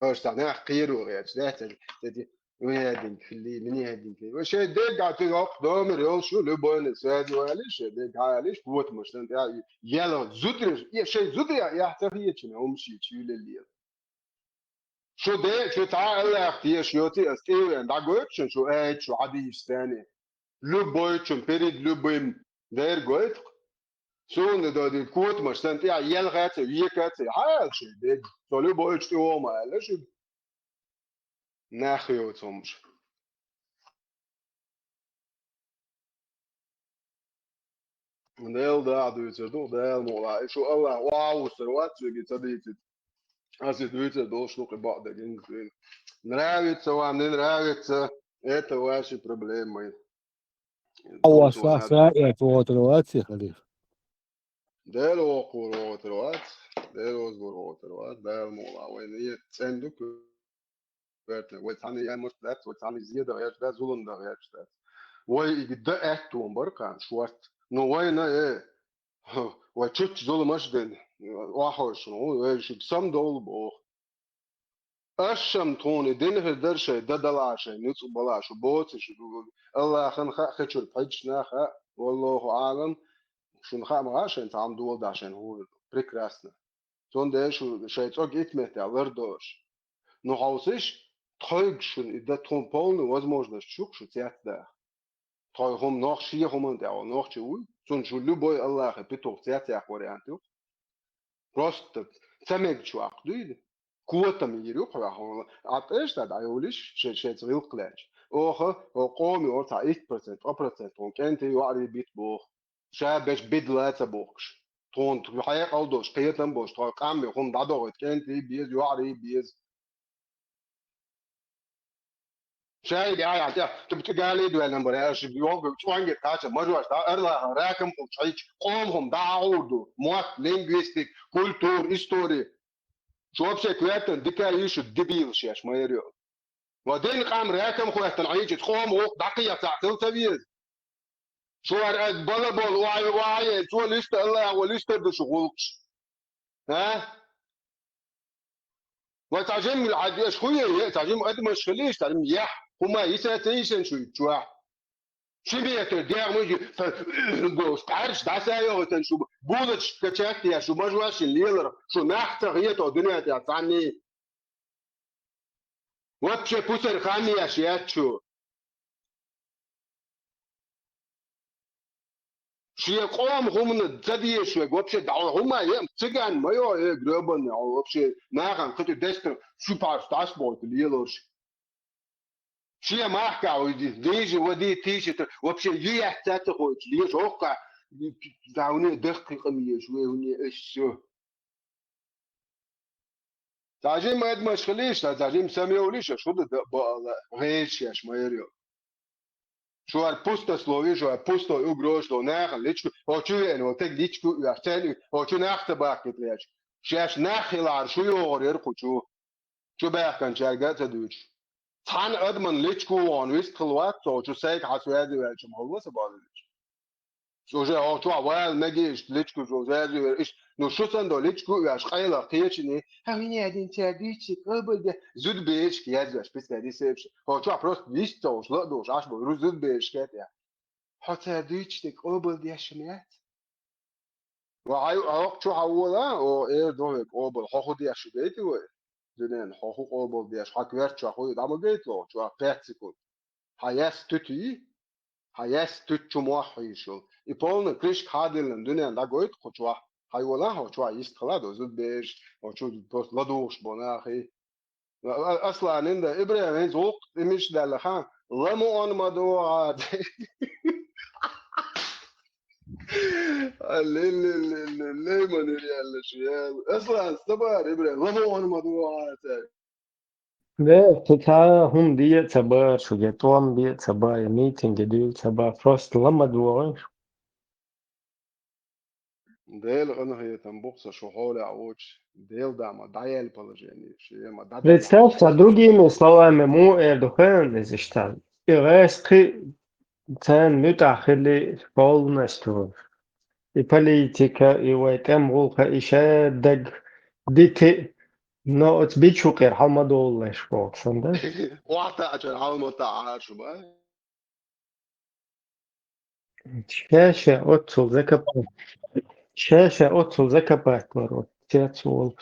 هاش تعناه خير وغير سلاحة تدي ويادين في اللي من يادين في وش ديك قاعد تروح دامر يوم شو لبون سادي وعليش ديك عاليش بوت مش تنت يلا زدر يا شيء زدر يا احتفيه شنو هم شيء شو للي شو ده شو تعال الله اختي شو تي استوي عند عقوب شو ايش شو عادي ثاني لبوي شو بريد لبوي دير قلت شو ندادي كوت مش تنت يلا غات يكات عال شيء ديك شو لبوي شو ما ليش ناخيو تمش Nel da duizer do del mola شو الله واو سروات جي تديت أسي دويتر دول شنو قبع دقين زين نراويت سوا من نراويت это ваши проблемы هو دول شو صح هذا سائع في وتروات يا خليفة. دل وقول تروات دل وزبور تروات دل مولا وين هي تصندوق وتعني يا مشتات وتعني زيادة غير ده ظلم ده غير ده ويقدر أكتوم بركان شوات نو وين إيه وتشوت ظلم أشدن واحد شنو إيش بسم دول بو أشم توني دين هدر شيء ده دلعشة نتو بلاش بوت شو الله خن خشر بحجنا خا والله أعلم شو نخا معاش أنت عم دول ده عشان هو بريكراسنا تون ده شو شيء تقول إتمت على وردوش نحوسش تخيج شو إذا تون بون возможно شو تيات ده تخيج هم نخشي هم ده أو نخشي وي تون شو لبوي الله بتوع تيات يا أخوي أنتو просто سمعت شو عقدي قوة من يروح راح عطيش تاد عيولش شيء تغير قلاش أو قومي أو 8% 8% تون كنت يوعري بيت بوخ شابش بدلات بوخش تون تحيق أو دوش قيتن بوش تون قامي هم دادوغت كنت بيز يوعري بيز شاي يا يا تبتقالي دو انا مرياش بيوغ شوانجي كاش مجوش دا ارلا راكم شاي قومهم داعودو موت لينغويستيك كولتور هيستوري شو вообще كويتن ديكا يشو دبيل شاش ما يريو ودين قام راكم خويتن عيج تقوم دقيقه تعطل تبيز شو بلا بول واي شو ليست الله وليست بشغلش ها وتعجم العادي شويه تعجم قد ما شخليش تعجم يح هما يساتيشن شو يتشواح شبيت الدير مجي فبوش تعرفش دعسايو تنشو بولتش كتشاتي يا شو مجواش الليلر شو نحتر هي الدنيا تعني وابشي بوسر خاني يا شياتشو شو يقوم هم تدي شو وابشي دعوا هما يم تيجان ما يو جربن او وابشي ناغن كنت دستر سوبر ستاس بوت الليلرش شيء ما أحكي ودي ديجي ودي تيشت وبشي يحتاج خوش ليش وقع دعوني دقيقة مية شوي هني إيش تعجين ما يدمشخليش تعجين سميوليش شو ده غيش يا شميريو شو البوستو سلوي شو البوستو يوغروش لو ناخ ليش هو شو يعني هو تك ليش كو يحتاج هو شو ناخ تباك تلاش شاش ناخل على شو يور يرقو شو بقى كان شارجات دوش تان ادمن ليش كو وان ويست خلوات شو سايك حسوادي ولا شو هو سبالي Zože to aval megiš ličku zozeži iš no šusan do ličku ja škajla tečini a meni один тягичи кабелде zudbeš ki yazva spesali sepš ho to prost visto šlo do žaš bo zudbeš ket ja ho tagich tek obel ya shmet wa ay to hawla o do obel ho khodi ya shbeti we denen ho obel ya shakver cho ho da mo getlo to petsikul hayas tuti hayas tutchu mohishul и полный криш хадилен дунян да гоит хочва хайвола хочва ист хладо зудбеш хочу пост ладуш бонахи اصلا عند ابراهيم زوق مش ده اللي خان لمو ان مدوعات اللي من ريال شيال اصلا صبر ابراهيم لمو ان مدوعات ده تتا هم دي تبا شو جتوان دي تبا ميتنج دي تبا فروست لما دوار ديل انا هي تنبوكس شو حول عوج ديل ده ما دايل بلجاني شيء ما دايل Представьте, другими словами, مو Эрдоган изыштал. Ирайский цен мутахили полностью. И политика, и вайтем гулха, и шеддаг дики, но отбичу кирхама доллаш боксан, да? واحدة عشان حاول ما تعرفش بقى شاشة أوتسو زكا شاشة أوتسو زكا باتمر تياتسول.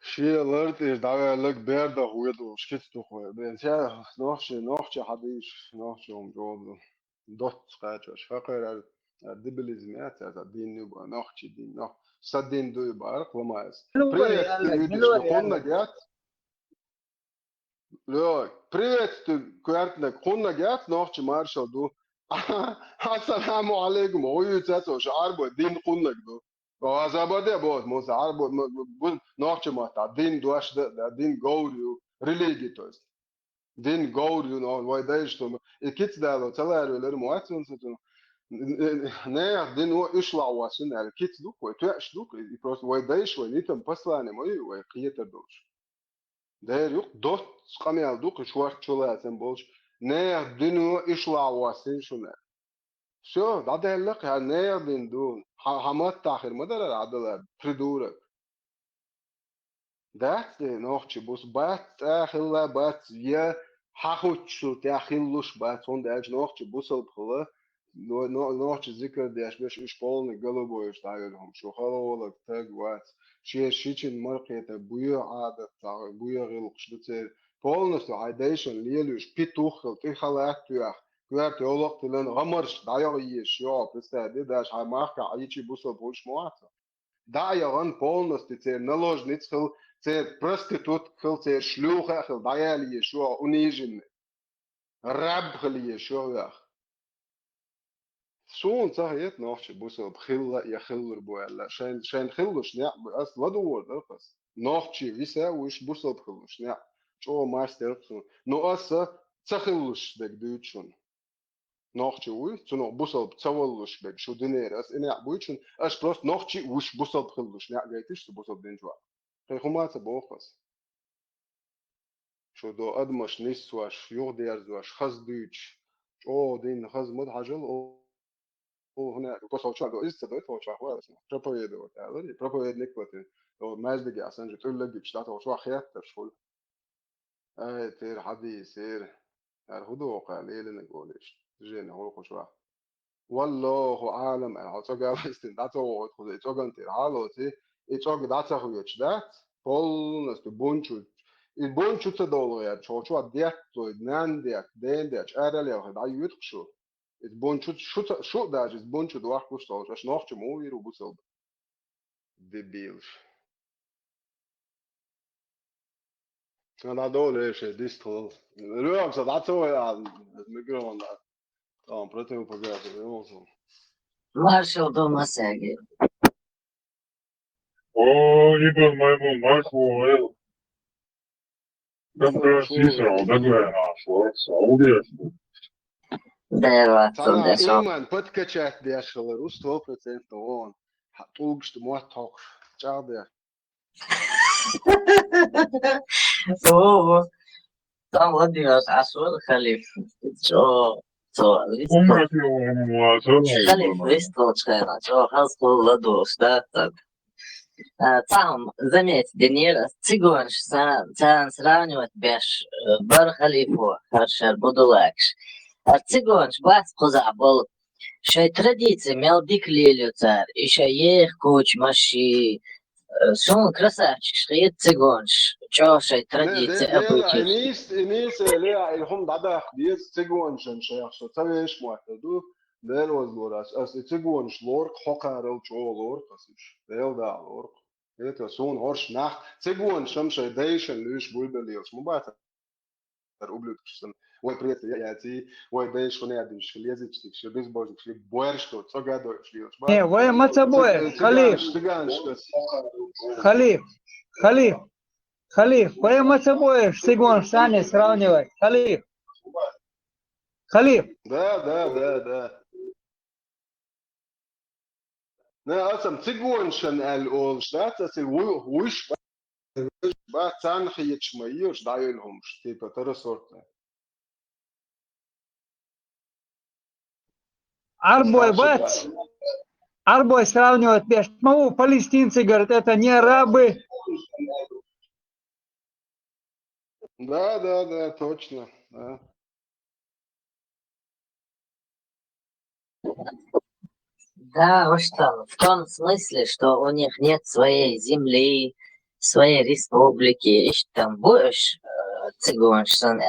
شيء لرت إيش دعوة لك بيرد هو يدو شكيت هو بنسى نوخش حديش نوخش جوب دوت قاعدش فقر الدبلزمات هذا دين يبقى نوخش دين نوخ صدين دو يبقى رقم ماس بريت تيودش نقولنا جات لا بريت كوارتنا قلنا جات نوخش مارشال دو السلام عليكم هو يتسو شعر دين قلنا دو وازابده بود مزعر بود نوخش ما تا دين دوش ده دين گوريو ريليجيتوس دين گوريو نو ويدايش تو الكيتس ده لو تلارو لر مواتون ستو نه دين هو يشلع واسن الكيتس دوك وتعش دوك يبروس ويدايش ونيتم بسلانه موي وقيته دوش ده يق دوت قميال دوك شوار چولاتن بولش نه دين هو يشلع واسن شنو شو ده اللق يعني دين دون حمات تاخر مدار العدل بريدورك ده نوخش بوس بات اخلا بات يا حاخوتشو تاخلوش بات هون ده نوخش بوس البخلا نوخش ذكر داش باش ايش بولن قلبو يشتايلهم شو خلولك تاج وات شيچن مرقيته بويا عادة تاع بويا غلقش دتر بولنس عايديشن ليلوش بيتوخل تخلات تياخ كوارت يولق تلن غمرش دايو يش يو بستادي داش هاماركا عيچي بوسل بولش مواتsa دايغن بولنس تير نلوج نيتخل تير برستيتوت خل تير شلوخه خل دايالي شو اونيجن راب خليه شو ياخ شون صحيت نوخش بوسل بخلا يا خلر بولا شان خلوش نيا اس لدور درقس نوخشي ويسا وش بوسل بخلوش نيا شو ماستر نو اس تخلوش دك دوتشون نوخشي وي تنو بوسل بتصولوش بك شو دينير اس اني بوتشون اش بروست نوخشي وش بوسل بخلوش نيا جايتش بوسل دينجوا خي خماسه بوخس شو دو ادمش نسواش يغدير زواش خز دوتش او دين خز مد حجل او هنا بوسل شو دو است دو تو شو خلاص بروبويدو تعالي بروبويد نيكوتي لو مازدق عشان تقول لك بشتا شو خيات شو اي تير حديث سير الهدوء قليل نقولش جينا هو شو والله عالم انا هتوجع استنداتو خد اتوجن تير حالوتي اتوج داتا هو يشدات полностью بونچو il بونچو تدولو يا شو ديت تو نانديك دينديك ارل يا هدا يوتشو البونچو شو داج البونچو دو واخ بوستو اش نوخ مو يرو بوسل ديبيلش انا دول ايش ديستول اليوم صدعتو يا الميكروفون ده طبعا بريتو بقى Marshall Domasegi. О, ибо моему Марку, как Сисра, удоглая нашу, Саудия. Да, Sana да, iman подкачать дешевле, 100% он. Hatug что мой ток. Чарда. О, там Владимир Асур Халиф. Что листал. Умрак его, Халиф листал чайно, что хаскул ладу, что так. Там, заметь, Денира, цигонш, цан сравнивать беш, бар халифу, харшер будулакш. А цигонш, бас кузабол, шай традиции, мел диклилю цар, и шай ех куч маши, сон красавчик, шхиет цигонш, чё шай традиции, обычаи. Инис, لا الهم بعدها خبيز تجون شن شيخ شو تبيش معتدو دل وزبوراس أس تجون شلورك حقا رو شو لورك أسيش دل دا لورك هيك سون هرش نح تجون شمشة دايشن ليش بولبليوس مو بعد تروبلك شن وبريت ياتي ودايش خنيا ديش خليزي تشتك شو بيز بوز شو بويرش تو تجادو شليوس Не, вы мацабоя, халиф, халиф, халиф, халиф, вы мацабоя, сигон сани сравнивать, халиф, халиф. Да. لا أصلا تجون شن الأول شات أصل وش بعد سان خيط شميوش دايلهم شتيبة ترى صورته Арбой бац, арбой сравнивать беш. Ну, палестинцы говорят, это не арабы. Да, точно. Да. Да, уж там, в том смысле, что у них нет своей земли, своей республики, и что там будешь цыганшсан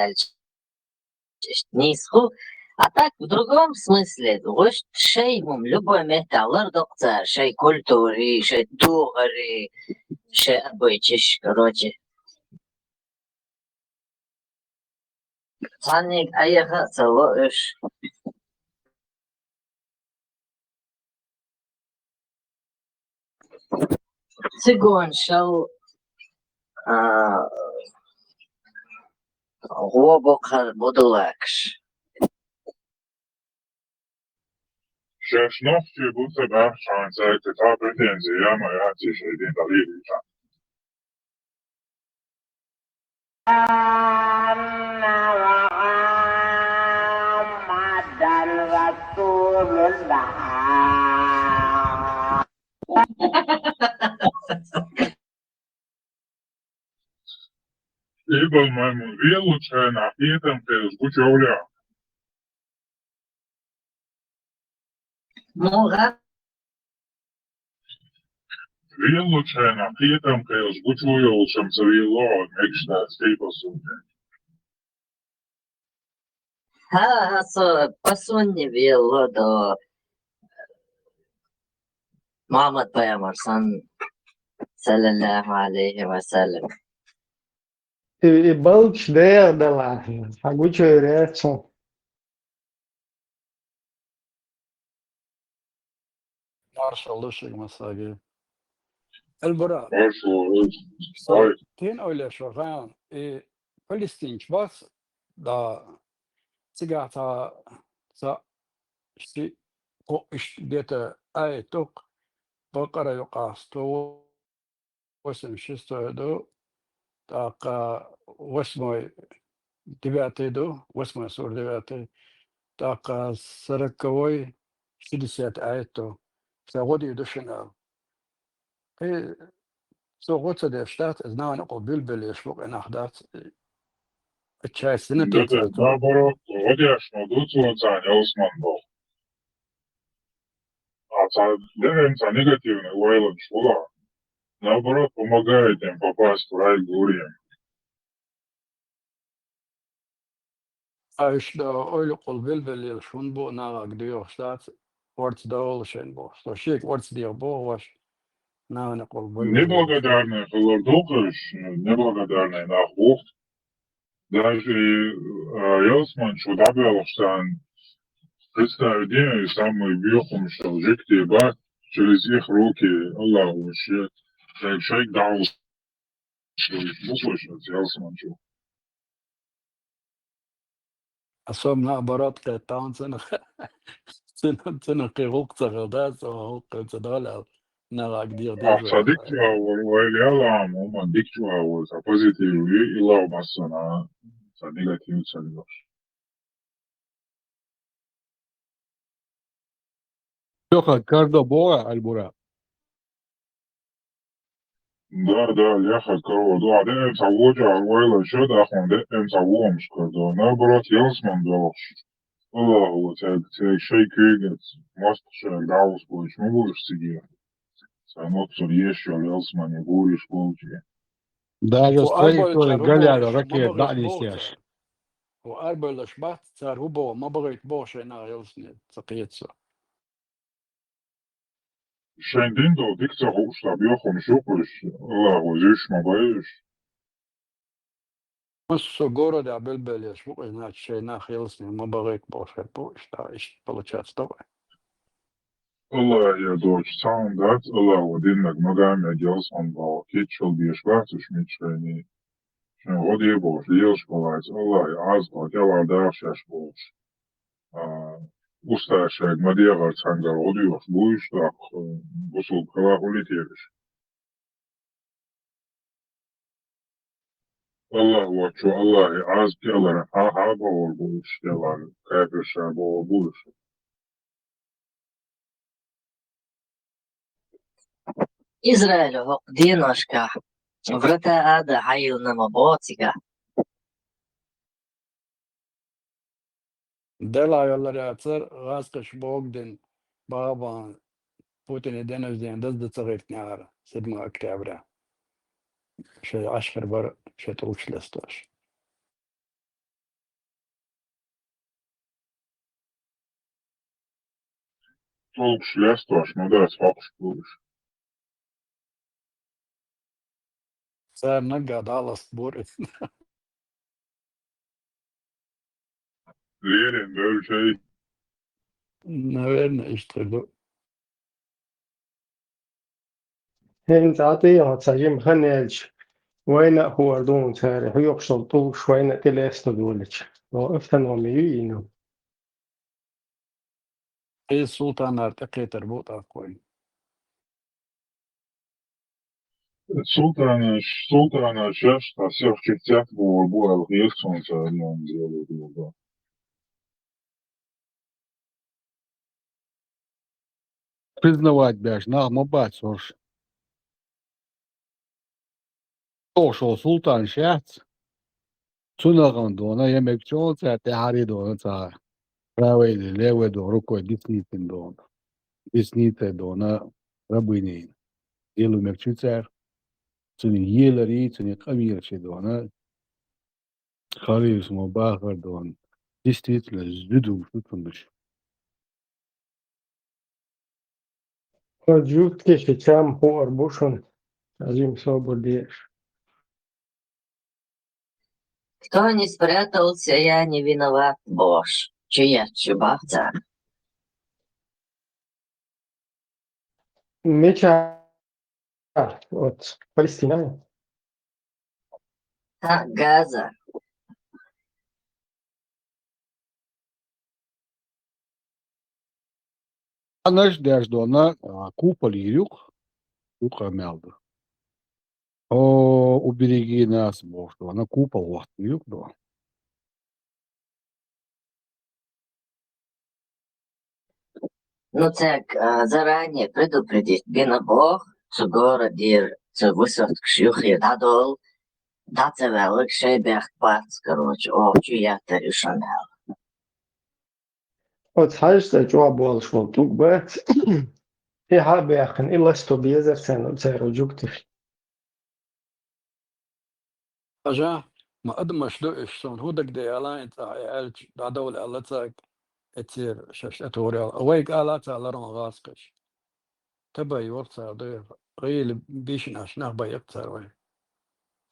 нисху, а так в другом смысле, уж шеймум, любой металлар доктор, шей культуры, шей дугари, шей обычаи, короче. Цанник аяха целуешь. Цигун шел глубоко будулакш. Шешновки будто бы шансы, это претензии, я моя тише, один далее. Ибо моему вилу чайна питом перезгучевля. Муга. Вилу чайна питом перезгучевля, чем завело, мечта стейпа сумки. Ha, so pasunni vilo do Muhammad Paygambər sallallahu aleyhi ve sellem. И балыч да ла, агучо реакция. Marshall'lışı mesela. Elbora. Marshall. Ten öyle şu an. Palestinç bas da sigata sa işte o işte aytok bakara yuqas to восемь шестой до так восьмой девятый до восьмой сорок девятый так сороковой 60 айто سأغودي يدشنا سوغوتsa de штат знаю قبل يشفق إن أحداث الشاي سنة Наоборот, водяш надуцу оцаня Осман был. Делаемся негативный вайланд школа. Наоборот, помогает им попасть в рай Гурием. А что öyle قبل شون بو ناقد ديو штат ورت دول شين بو что شيك ورت дио бо ваш на قبل Неблагодарный Филардокович, неблагодарный Нахух. Даже Осман добавил, что представить день самый бьехом, что жить ба через их руки Аллаху щит. Шейк Даус. Ну, слышно, Ялсман. особенно наоборот, там цены قيقوق ده هو قصدال نرى كدير ديجو صديقتها والإعلام هم ديكتوها وسبوزيتيفلي إلا ومسنا صديقتي وصديقش. Леха, Кардобора, Альбура. ده اللي ياخد كرو ده ده مسوجة ولا شو ده أخوان ده مسووه مش كردو نبرة يلسمن دوش الله هو تاك شيء كيجت ماست شيء داوس بوش مو بوش سجيه سانوت سريش يلسمن يقولش بوجي Даже وأربع строители صار голяли, هو ما раки بغيت دعني بوت سياش. صار وأربع لشبات صار هو ما بغيت بوش أنا يلسني سقيت صار شاندين دو ديكتا هوش تبيخو مشوكش الله هو زيش ما بايش مش سجورة ده بلبل شو إذا شيء ناخ يلسني ما بغيت بوش ده إيش بلشات طبعا الله يا دوش ساوند دات الله هو دينك مدام يا جلسمن باو كيتشل بيشباتش ميتشريني شن غدي بوش ليش بولايز الله يعز قاتل دارشاش بوش Uzstājušai Madievar Cangara odījos būjuši usul kavā ulitieviši. Allah vaču, Allah az kēlere hāba ol būjuši, kēlere kāpešā būjuši. Izraēļu dienoškā vrata āda hajilnama bocika. دلع يلا رأسر غاسقش بوغدن بابا بوتين دنزين دزد صغير نار سدما اكتابرا شيء عشر بر شيء توش لستوش Tulks ļestoši, dēs fakš būjuši. صار نقعد على صبور Lierin dēļ šeit. наверное يشتغلوا هين تعطي هتسجم خنالج وين هو دون تاري هو يقصد طوش وين تلاست دولج وقفتن وميينو اي السلطان ارتقي تربوط اقوي Sultāna šešta sirvšķiet buvo riekstons ar dielu. Признавать бяш, нагмабать сош. Ошо султан шахц. Цунаган дона емекчон цати хари дона ца. Правый или левый дон, рукой десницын дон. Десница дона рабынин. Елу мекчуцер. Цуни елари, цуни камирчи дона. Харис мабахар дон. Действительно, зюду шутундыш. جوت كيش تام هو أربوشون عظيم صوب ديش Кто не спрятался, я не виноват, Бош. Чья чубавца? ميشا от Палестина А, Газа. Анаш дяш дона куполи юг. Юга мелда. О, убереги нас, Бог, что она купол вот юг дон. Ну так, заранее предупредить Бена Бог, что город дир, что высотк шюхи дадол, даться велик шейбех пац, короче, о, чья ты решенел. от حاجة جواب والش والطوق بات هي حابة أخن إلا استو بيزر سنة تسيرو جوكتش أجا ما أدمش دو إشتون هو دك دي ألا أنت عيالج دادول ألا تاك اتير شاش أتوري أويك ألا تالرون غاسقش تبا يوقتا دي غيل بيش ناشناخ بيقتر وين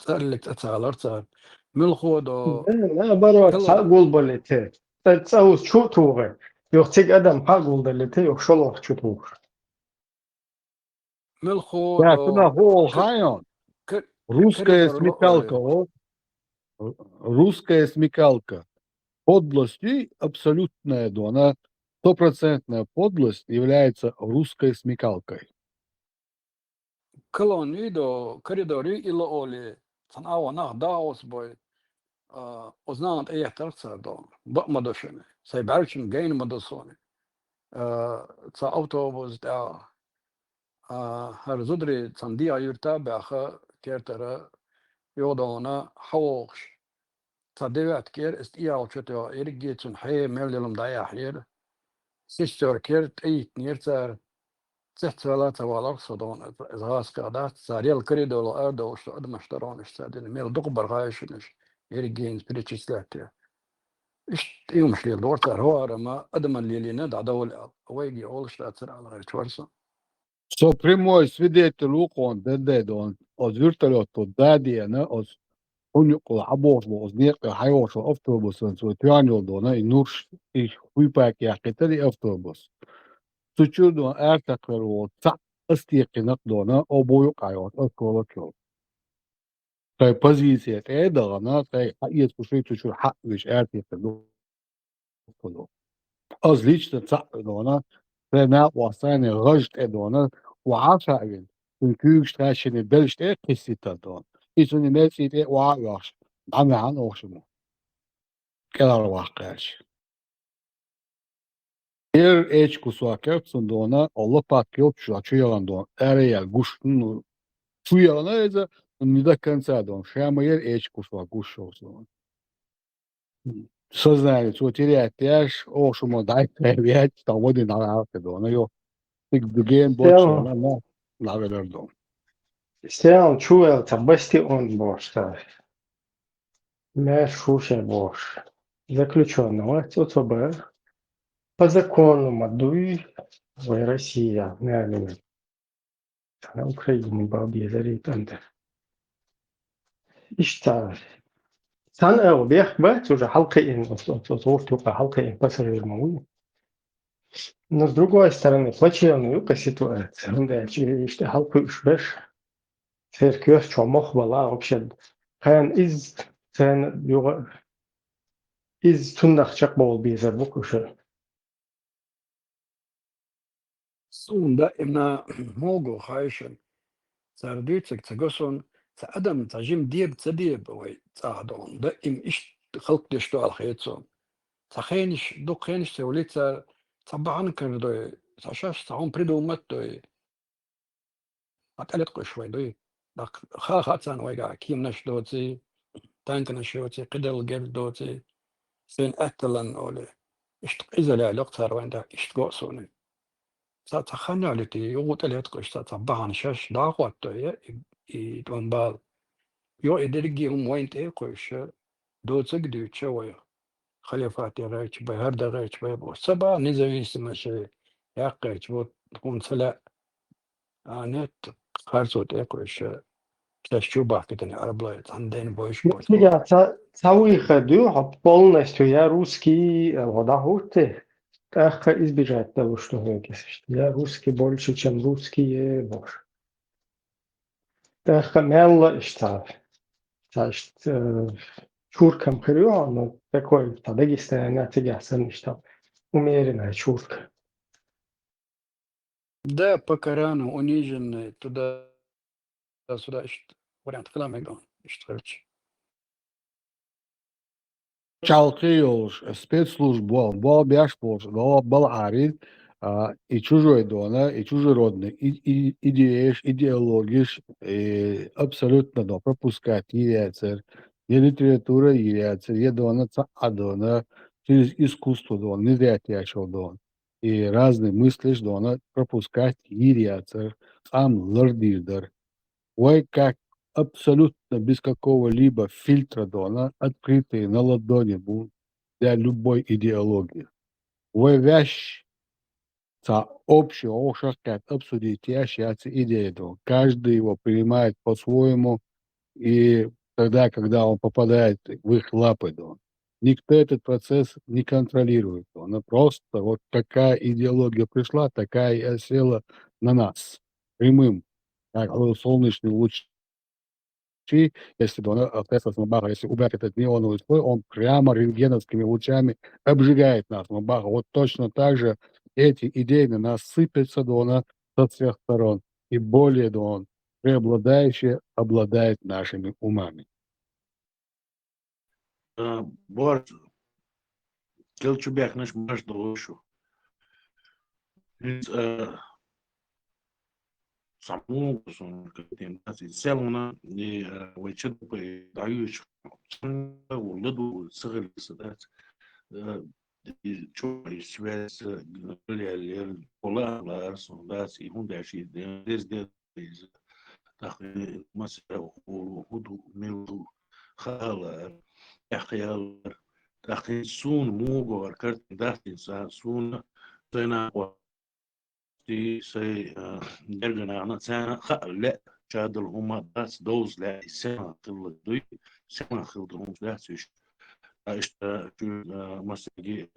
صار لك تتالر صار ملخو دو لا برو كلا تقول بلتي تتساوس شو توغي يوختيك أدم حقول دلتي يوخشلوخ شو توغ ملخو Да, туда гол хайон. Русская коридор смекалка, лоли. русская смекалка. Подлость абсолютная, да, она стопроцентная подлость является русской смекалкой. Колонии до коридори и лоли. Санава нах даос бой. Ознанат ehtarца до. Бакмадошене. Сайбарчин гейн мадосоне. Ца автобус да. Her zudri sandia yurta bacha kertera yodona hawks. Tadevat ker ist ia alchto irgit sun hay meldelum daya hier. Sister kert eit nirtar. Zehtsvala tavalak sodon zaskadat sarel koridor ardo что адмашторон штадин мел докбар гайшнеш иргин перечислять. Ишт يوم شلي دورتر هو ما ادم اللي ندع دول ويجي اول штатер على غير чварса. Что прямой свидетель укон дедон от вертолета дадиена от унюкла абошло от нека хайошло автобусон so тянул дона и нурш и хуйпак я китали автобус. Сучудо артакло ца астиекинак дона обою кайот отколокё. Тай позиция эда она тай хаиет кушай чучу хак виш артиекинак. Az лично ца дона Renat was seine Recht edona, wahrscheinlich. Und Kühlstreichen in Belst Kisitadon. Ist und die Mädchen war dann an auch schon. Kelar wachkash. Kusakert sondona Allah pakiot şu açıyandon. Ereyel guştun şu yana eze nida kansadon. Şama kusak guş olsun. Сознание, что терять тяж, ошумо дай привет, там води на дона, ё. Tik dugen boço na vederdom. Sen чуел табасти он бошта. Мэр шуше бош. Заключенного ЦЦБ по закону Мадуй в Россия, наверное, на Украине бабье заританды. İşte sen öbek bak уже halkayın صورتك halkayın пассажир могу. Но с другой стороны, плачевная ситуация. Да, işte halkı üşbeş. Serköz çomok bala вообще. Kan sen yoga tundakçak bol bizer bu kuşu. Sunda imna mogo hayshen. Sardütsek tsagoson sa adam tajim dib tsadib way tsadon. Da im ish خلق دشتو على خيتson. تخينش دو خينش توليتsa طبعا كردو تشاش تعون بريدو متو أتقلت قشوي دوي دق خاتسان ويقع كيم نش دوتي تانك نشوتي قدر جل دوتي سين أتلن أولي إشت إذا لا لقطة وين دا إشت قوسوني تخني عليتي يوت اللي تقش طبعا شاش داقوت دوي يدون بال يو إدرجي هم وين تقش دوتك دو شوي خليفات يرايش بي هردا رايش بي بو سبا نزويسمة شيء يقيش بو تكون سلا نت خارصوت يقش تشوبه كده عربلايت عندين بوش بوش Я целый ходу полностью я русский водоход. Как избежать того, что я русский больше, чем русские больше. Так мело что. Значит, чуркам хрю, но такой в Дагестане тягаться что умеренная чурка. Да, покарану, униженный, туда-сюда, вариант каламегон, штрафч. Чалкиёш спецслужбу, бол бяшполш, был арид, и чужой дона, и чужеродный, и идеешь, идеологиш, и абсолютно да, пропускать яйцер, и литература яйцер, и дона адона, через искусство дон, не зря тяшел дон. И разные мыслишь дона пропускать яйцер, ам лордирдер. Ой, как абсолютно без какого-либо фильтра дона, открытые на ладони будут для любой идеологии. Ой, вещь, общее, как обсудить ящицы идеи дон. Каждый его принимает по-своему, и тогда, когда он попадает в их лапы дон. Никто этот процесс не контролирует. Он просто вот какая идеология пришла, такая и осела на нас. Прямым Так, солнечный луч, если Тесла Смобаха, если убрать этот неоновый слой, он прямо рентгеновскими лучами обжигает нас. Смобаха. Вот точно так же эти идеи на нас сыпятся со всех сторон. И более преобладающее обладает нашими умами. Бор, келчубяк наш маш долушу. Саму сон катинasi selona и вычет по дающ уладу сыгыл садат и чой связь лер полар сондас и хундаши desde تاخي مصر وهدو ميلو خالا اخيال تاخي سون موغو وركرت داخل سون سينا دي سي درجنا انا سنه لا شاد هما بس دوز لا سنه خل دوي سنه خل دوم لا سيش اشتا مسجي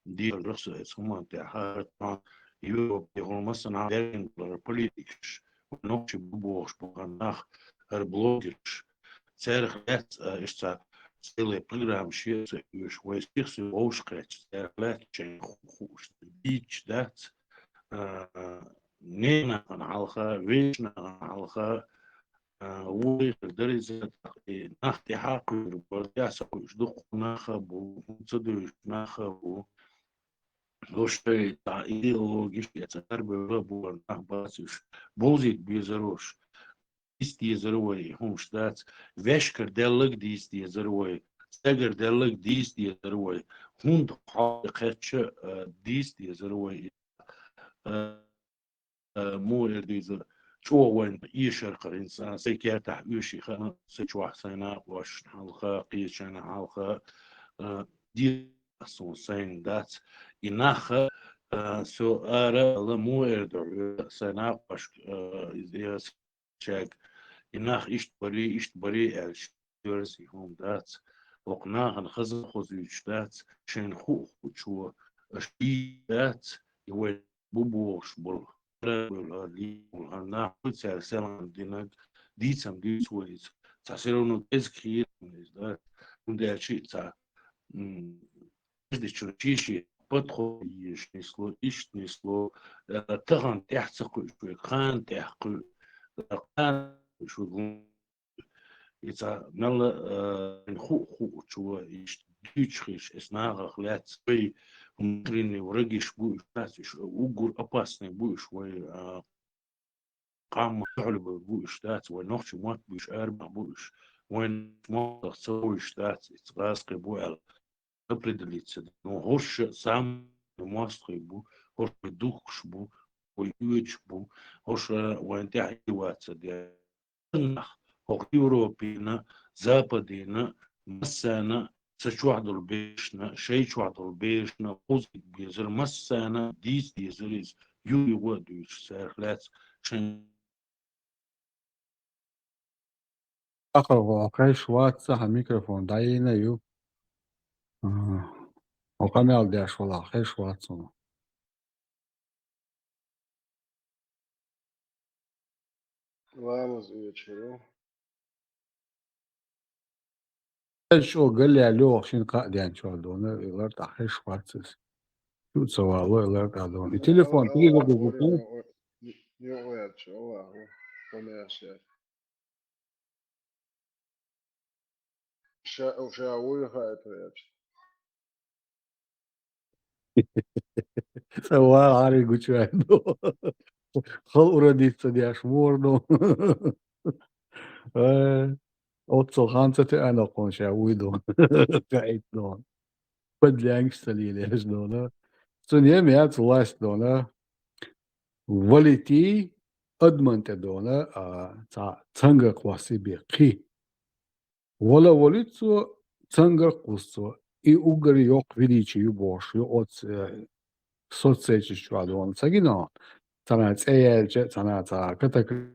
دي الرخص اسمها تاع يوروب يقول مثلا دارين بوليتيكش ونوكش بوش بوغناخ البلوجرش سارخ لات اشتا سيلي بروجرام شيء يش ويستيخ ووش قرات سارخ لات شين خوش بيتش دات نينا علخا ويشنا علخا وي درجة نختي حاقي برداس وشدق ناخا بو صدوش ناخا بو دوشتي تا идеологиш يتقرب بو نخباسش بوزيت بيزروش ديستي زروي هم شتات وشكر دلق ديستي زروي سجر دلق ديستي زروي هند حقيقتش ديستي زروي مو ارديز شو وين يشرق الانسان سيكيرتح يوشي خنا سيشوح سينا واش حلقه قيشنا حلقه دي سون سين دات إنها سؤال مو إردو سنة باش إذا شاك إنها إشت بري الشورس يهم دات وقناها نخزن خزيش دات شين خوخ وشو أشي دات يوي بوبوش بول لي والهنا كل سلام دينك ديتم ديت ويز تسيرونو إزكير من دات وده شيء تا إذا شيء بدخل يشنسلو إشنسلو تغن تحسق شوي خان تحقق خان شو إذا نلا نخو شو يشتيش إسناغ خلات شوي مدرني ورجش بوش ناس وقول أباسني بوش شوي قام فعل بوش ذات ونخش موت بوش أربع بوش وين موت تصوش ذات إتغاسق بوال определиться, но горше сам мастер бу, горше дух бу, воюешь бу, горше вантягиваться для нас, как Европейна, Западина, مسانا سشوعد البيشنا شيء شوعد البيشنا قصد بيزر مسانا ديس ديزريز يو يوديش سيرلات شن آخر واقع شوات صح الميكروفون داينا يو وقنال داش والله خير شوات صنع Vamos вечером. شو قال لي على شين قاعدين شو دونا يقدر تحرش شوات شو سوا الله يقدر قاعدون التليفون تيجي قبل Yok yaç, Allah onu yaşar. Şavuyu hayat yaç. سوا عاري قلت عنده خل أريد تدياش مورنو أوتصل خمسة أنا قون شاويدون قاعد دون بدي أنكستلي ليش دونا سنيا ميات لاش دونا وليتي أدمنت دونا تا تنجا قواسي بيقي ولا وليتو تنجا قوسو и угар yok величию Божию от соцсети что цагино цанат эйэлче цаната катаклизм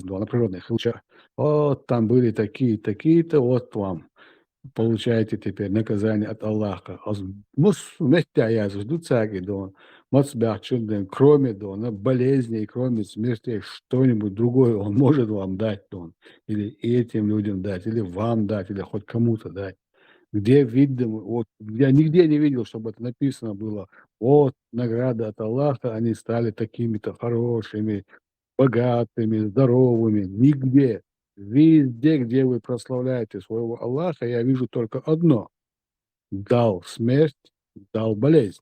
на природных случаях. Вот там были такие-то, вот вам получаете теперь наказание от Аллаха. Мус местя я жду цаги дон. мацбячен, кроме дона, болезней, кроме смерти, что-нибудь другое он может вам дать, дон, или этим людям дать, или вам дать, или хоть кому-то дать. Где видно, вот я нигде не видел, чтобы это написано было, вот награда от Аллаха, они стали такими-то хорошими, богатыми, здоровыми. Нигде. Везде, где вы прославляете своего Аллаха, я вижу только одно. Дал смерть, дал болезнь.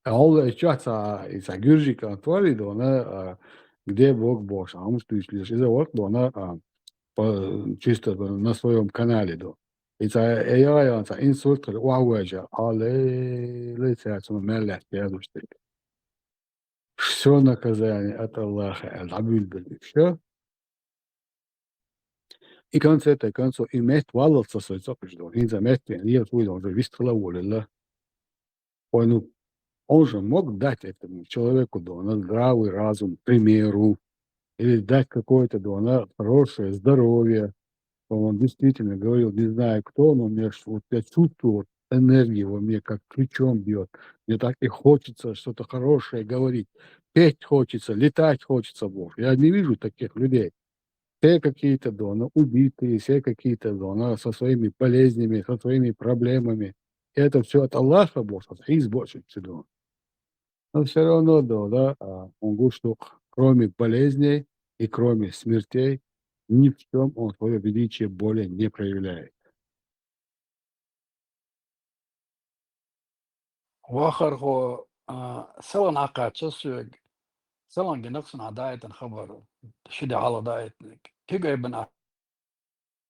А он часто из Агюржика отворит, она где Бог Бог, а он что если из-за вот, она чисто на своем канале, да. И я инсульт, уауэджа, але летят, мелят, я думаю, все наказание от Аллаха, аль-Абюль, все. И конце это концов иметь валался свой цопочку. И заметьте, я свой уже вистрела волила. Ой, ну, он же мог дать этому человеку, да, на здравый разум, к примеру, или дать какое-то, да, на хорошее здоровье. Он действительно говорил, не знаю кто, но мне вот я чувствую вот энергию во мне, как ключом бьет. Мне так и хочется что-то хорошее говорить. Петь хочется, летать хочется, Бог. Я не вижу таких людей. Все какие-то дома убитые, все какие-то дома со своими болезнями, со своими проблемами. И это все от Аллаха, Бог, из больше всего. Но все равно, да, он говорит, что кроме болезней и кроме смертей, ни в чем он свое величие более не проявляет. واخر هو سواء عقاد تسوق سواء جنقصنا دايت الخبر شدي على دايت كي جايبنا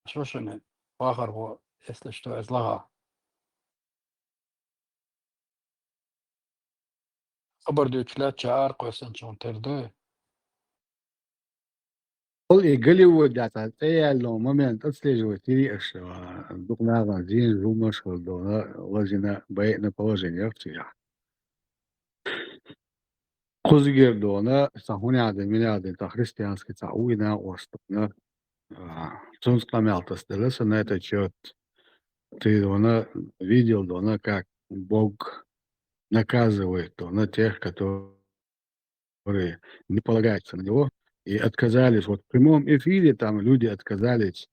شوشن واخر هو اسلشتو ازلها خبر دو تلات شعار قوسن شون تردو Ол и Голливуд, да, реально момент отслеживать что друг на один жумаш, да, ложина на положение вчера. Кузгер дона, сахуняды, миляды, та христианский, та уйна, оступна. Цунска мялта стелеса на этот счет. Ты дона видел, дона, как Бог наказывает дона тех, которые не полагаются на него и отказались. Вот в прямом эфире там люди отказались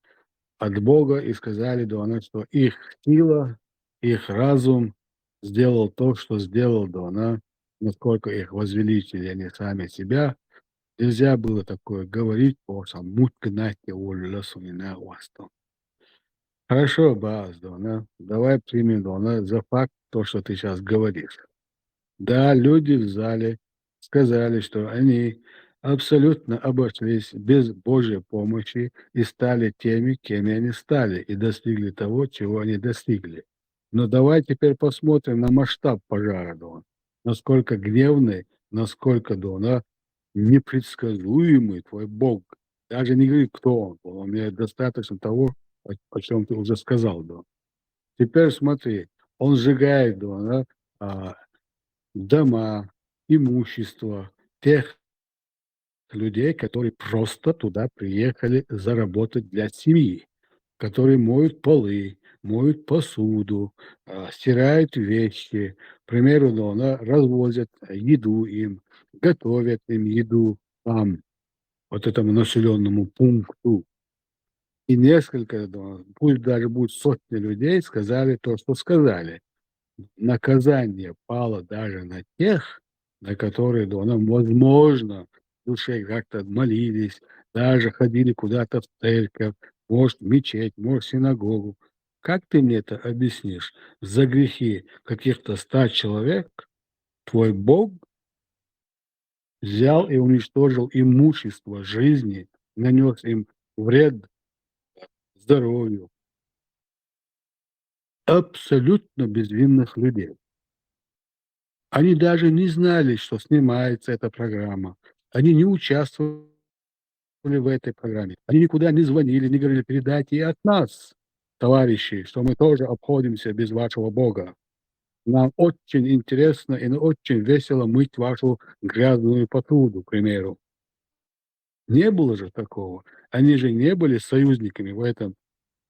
от Бога и сказали, дона, что их сила, их разум сделал то, что сделал, дона, насколько их возвеличили они сами себя. Нельзя было такое говорить, потому что муткнате улласунина уастон. Хорошо, Баас, Дона, давай примем, Дона, за факт то, что ты сейчас говоришь. Да, люди в зале сказали, что они абсолютно обошлись без Божьей помощи и стали теми, кем они стали, и достигли того, чего они достигли. Но давай теперь посмотрим на масштаб пожара, Дона. Насколько гневный, насколько, Дона, непредсказуемый твой Бог. Даже не говори, кто он. Мне достаточно того, о чем ты уже сказал, да. Теперь смотри, он сжигает, да, дома, имущество тех людей, которые просто туда приехали заработать для семьи, которые моют полы, моют посуду, стирают вещи, к примеру, да, развозят еду им, готовят им еду там, вот этому населенному пункту. И несколько, да, пусть даже будет сотни людей, сказали то, что сказали. Наказание пало даже на тех, на которые, да, возможно, в душе как-то молились, даже ходили куда-то в церковь, может, в мечеть, может, в синагогу. Как ты мне это объяснишь? За грехи каких-то 100 человек твой Бог взял и уничтожил имущество жизни, нанес им вред здоровью абсолютно безвинных людей. Они даже не знали, что снимается эта программа. Они не участвовали в этой программе. Они никуда не звонили, не говорили, передайте и от нас, товарищи, что мы тоже обходимся без вашего Бога. Нам очень интересно и очень весело мыть вашу грязную посуду, к примеру. Не было же такого. Они же не были союзниками в этом,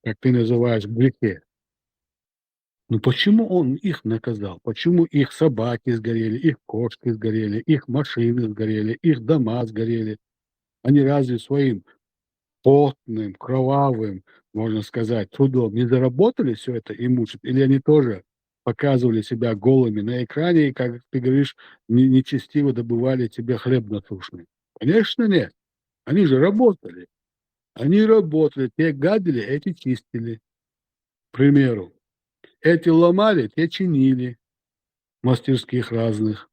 как ты называешь, грехе. Ну почему он их наказал? Почему их собаки сгорели, их кошки сгорели, их машины сгорели, их дома сгорели? Они разве своим потным, кровавым, можно сказать, трудом не заработали все это имущество? Или они тоже показывали себя голыми на экране и, как ты говоришь, нечестиво добывали тебе хлеб насущный? Конечно, нет. Они же работали. Они работали. Те гадили, эти чистили. К примеру. Эти ломали, те чинили. Мастерских разных.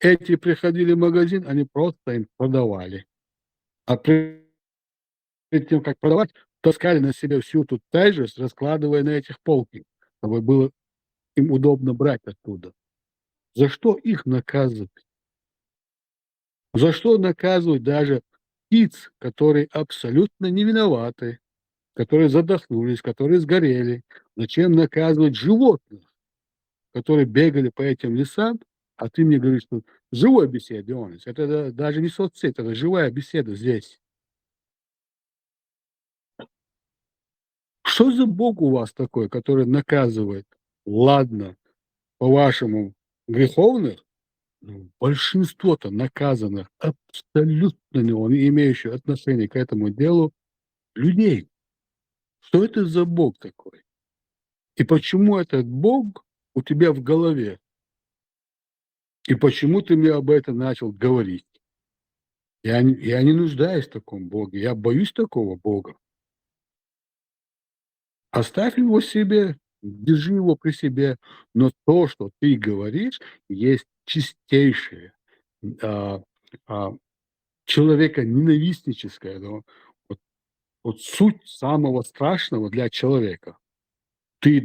Эти приходили в магазин, они просто им продавали. А перед тем, как продавать, таскали на себе всю эту тяжесть, раскладывая на этих полки, чтобы было им удобно брать оттуда. За что их наказывать? За что наказывать даже птиц, которые абсолютно не виноваты, которые задохнулись, которые сгорели? Зачем наказывать животных, которые бегали по этим лесам, а ты мне говоришь, что живой беседа, Ионис, это даже не соцсеть, это живая беседа здесь. Что за Бог у вас такой, который наказывает? Ладно, по-вашему, греховных, ну, большинство-то наказанных абсолютно не имеющих отношения к этому делу людей. Что это за Бог такой? И почему этот Бог у тебя в голове? И почему ты мне об этом начал говорить? Я не нуждаюсь в таком Боге, я боюсь такого Бога. Оставь его себе, держи его при себе, но то, что ты говоришь, есть чистейшее, а, а, человеконенавистническое, да, вот суть самого страшного для человека. Ты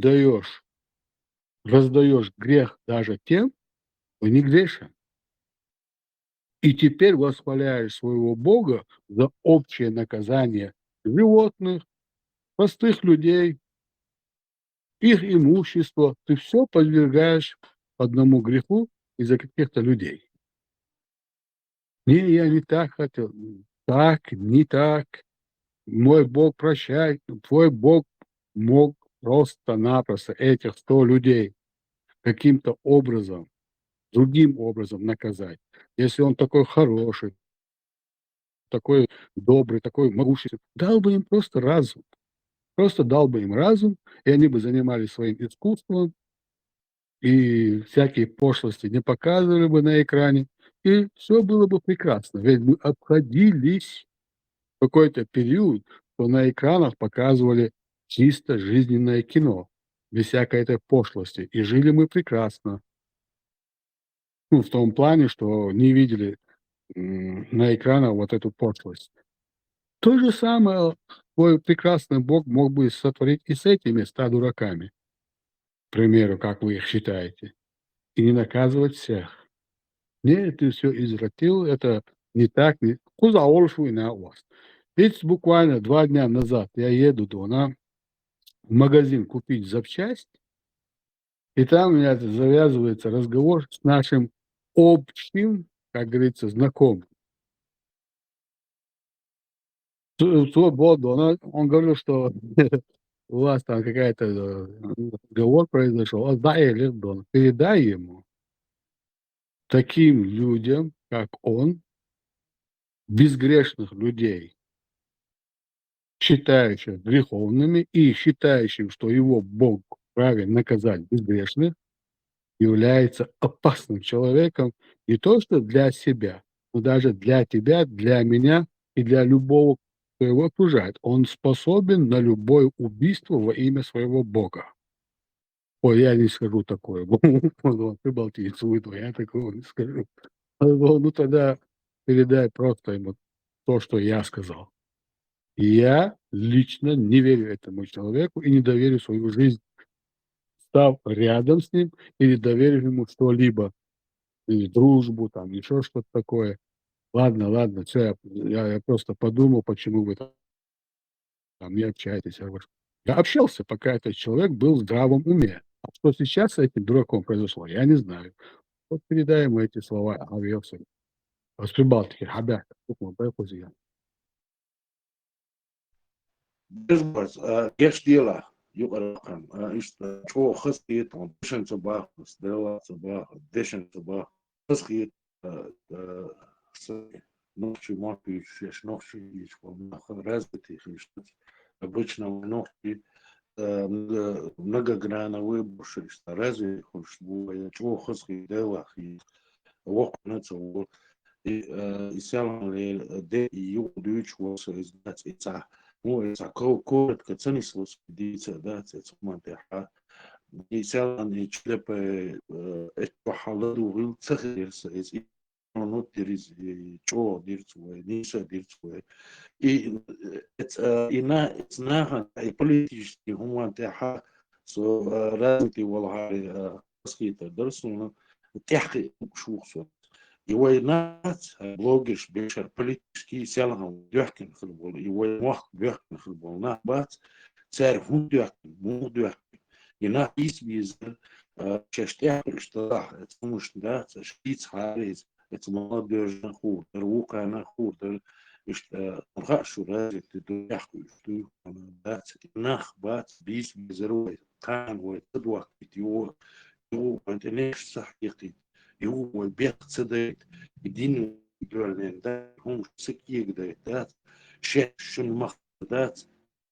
раздаешь грех даже тем, кто не грешен. И теперь восхваляешь своего Бога за общее наказание животных, простых людей, их имущество. Ты все подвергаешь одному греху из-за каких-то людей. Не, я не так хотел. Так, не так. Мой Бог прощай. Твой Бог мог просто-напросто этих 100 людей каким-то образом, другим образом наказать. Если он такой хороший, такой добрый, такой могущественный, дал бы им просто разум. Просто дал бы им разум, и они бы занимались своим искусством, и всякие пошлости не показывали бы на экране, и все было бы прекрасно. Ведь мы обходились в какой-то период, что на экранах показывали чисто жизненное кино, без всякой этой пошлости, и жили мы прекрасно. Ну, в том плане, что не видели на экранах вот эту пошлость. То же самое твой прекрасный Бог мог бы сотворить и с этими 100 дураками, к примеру, как вы их считаете, и не наказывать всех. Нет, ты все извратил, это не так. Куда на вас? Ведь буквально 2 дня назад я еду в магазин купить запчасть, и там у меня завязывается разговор с нашим общим, как говорится, знакомым. Свободу. Он говорил, что у вас там какая-то разговор произошел. Отдай Лердон, передай ему, таким людям, как он, безгрешных людей, считающих греховными и считающим, что его Бог вправе наказать безгрешных, является опасным человеком не то что для себя, но даже для тебя, для меня и для любого, кто его окружает. Он способен на любое убийство во имя своего Бога. Ой, я не скажу такое. Ты балтийец, я такого не скажу. Ну тогда передай просто ему то, что я сказал. Я лично не верю этому человеку и не доверю свою жизнь, став рядом с ним, или доверив ему что-либо, или дружбу, там, еще что-то такое. Ладно, все, я просто подумал, почему вы там не общаетесь. Я общался, пока этот человек был в здравом уме. А что сейчас с этим дураком произошло, я не знаю. Вот передай ему эти слова, авиация. С Прибалтики, Хабяк, Безбарс, геш дела, يقرقم شو خصيت دشن صباح دوا صباح دشن صباح خصيت نوشي ما فيش نوشي يشوف رازتي خيش обычно ногти много грана выборши разве хочешь чего хозки дела и وقناته и سالم ده يوديش وصل ذات إتاع مو إتاع كورة كتنسلس دي ذات ثم تحت يسالم يشلب اتحلل ويل تغير سيز نوت ديرز جو ديرز ونيسا ديرز и it's not a политический гуман تاعها سو رازمتي والله سكيتا درسونا تحقي شو خصوص يوينات بلوجش بيشر политический سالهم يحكي في البول يوين وقت بيحكي في البول نهبات تعرف هو يحكي مو يحكي ينا بيس بيزل شاشتها اشتراح مش ده تشتيت حارز اتمنى خور دروكا انا خور نخشوا رازق تدوحكوا يشتو بات نخ بات بيس بزروي كان وتدوح يو انت ليش صح يقين يو بيت صديت الدين يقولن ده هم سكي قدرت شن مخدات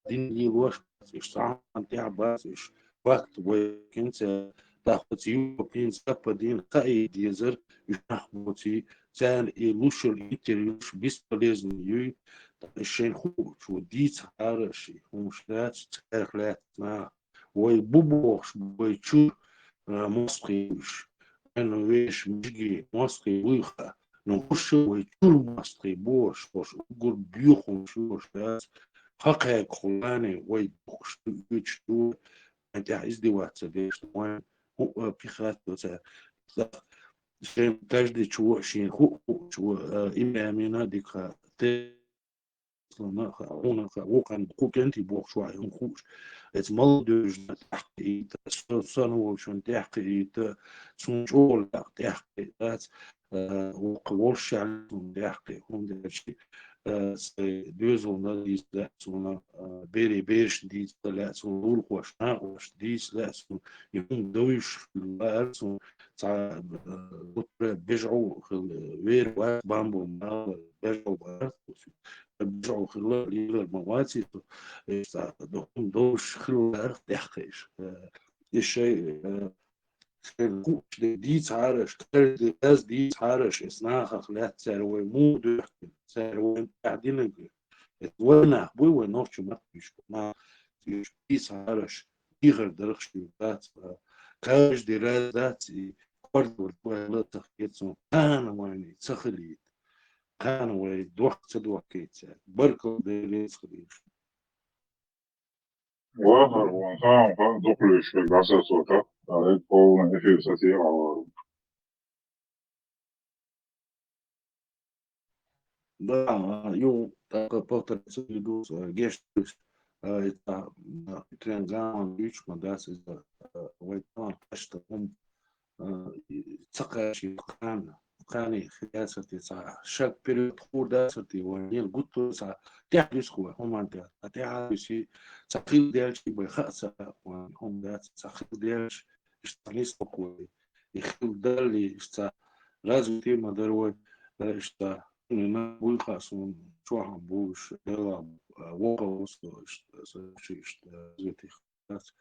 دين لي وش يشتعن تعباس إيش وقت وكنت تاخذ يوبين سبدين قايد يزر يحموتي كان يلوش الانتريوش بيسبليزن يو الشين خوش وديت عارشي ومشلات تخلات ما ويبوبوش ويتشو مصريش أنا ويش مجي مصري ويخا نخش ويتشو مصري بوش وقول بيوخم شوش حقق خلاني ويبوش ويتشو أنت عايز دي واتسابيش وين هو بيخات شين каждый чего شين هو إمامنا ديك هنا وكان كوكنتي بوخ شوي هنخوش مالدوج تحقيق سنو شون تحقيق سون شغل تحقيقات وقولش عليهم تحقيق هم داشي دوزون ديس لا سون بيري بيش ديس لا سون رول خوشنا وش ديس لا سون يكون دويش لا سون تاع بيجعو وير بامبو بيجعو بيجعو خلال المواسي دوش خلال تحقيش الشيء الكوش دي تعرش كاس دي تعرش اسناخ خلات ساروي مو دحكي ساروي قاعدين وانا بوي ونوش ما فيش ما دي تعرش غير درخش ذات كاش دي ذات برضو ولا تخيط انا واني تخلي كان ويدوح تدوح كيت بركو دي خليش وآخر وانسان دخل في البعثة صوتا على قوم في ساتير أو Да, eu dacă pot să dus ghești eta triangam bici mă da să uitam asta تقاشي كاني خياسة ساعة شاك بريود خور داسرتي ونيل قلتو ساعة تحدث هو هم أنت تحدثي ساقيل ديالش بخاصة وهم داس ساقيل ديالش اشتانيس بقوي يخيل دالي اشتا لازم تيما دروي اشتا إننا بوي خاصون شو عم بوش دلا وقا وصلو اشتا زيتي خاص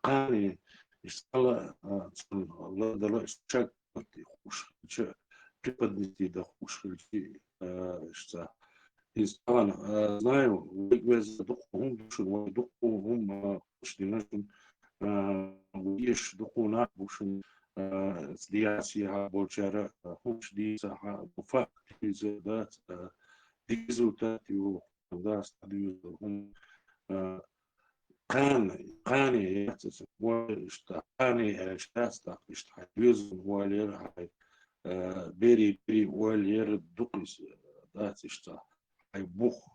قاني استلا الله دلا اشتاق خوش преподнести да хушки что из плана знаю выгвез духом душу духом что нашим ويش دخونا بوشن سياسيها بوشارة خوش دي ساحة وفاق زادات ديزو تاتيو داس ديزو هم قاني يحسس قاني اشتاستا اشتحيوز والير هاي بيري والير دقيس دات اشتا هاي بوخ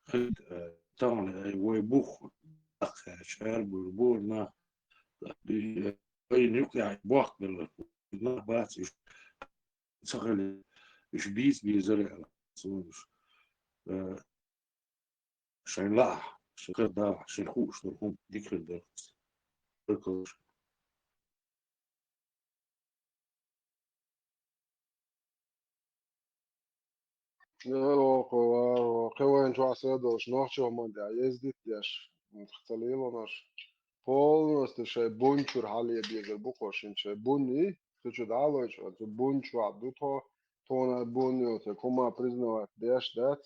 خد تان هاي بوخ شهر بالبورنا بين يقع بوخ بالنا بات شغل ايش بيس بيزرع سونش شين لا شكرا شنخوش نرهم ذكر الدرس بركوش قوين شو عسادوش نوحشو من دا يزدت ياش متختليلوناش полностью شي بونشور حاليا بيزر بوكوشين شي بوني تشو دالوش تو بونشو عدوتو تونا بونيو تكوما признавать деш дат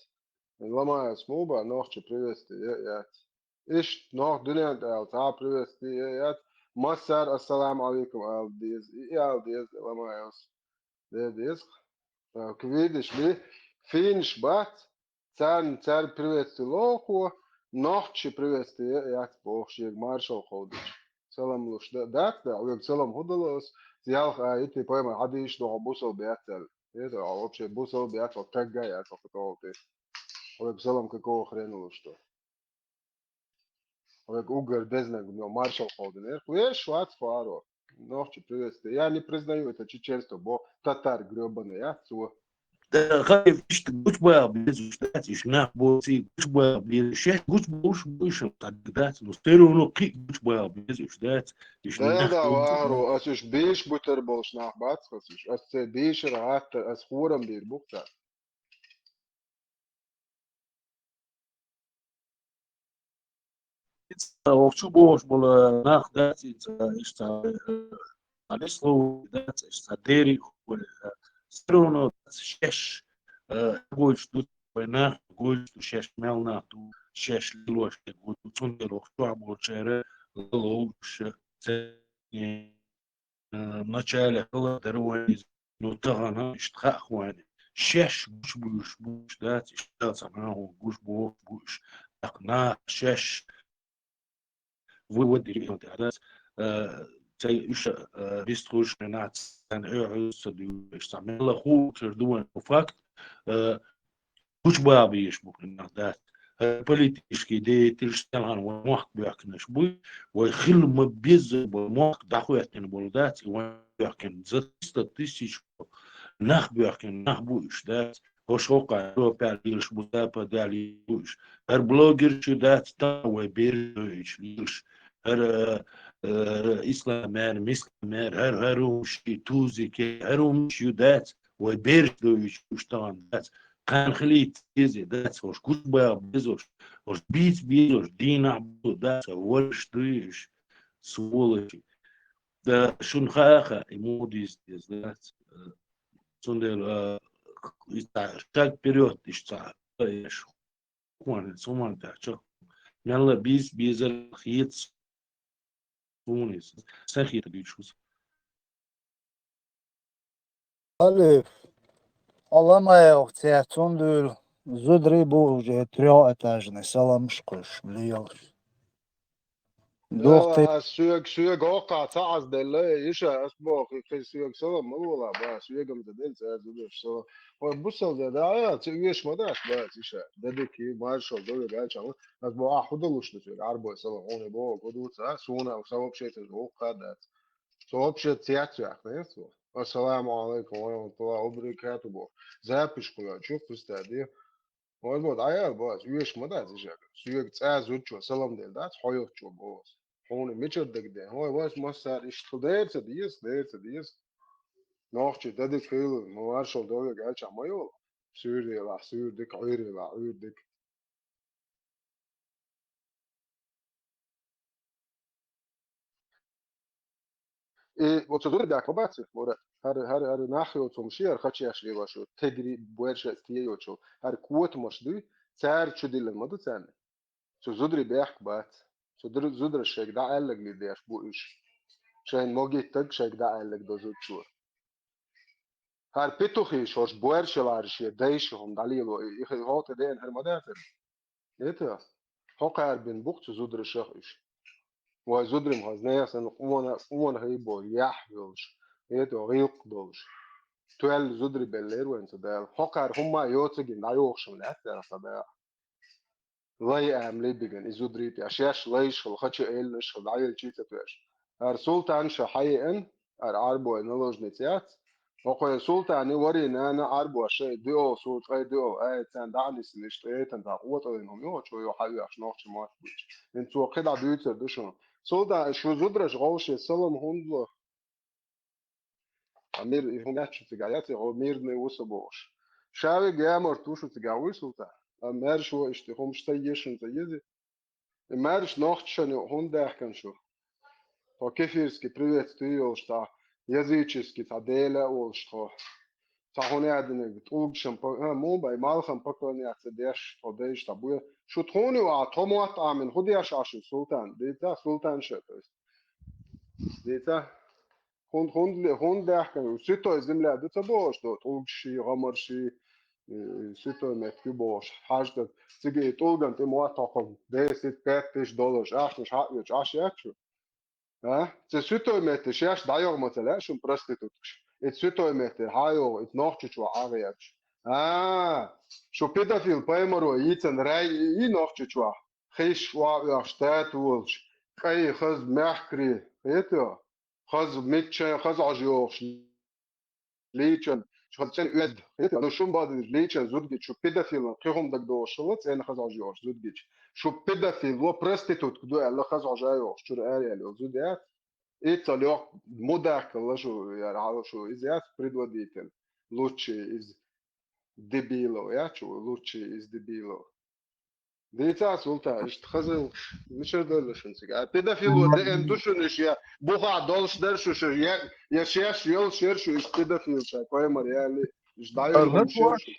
лама смуба нохче привести ят иш нох дуня дал та привести ят масар ассаламу алейкум ал диз лама яс диз видишь ли финиш бат цар привести лоху нохче привести ят бохшиг маршал ходич سلام لوش دات ده ويك سلام هدلوس زيال ايتي بويما عاديش دو بوسل بياتل ايه вообще بوسل بياتل تجا يا تفطوتي ويك سلام كاكو خرينوش то ويك угар безнег но маршал ходин веш ват фаро нохче привести я не признаю это чеченство бо татар гребаный я цу خايف يشتغل بقى بيزوجات يشناح بوسي بقى بيشيش بوش تعددات نستيرو نقي بقى بيزوجات ده يشناح ده وارو اسوش بيش بوتر بولش nach بات اسوش اس بيش رات اس خورم بير بوكتا وشو بوش بولا ناخ دات اشتا نسلو دات اشتا ديري سترونو شش قولش دوت بيناه قولش شش ملنا تو شش لوش قول تندلو شو عبو شارع لوش начале было дорогой но тагана ишта хвани шеш буш да ишта сама буш буш так на шеш выводи вот это زي إيش بيستخدم مناعة سن إيش دو استعمل خو تردون وفاك وش بقى بيش ممكن نقدر политические деятели стали وقت بيحكنش بوي ويخل ما بيز وقت دخو يحكن بولدات ويحكن زت 100 نخ بيحكن نخ بوش دات وش وقع لو بيعليش بوزابا دالي بوش هر بلوجر شو دات تا وبيرش ليش هر إسلامير مسلمير هر شي توزي كي هر شي دات وبيرش وشتان دات كان خليت يزي دات وش كل بقى بيزوش وش بيزوش دينا عبدو دات ورش دويش سوولشي دا شون خاخا إموديز دات سندر شاك период ишта еш куан суман тачо нала бизер хит сунис сахит дичус ألف الله ما يوقتها تندل زدري بوجه تريو أتاجني سلام مشقش بليوش دوختي لا سويق وقع تعز دلي يشا اسبوع في سويق سلام ولا با سويق متدل تزوج سلام وبصل ده ده تيجيش ما داش بس يشا ددكي مارشال دول قال شو اسبوع حدلوش ده عربو سلام هون بو قدوت سونا وسبب شيء تزوق ده سبب شيء تياتر يعني السلام عليكم ورحمة الله وبركاته بو زابش كلها شوف استادي والله عيال باز ويش ما داز يشا سويق تزوج سلام ده حيوت شو بوس هون ميتشر دك هو واس مصار اشتدير تديس نوخش ددك فيل مارشال دول قال شمايو سوري لا سور دك عيري لا عير دك ايه وتصدر داك وباتي ورا هر ناخيو تمشير خاتشي اشلي باشو تدري بويرش تيو شو هر قوت مشدي سار تشدي المدو ثاني سو زدري بيحك بات زدر الشيك ده قال لك ليش بوش شاين موجي تك شيك ده قال لك دو زود شور هر بيتوخي شوش بويرشلارشي دايشهم داليلو يخي هوت دين هر مدافر ايتا هوقع بين بوقت زودر الشخش وزودر مهزنيا سن قوانا هيبو يحيوش ايتا غيق دوش توال زودر بلير وين تدال هوقع هما يوتسجين دايوخش من اتا فبا لاي عملي بيجن زودري بياشياش ليش الخاتشي ايلش العيل تشيتا توش هر سلطان شحي ان هر عربو انولوج نتيات أخوي سلطان ورينا أنا عربو شيء ديو سلط أي ديو أي تان دعلس نشتري تان تقوت إنهم يو شو يو حيو عشان نخش ما انتو كده بيوتر دشون سلطان شو زدرش غوش سلام هندلو أمير هم يحشي تجاياتي أو مير نيوس بوش شاوي جامر توشو تجاوي سلطان أمير شو اشتهم شتيشن تيجي أميرش نخشن هنده كان شو по-кефирски приветствую, что язычески таделя ол что сахонядны тулгшам мобай малхам поклоняться деш одеш табу шутхони ва томат амин худяш ашу султан дита султан ше то есть дита хундах сито земля дита бош то тулгши гамарши сито меткюбош хажда циге тулган те моатахом $10 $5 ахш хатвич ашячу Це світомети, ще аж дайор моцеле, шум проститутш. І світомети, гайо, і нохчичу агіяч. Що педофіл поймару, їцен рей, і нохчичу. Хиш ва штат вулш. Хай хаз мехкрі, ето. Хаз митчен, хаз ажіош. Лічен, шхатчен уед. Ето, ну шум бади лічен зудгіч, що педофіл, кихом так дошолоц, ен хаз ажіош зудгіч. Що педофіл, во проститут, кду ело хаз ажіош, чур еріалі, зудгіч. Италия мудакала шо يعني шо изяц предводитель лучший из дебилов я чу лучший из дебилов ديتا سلطة اشتخزل مش هدول شنسك بيدافيل وده اندوشنش يا بوها دولش درشوش يا شيش يل شيرشو اش بيدافيل شا كويمر يعني اش دايرهم شيرشو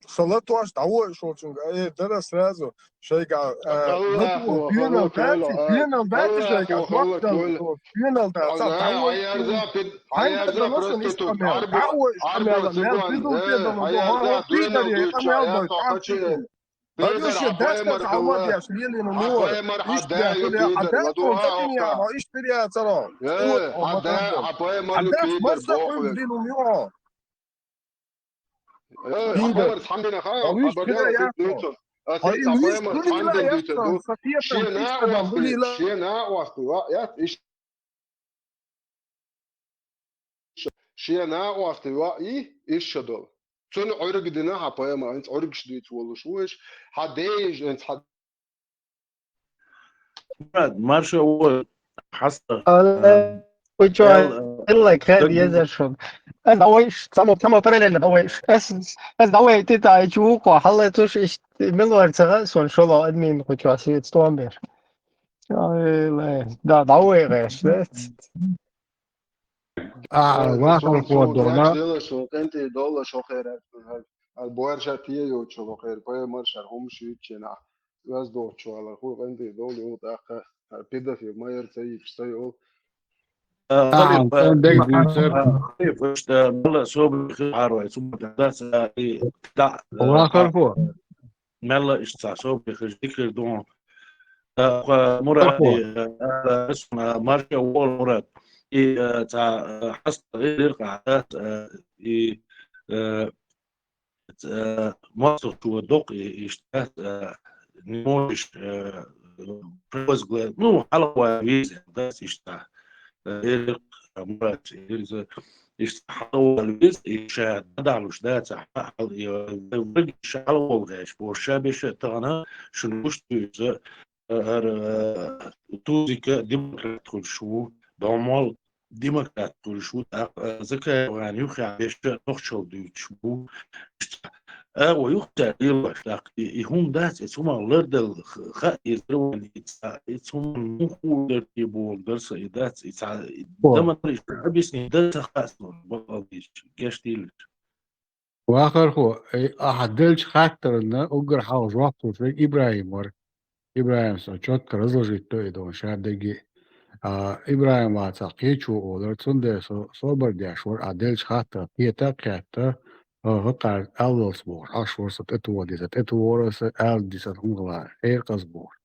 صلاتواش تعوق شو ايه درس رازو شيقع الله فينال داتي شيقع توقع فينال داتي تعوق هيرزا بروستيتوت تعوق اشتمال مال بيدو كده هو بيدر يقمل بيدر هذا الشيء داس عوض يا شريل نمور حداك تقني يعني اشتري يا ترى حداك بس قول دي نمور حبايمر حمدنا خايف حبايمر يا حبايمر حمدنا ديتو شينا وقت يا ايش شينا وقت ايش شدول تون عرق دنا حبايمر انت عرق شديت ولا شوش حدايج انت حد مارشا هو حصل Which I like had yesterday. As always, some parallel always. As always, did I do qua halle tush is Miller so and show admin which was it stormbeer. Da always that's واخر فودونا $10 شو خير البوار شاتيه يو شو خير باي مرشر هم شو تشنا واز دو شو على هو عندي دول يو داخل بيدا في ما يرتي بيستيو طيب عندك بيوتر كيف وش ملا صوب عروي صوب داس دا واخر فو ملا اشتع صوب ذكر دون مراد اسم ماركا وول مراد تاع حصل غير قعدات مصر شو دوق يشتات نموش بريوز نو حلوة فيزا داس يشتع مرات يستحقوا الويز يشاهد دعلوش دات يبقى شعلوا الغاش بورشابش تغنى شنوش تيزا توزيك ديمقراط كل شو دعمال ديمقراط كل شو ذكا يعني يخي عبيش نخشو ديوتشبو ويختار يلاق يهم دات يسمى لردل يزرون يسمى نخو لرديبول درس إدات دمر يشعبسني درس خاصة بقضيش كاشتيلش واخر فو أحدلش خاطرنا أقر حاوز وقته في إبراهيم سأشوت كرزلجيت تو إدون شادجي إبراهيم واتاقيتشو ولرتون صوبر داشور أدلش خاطر كيتا كاتا هقار ألوسبور أشورسة إتواديسة إتوورسة ألديسة هنغلا إيرقصبور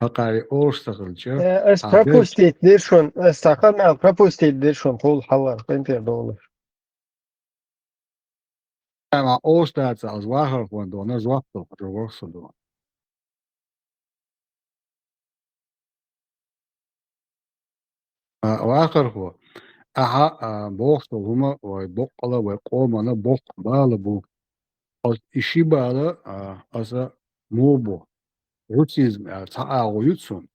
هقاري أورستغلجة as propustit dishon as takana propustit dishon whole haller $20. أما أوستات als واخر فون دون زوابتو كتروورسة دون واخر هو Aha, boşta huma ve bokala ve komana bok bağlı bu. İşi bağlı asa mubu. Rusizm ya ta ağuyutsun.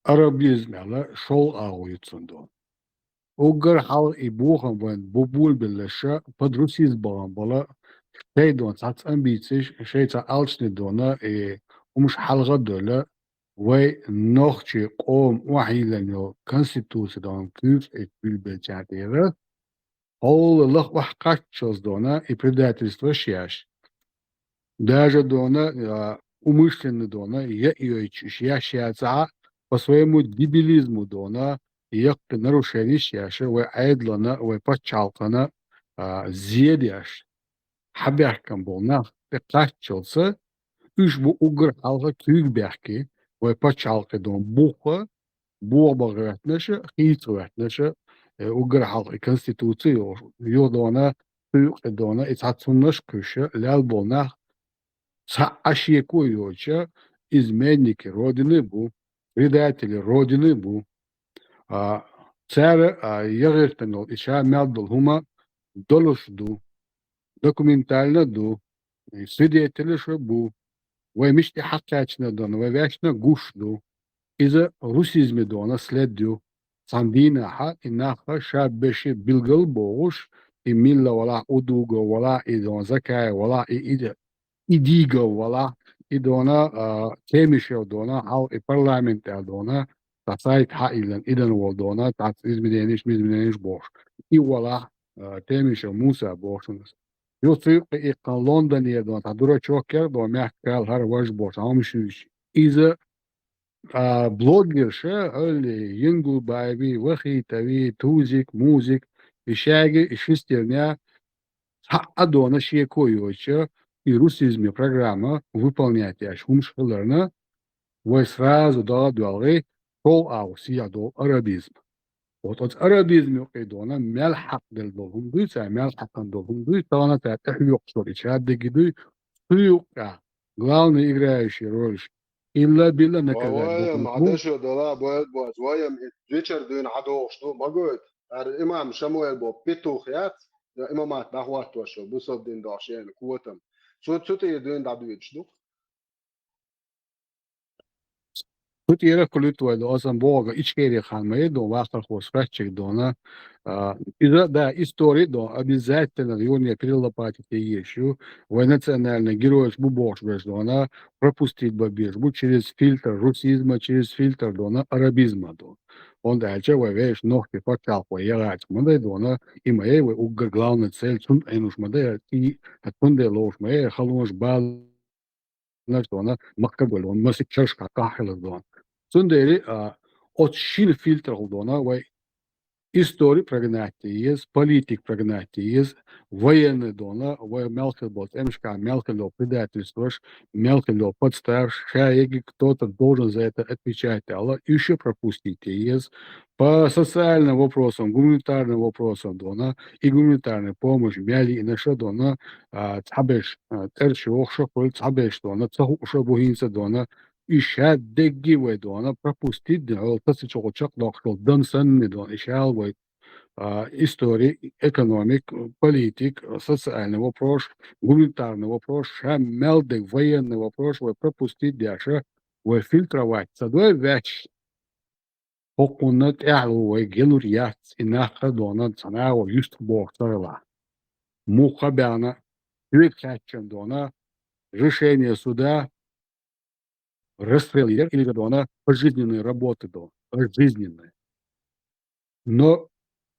Arabizm ya şol ağuyutsun do. Ugar hal ibuhan ben bubul birleşe pod Rusiz bağın bala şey don tat ambitiş şey ta alçni dona umuş halga döle ve nohçi qom wahilen konstitusyon küf et bilbeçerdere Allah вахкаччос дона и предательство щаш. Даже дона умышленно дона щащаца по своему дебилизму дона як нарушение щаша в айдлана в почалкана зедяш. Хабяхкам болна пекаччоса үш бу угр алга күйгбяхки в почалка дон буха буобагратнеше хитратнеше ugar halkı konstitusiyo yodona yodona itsatsunnaş köşe lelbona aşiye koyuyorça изменники Родины bu, предатели Родины bu. Царь ягертенол иша мядл хума долушду, документально ду, свидетели что bu, ve mişti hakkaçna don ve veşna guşdu. İza Rusizmi dona sleddu. Sandina ha inaha şabbeşi bilgil boğuş imilla wala uduga wala idon zakaya wala idiga wala idona kemişe dona al parlamenter dona tasayt ha ilan idan wal dona tat izmideniş boş. I wala temişe Musa boşunuz. Yoksa London diye dona tadura çoker do mehkal har vaş boş almışız. İza блогерша öyle yengul bayi vahi tavi tuzik muzik işagi işisternya adona şey koyuyorça и русизме программа выполнять аж умшхлерна вы сразу да дуалгы пол ауси до арабизм. Вот от арабизм يقيدونا ملحق دل بهم دويتا ملحق دلهم دويتا она так ёксор ичадde гиду суюка главный играющий роль إلا بالله ويا نكذب ما عادش يدلا بواد بواد ويا ريتشارد دين عدو شنو ما قلت الإمام شمويل بو بيتو خيات إمامات بهوات وشو بصوب دين داشين قوتهم شو تيدين دعويت شنو Тут я рекомендую до Азамбога ичкери ханмай до вахтар хосфачек дона. Да, истории до обязательно юния перелопатить еще. В национальный герой бубош без дона пропустить бабеж. Будь через фильтр русизма, через фильтр дона арабизма до. Он дальше вывеш ногти покал по ярать. Мандай дона и моей угар главная цель сун энуш мандай и отунде лош моей халуш бал дона маккабел он масик чашка кахел дона. Sunderi от шин фильтр дона вай истории прогнатиез, политик прогнатиез, военный дона, вай мелкелбот, эмшка мелкело предательство, мелкело подстав, шаеги кто-то должен за это отвечать, але еще пропустите ез по социальным вопросам, гуманитарным вопросам дона и гуманитарная помощь, мяли и наша дона, цабеш, терши охшопол, цабеш дона, цахуша бухинца дона, İşe deggi ve doğana propustit de oltası çok çok doktor dansan ne doğan işal ve истории, экономик, политик, социальный вопрос, гуманитарный вопрос, мелдик, военный вопрос, вы пропустить дальше, вы фильтровать. Садой вещь. Покунат ялу вы гелурьят и нахадона цанау юст бог царла. Мухабяна, векачен дона, решение суда, расстрел или дона пожизненные работы до пожизненные. Но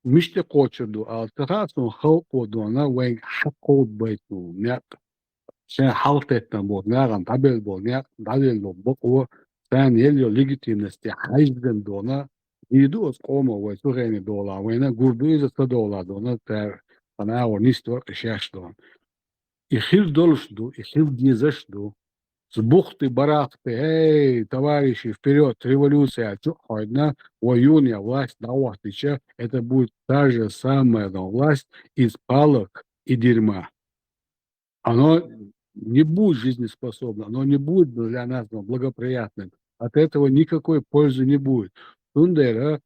миште кочерду алтахасун халко дона вен хакод байту нет. Sen halt etmen bu negan tabel bu ne dalil bu o sen yelio legitimnosti hajden dona idu como ve sureni dola ve ne gurdu iz dola dona ter ana o nisto şaş don. İhil doluşdu, ihil dizешду. С бухты барахты, эй, товарищи, вперед, революция, одна в июне власть на Охтыча, это будет та же самая власть из палок и дерьма. Оно не будет жизнеспособно, оно не будет для нас благоприятным. От этого никакой пользы не будет. Тундера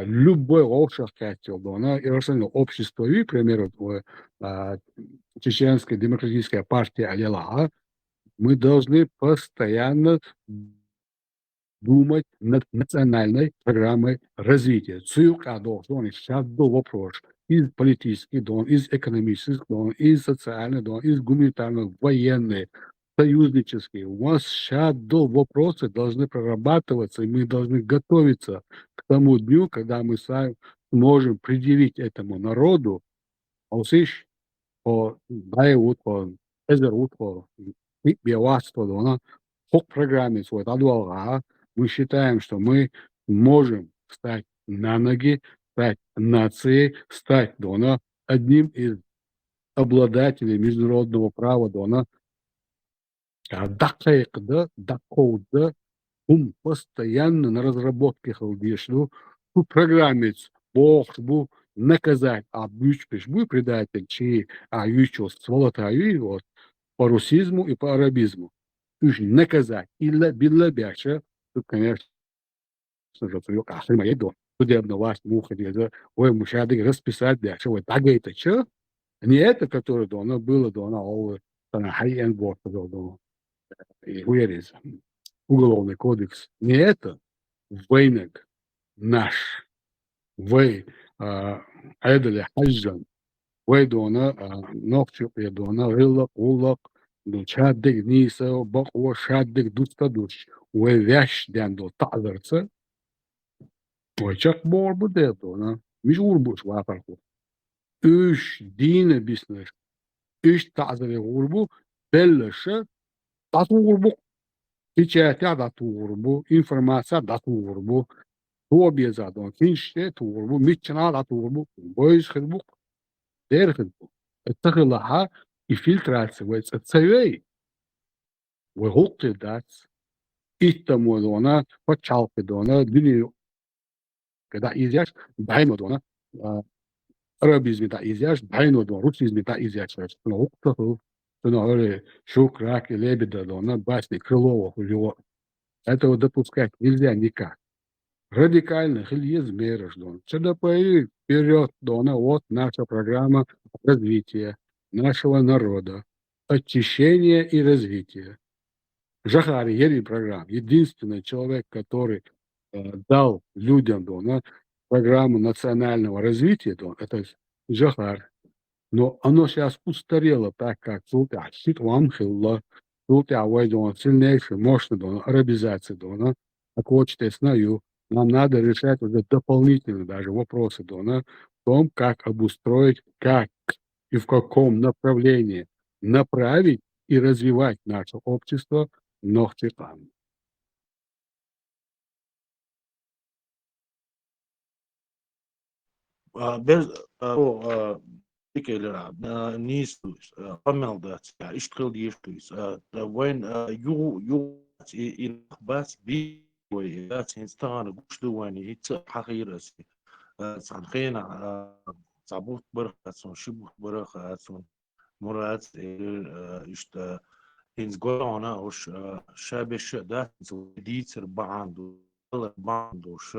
любой общество хотел, да, и общество, к примеру, Чеченская демократическая партия Алила, мы должны постоянно думать над национальной программой развития. Сейчас был вопрос из политических, из экономических, из социальных, из гуманитарных, военных, союзнических. У нас сейчас вопросы должны прорабатываться, и мы должны готовиться к тому дню, когда мы сможем предъявить этому народу, по Дайвуд, по Эзервуд, по Биоватство, по программе свой Адуалга, мы считаем, что мы можем встать на ноги, стать нацией, стать одним из обладателей международного права, дакауда, постоянно на разработке халдишлю, программе Бог наказать, бу предатель, чьи ючо сволотаю вот по русизму и по арабизму. Наказать. Или биллабяча, тут, конечно, судебная власть муха, мушадык расписать, вот так это что? Не это, которое было, хай-энд борт, уголовный кодекс. Не это. Войнок наш. Вы айдали хаджан. Вы ногчу, рылок, улок, шаддик ниса, баква, шаддик дустадуш. Вы вящ дянду тазарца. Ой, чак бор буде, миш урбуш вапарку. Üç dine bisnеш. Üç тазари урбу, беллеше, тату урбу. Печатя дату урбу, информация дату урбу. Тобиеза, кинште турбу, митчана дату урбу, бойз хидбук. Дерхидбук. التغلها الفلترات والتسوي وهوق دات إتمودونا وتشالقدونا دنيا كدا إيزاش بعينودونا عربيزم دا إيزاش بعينودونا روسيزم دا إيزاش نوقته تنهار شوكراك лебедодона басни Крылова хулио. Этого допускать нельзя никак. Радикальных или измереждон. ЧДПИ вперед, вот наша программа развития нашего народа, очищения и развития. Жахари Ери программ, единственный человек, который дал людям программу национального развития, это Жахар. Но оно сейчас устарело, так как тут Амхилла, тут сильнейшая, мощная арабизация, так вот, знаю, нам надо решать уже дополнительно даже вопросы в том, как обустроить, как и в каком направлении направить и развивать наше общество Нохчикан. Без fikirler niyistuyuz, pameldat, işgal diyistuyuz. When you in bas bi ويات إنستغرام قشلواني هيت حقيرسي صنخينا صابوت برخاتون شبوت برخاتون مرات إشت هنز قرانا وش شابش ده ديتر باندو باندوش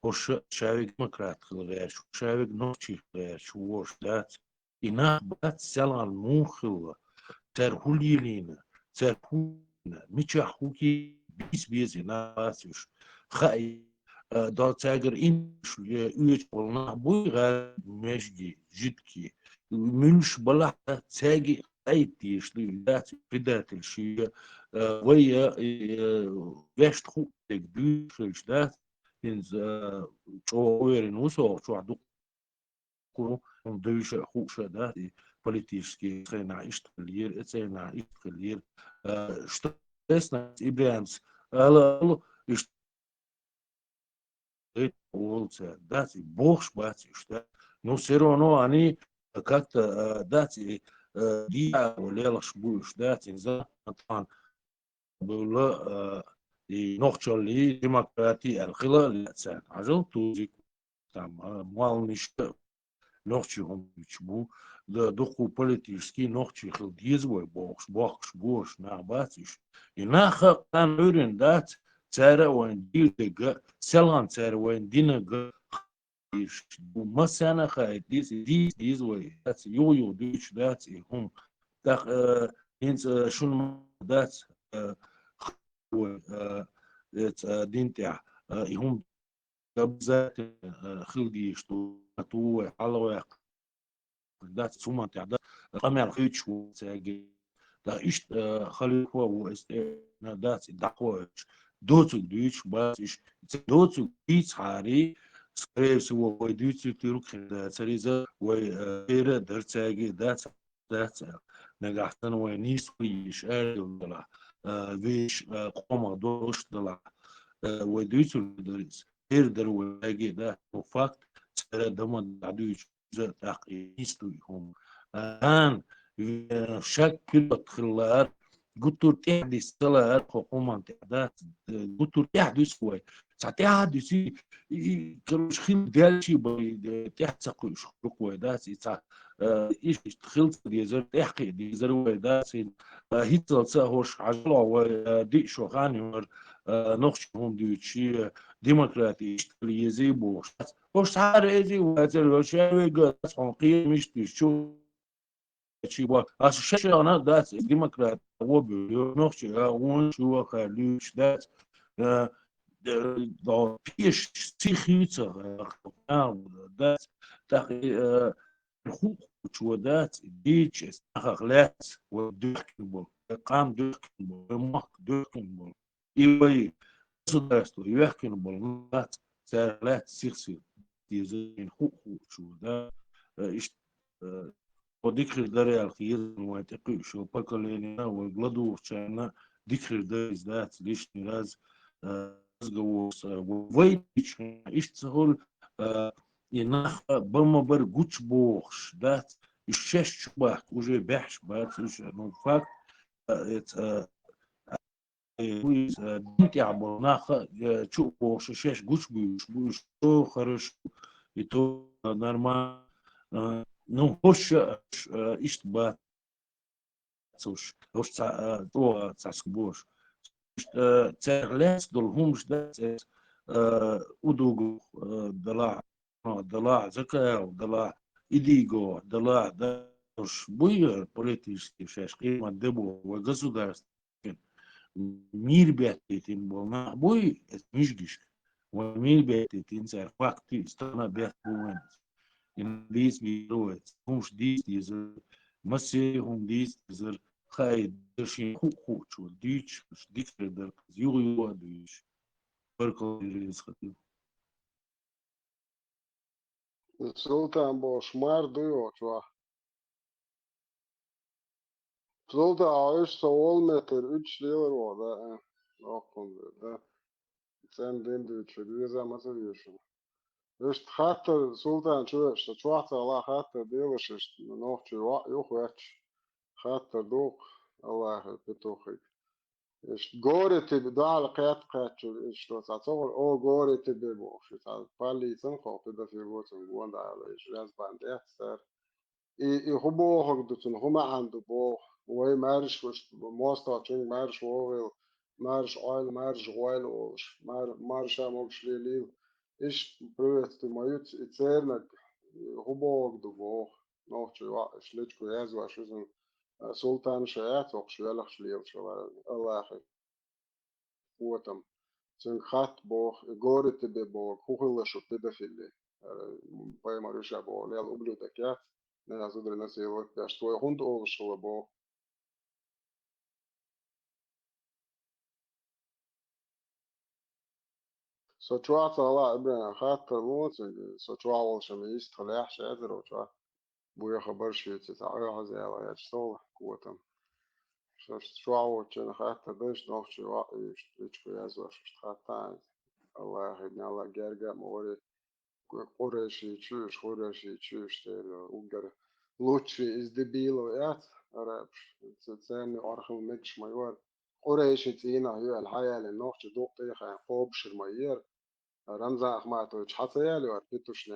وش شاوي ديمقراط خلغاش شاوي نوتشي خلغاش وش دات إنا بات سلان موخل ترهوليلينا ترهولينا ميتشا خوكي بيز ناسيش خاي دا تاجر إنش يوش والله بويغا مشجي جدكي منش بلا تاجي أيتيش ليلات بدات الشيء ويا ويشت خوك دوش دات إنز شوير نوسو شو عدو كونو دوش خوك دات политически цена иштхлир цена иштхлир что тесна ибрянс алло ишт улица дати бог бати что но все равно они как-то дати дия лелаш будешь дати за там было и нохчали демократия алхилал цен ажал тузи там мал ништа нохчигом чбу да духу политический нохчи хил дизвой бокс бош на батиш и наха там урен дат цара ван дилга селан цара ван динага مثلا خايف ديز way that's يو دوش that's هم تاخ إنت شون that's دين تاع هم قبزات خلقي شتو تو على that's ثم تاع ده قمع الخيط شو تاجي da ist Khalifa wo ist na das daqwa dozu düç bas ist dozu dies hari skrev su wo düçü türk serize wo era dertsagi that's nagahtan wo nis iş erdala viş qoma doş dala wo düçü deriz der wo agi da fakt sera dama düç taqi istu hum an شكل خلال قلت تحدث صلاة حكومة تعداد قلت تحدث شوي تحدث كروش خيل دالشي بي تحسق شخرق ويداس إيش دخلت ديزر تحقي ديزر ويداس هيتل سهوش عجلة ودي شوخاني ور نخش هم ديوتشي ديمقراطي اشتري يزيبو وش تعال ايزي وهذا الوشاوي قاس حنقية مش تشوف Чего? А сейчас она даст демократ, обе ногти, он чего халюч даст, да пиш психица, даст, так хук чего даст, дичь, ахлят, вот дыркинбол, кам дыркинбол, мах дыркинбол, и вы государство, яхкинбол, даст, царлят сихси, дизайн хук чего да, وديكر داري الخير واتقي شو بكلينا وغلدو شانا ديكر داري ذات ليش نراز جوس وويتش اشتغل ينخ بمبر جوتش بوخش ذات الشش شبه وجه بحش بات نو فاك دنتي عبرناخ شو بوخش شش جوتش بوش شو خرش يتو نورمال ну, хош ишт ба цуш хош то цаск бош церлес дол хумш да удугу дала зака дала идиго дала даш буй политический шашки мадебу в государстве мир бятин болна буй мишгиш мир бятин цар факти страна бят буен in these videos, who's these user, Massi, whom these user, Hai, Dershi, Huku, Dich, Dickfeder, Yuru, Dich, Perkle is Sultan boş mar diyor çva. Sultan üç sol metre 3 lira var da. Okun da. Sen den de çürüyor zaman diyorsun. Ist hatta Sultan şu işte çuhta Allah hatta diyorlar işte noh çuva yok veç. Hatta dok Allah betoxi. İşte gore te dal qat qat işte tatsor o gore te bebo. İşte palli sen xopi da figosun gonda ala işte yaz bandet ser. I hubo hogdutun huma andu bo. Way marş mosta çün marş o marş oil marş oil o marşa mogşleli. Ich prüft mayut iternak hubog du bo noch chwa schlichko yaz wa shuzun sultan shayat wa shwelach shliel shwa Allah qutam sen khat bo gorit be bo kuhla shu pedofili pay marusha bo lel ublu takat na azudre nasiyot da shto hund ol shwa bo so chwa Allah ibn khat mut so chwa wal shamis thleh shadr wa chwa بويا خبر شيء تتعرض زي على يشتغل قوتهم شو عوض حتى باش نوخش يشتكي يزور شتغل الله يهدنا الله جرجع موري قريشي تشوش قريشي تشوش تيرو وقر لوتشي إز دبيلو يات رابش تساني أرخم مكش مايور قريشي تينا هي الحياة لنوخش دوق تيخا قوبش الماير رمزا أخماتو حتى يالي وارتبتوش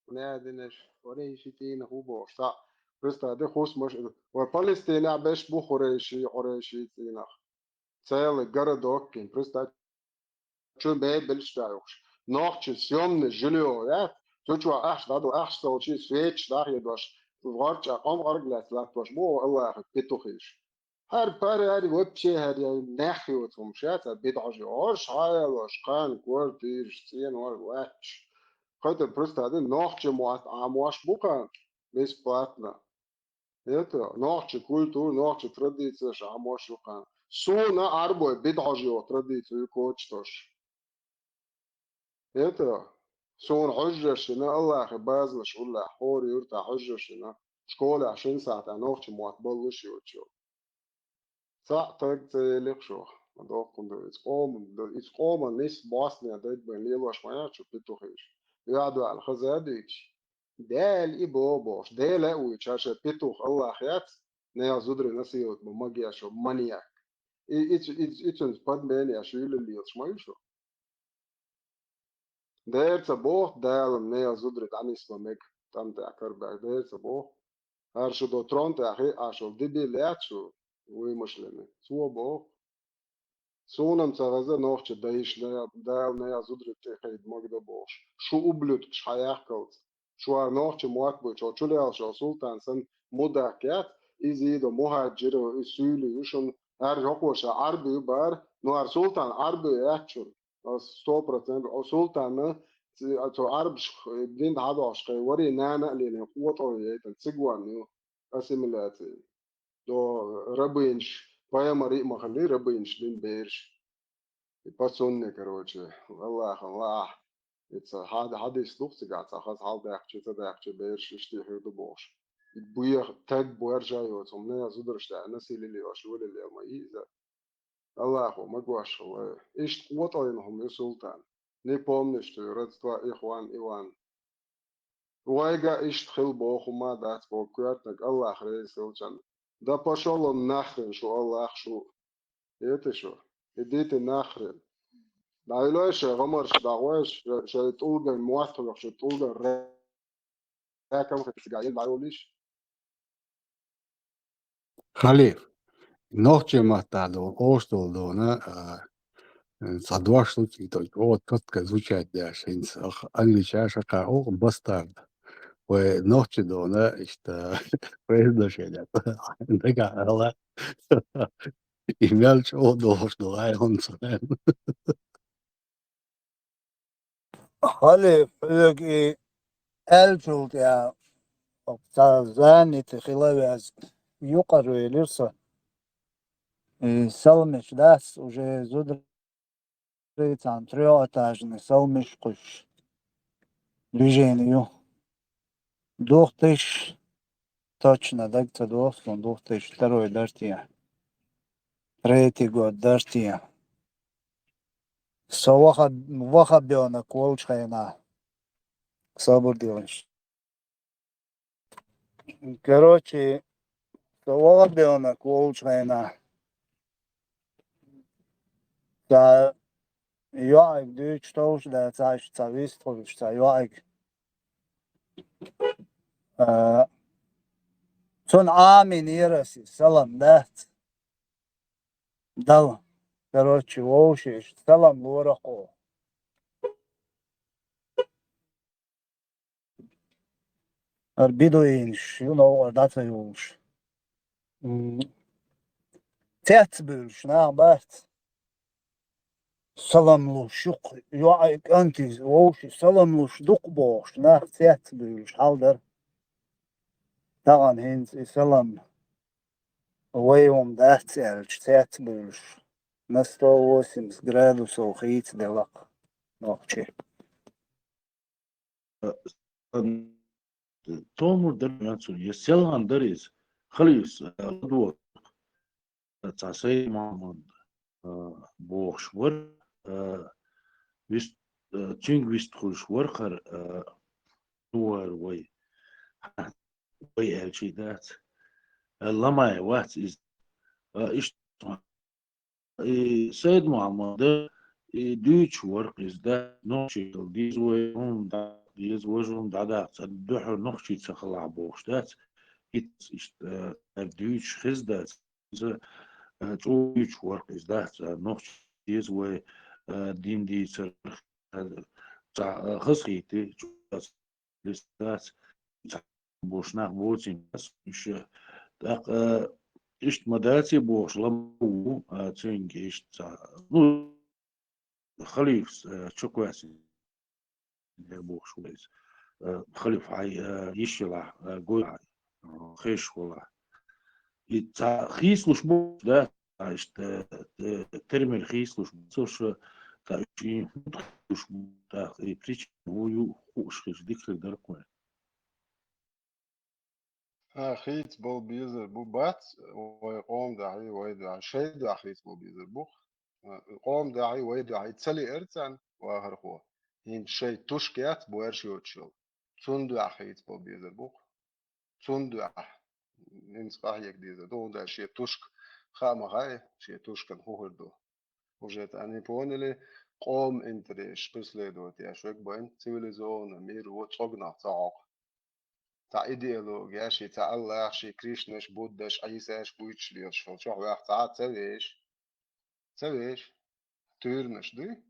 ونادنش قريشي تينا هو بوشتا بس ده خوش مش وفلسطين باش بو قريشي تينا تسال جردوك بس ده شو بيد بالشتايوش نوخش سيوم جليو يا تشوا أحش دادو أحش سوتشي سويتش داخل يدوش وغارج أقام غارج لا تلاقوش مو الله أخذ بيتوخيش هر باري هاري وبشي هاري نحي وتمشات بيدعج أوش هاي وش كان كورتيش سين واتش خاطر برست هذا نوعش موات عمواش بوكا بس باتنا это نوعش كولتور نوعش تراديتش عمواش بوكا سونا عربو بيدعج تراديتش كوتشتوش это سون حجرشنا الله أخي بازلش ولا حوري يرتا حجرشنا شكولة 20 ساعة نوعش موات بلش يوتشو صح تلك شو دوكم إتقوم الناس بوسنيا دايت بين ليلوش ما يعرفش بيتوخيش يقعدوا على الخزاديش دال إبوبوش دال أويش عشان بيتوخ الله خيات نيا زودر نسيوت بمجيا شو مانياك إتش باد ماني أشيل اللي يسمعيشو دال تبوه دال نيا زودر تانيس بمك تامتع كربع دال تبوه هرشو دو ترون تاخي أشو دبي لاتشو ويمشلني سو بوه سونم تغذى نوخش دايش دال نيا زودر تخيد مجد بوش شو أبلوت كش حياكلت شو نوخش مواكبو شو تشولي شو سلطان سن مداكات إزي دو مهاجر إسولي يشون هر جوكوش عربي بار نوار سلطان عربي يحشون 100% أو سلطان تو عرب بدين هذا عشقي وري نانا لين قوة يتن سجوان أسيميلاتي دو ربينش بايا مريء مخلي ربينش دين بيرش يبصوني كروتشي الله هذا يسلوك سجات خلاص هذا يحكي بيرش يشتي هيدو بوش بويا تاج بويرجا يوتهم نيا زودرش تاع نسي اللي واشول اللي ما يزا الله ما قواش الله إيش قوة إنهم يسلطان نيبوم نشتي ردتوا إخوان إيوان وايجا إيش تخيل بوخ وما دات بوكواتك الله خريس يوتشان ده باشالله نخرن شو الله شو يتشو يديت نخرن دايلوش غمرش داوش شو تقول المواثق شو تقول راكم في السجاير دايوليش خليف نوعش ما تعلو أوستولدونا صدواش случай только вот тот звучать дальше англича шака о бастард ونوعش دونا işte böyle şeyler ne kadar İmel çoğu doğuştu ayrıntı خليف لقي ألفلد يا زاني تخيلوز يقرأ لرصة سلمش داس وجه زود ريتان تريو أتاجن سلمش قش لجينيو دوختش точно دقت دوختن دوختش تروي درتيا ريتي قد درتيا سو واخد بيونا كولش خينا صبر ديونش короче سو بيونا كولش خينا تا يوعك دوش توش دا تعيش تعويست خوش تا يوعك تون عامين يرسي سلام دات دل короче ووشيش سلام ورقو Arbeidojums, data jums. Teatbölş, ne bert. Salamluş, yok, antiz, oğuş, salamluş, dukboş, ne teatbölş, halder. Dağın hens, salam. Vayom dahtelç, teatbölş. На 180 градусов хит делак. Ночи. تومر در ناتسو يسيلان دريز خليس دو تاسي محمد بوخشور ويست تشينغ ويست خوشور خر دوار وي الشي ذات لما وات از ايش سيد محمد دوتش ورق از ذات نوشيكل ديز وي ديز وجهم دادا تدحر نخشي تخلع بوخشتات إيش دوتش خزدات تويتش ورق از ذات نخشي ديز وي دين دي سر خصيتي لساس بوشناق بوتين بس مش داق إشت مداتي بوش لبو تنجي إشت نو خليف شكواسي بوش ويز خليف هاي يشلا قوي خيش والله يتع خيس وش بوش ده إشت ترمي الخيس وش بوش تايشين وش ده بريتش ويو خوش خيش ديك الدركوين خيت بول بيزر بو بات ويقوم داعي ويدعي شيء داعي خيت بول بيزر بوخ قوم داعي ويدعي تسلي إرتان وآخر خو هين شيء تشكيات بويرشي وتشل تندو خيت بول بيزر بوخ تندو نمسك أحيك ديزر دون دا شيء تشك خام غاي شيء تشك هو دو وجت أني بونلي قوم انتريش بس ليدو تيا شوك بوين سيفيليزون مير وتشوغنا تعاق تا ideologia și ta Allah și Krishna și Buddha și Isa și Buichlio și fel și ta цевеш тюрнеш ды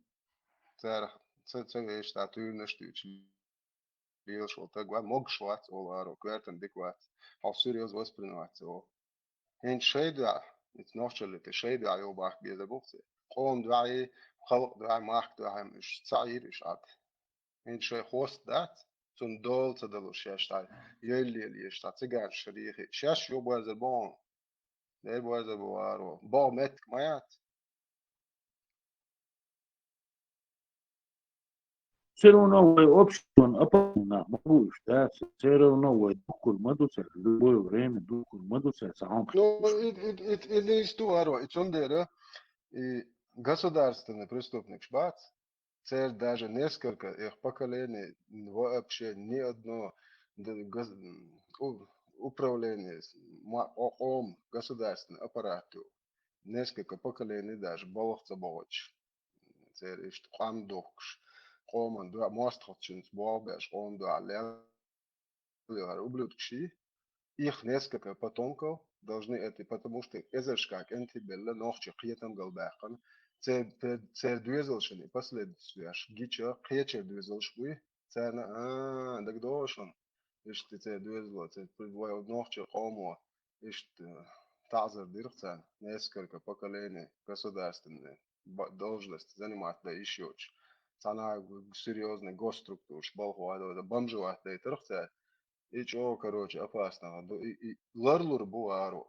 цевеш та тюрнеш тючлил шо так ва мог швац оларо квертен диквац auf seriös воспринимать о ин шейда ит нохчеле те шейда ай обах безе бухсе قوم دعي خلق دعي ماخ دعي مش صعير إيش عاد ин шей хост дат zum dol tadalo shashtai yeli yeshta tsigan shrihi shash yo bozer bon ne bozer boaro bo met mayat Все равно общем опасно, могу да, все равно духу мадуса, в любое время духу мадуса, сам ну или истуаро и чондера и государственный преступник шбац царь даже несколько их поколений вообще ни одно управление ом государственный аппарату несколько поколений даже болохца болоч царь ишт қам духш قوم دو ماستخدشنس بوابش قوم دو على ублюдки их несколько потомков должны это, потому что эзершкак энтибелла нохчи қиетам галбақан цер двизелшини последствия гича қиечер двизелшбуи церна так дошон иште цер двизело цер придвоил нохчи қомо иште тазер дирцан несколько поколений государственные должности занимать да еще цана серьезный госструктур шбалху да бомжевать да и трахца и чё, короче, опасного. И ларлур буару.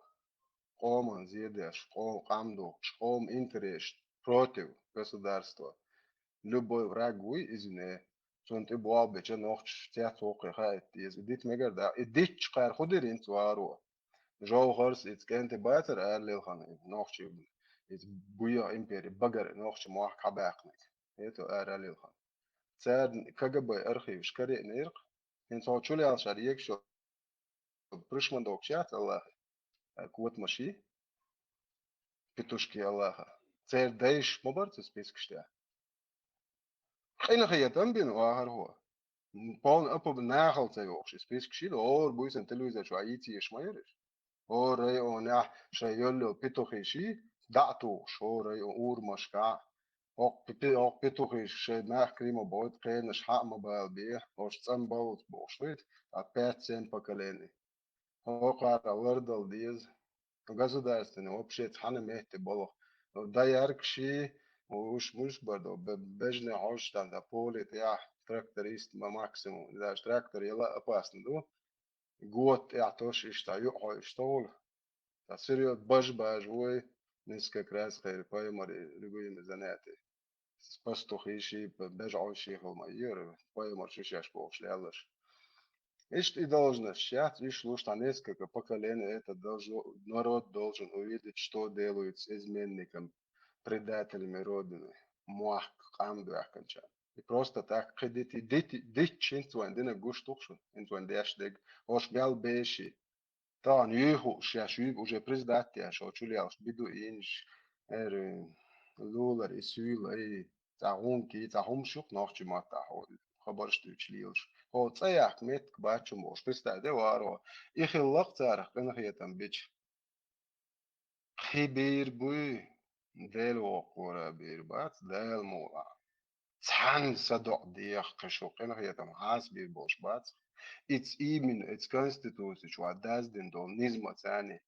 Оман зедеш, камду, шком интерес против государства. Любой враг гуй извне. Сон ты буабе, че нох тя тоқи хайт. Дит мегер да. И дит чқар худерин туару. Жау хорс ит кенте байтер эрлил хан. Нох чи ит буя импери багар нох чи муах кабақник. Это эрлил хан. Цер КГБ архив шкаре нирк. إن صوتشولي على شريك شو برشمان دوكشات الله كوت ماشي بتوشكي الله تير دايش مبارت سبيس كشتا خينا خياتم بين واهر هو بون أبو بناخل تيوخش سبيس كشيل أور بويس انتلويزا شو عيتي يشميرش أور ري أونيح شيولو بتوخيشي دعتوش أور ري أور مشكع أوق بتوخيش شي ماح كريمو بويت قينش حق مبال بيه أوش تنبوت بوشويت أبات سين بكاليني هوقع وردل ديز государственный вообще цхана мехте болох да яркши уж муж бардо бежне хош там да поле я тракторист максимум даже трактор ела опасно до год я тоже считаю что да серьезно баш ой несколько раз خير поймали любые занятия пастухиши бежал холмайер поймал шишаш пошлялаш и должно сейчас и слушать несколько поколений, это народ должен увидеть, что делают с изменниками, предателями Родины. Муах, камду, аканча. И просто так, кредити, дитчинство, индина гуштухшун, интуан дэштег, ош гал беши. Та, нюху, шашуиб, уже предатя, шо чулиалш, биду инш, лулар, и сюла, и тахунки, тахумшук, нохчи мата, خبرش تشليلش هو تصيح ميت باتش موش بستعدي وارو يخلق تارخ كن خيتم بيتش خبير بوي ديل وقورا بير بات ديل مولا Цан садо диях кашокена хетам хас би бош бац. It's even its constitution شو عداز دين دول نزمة ثاني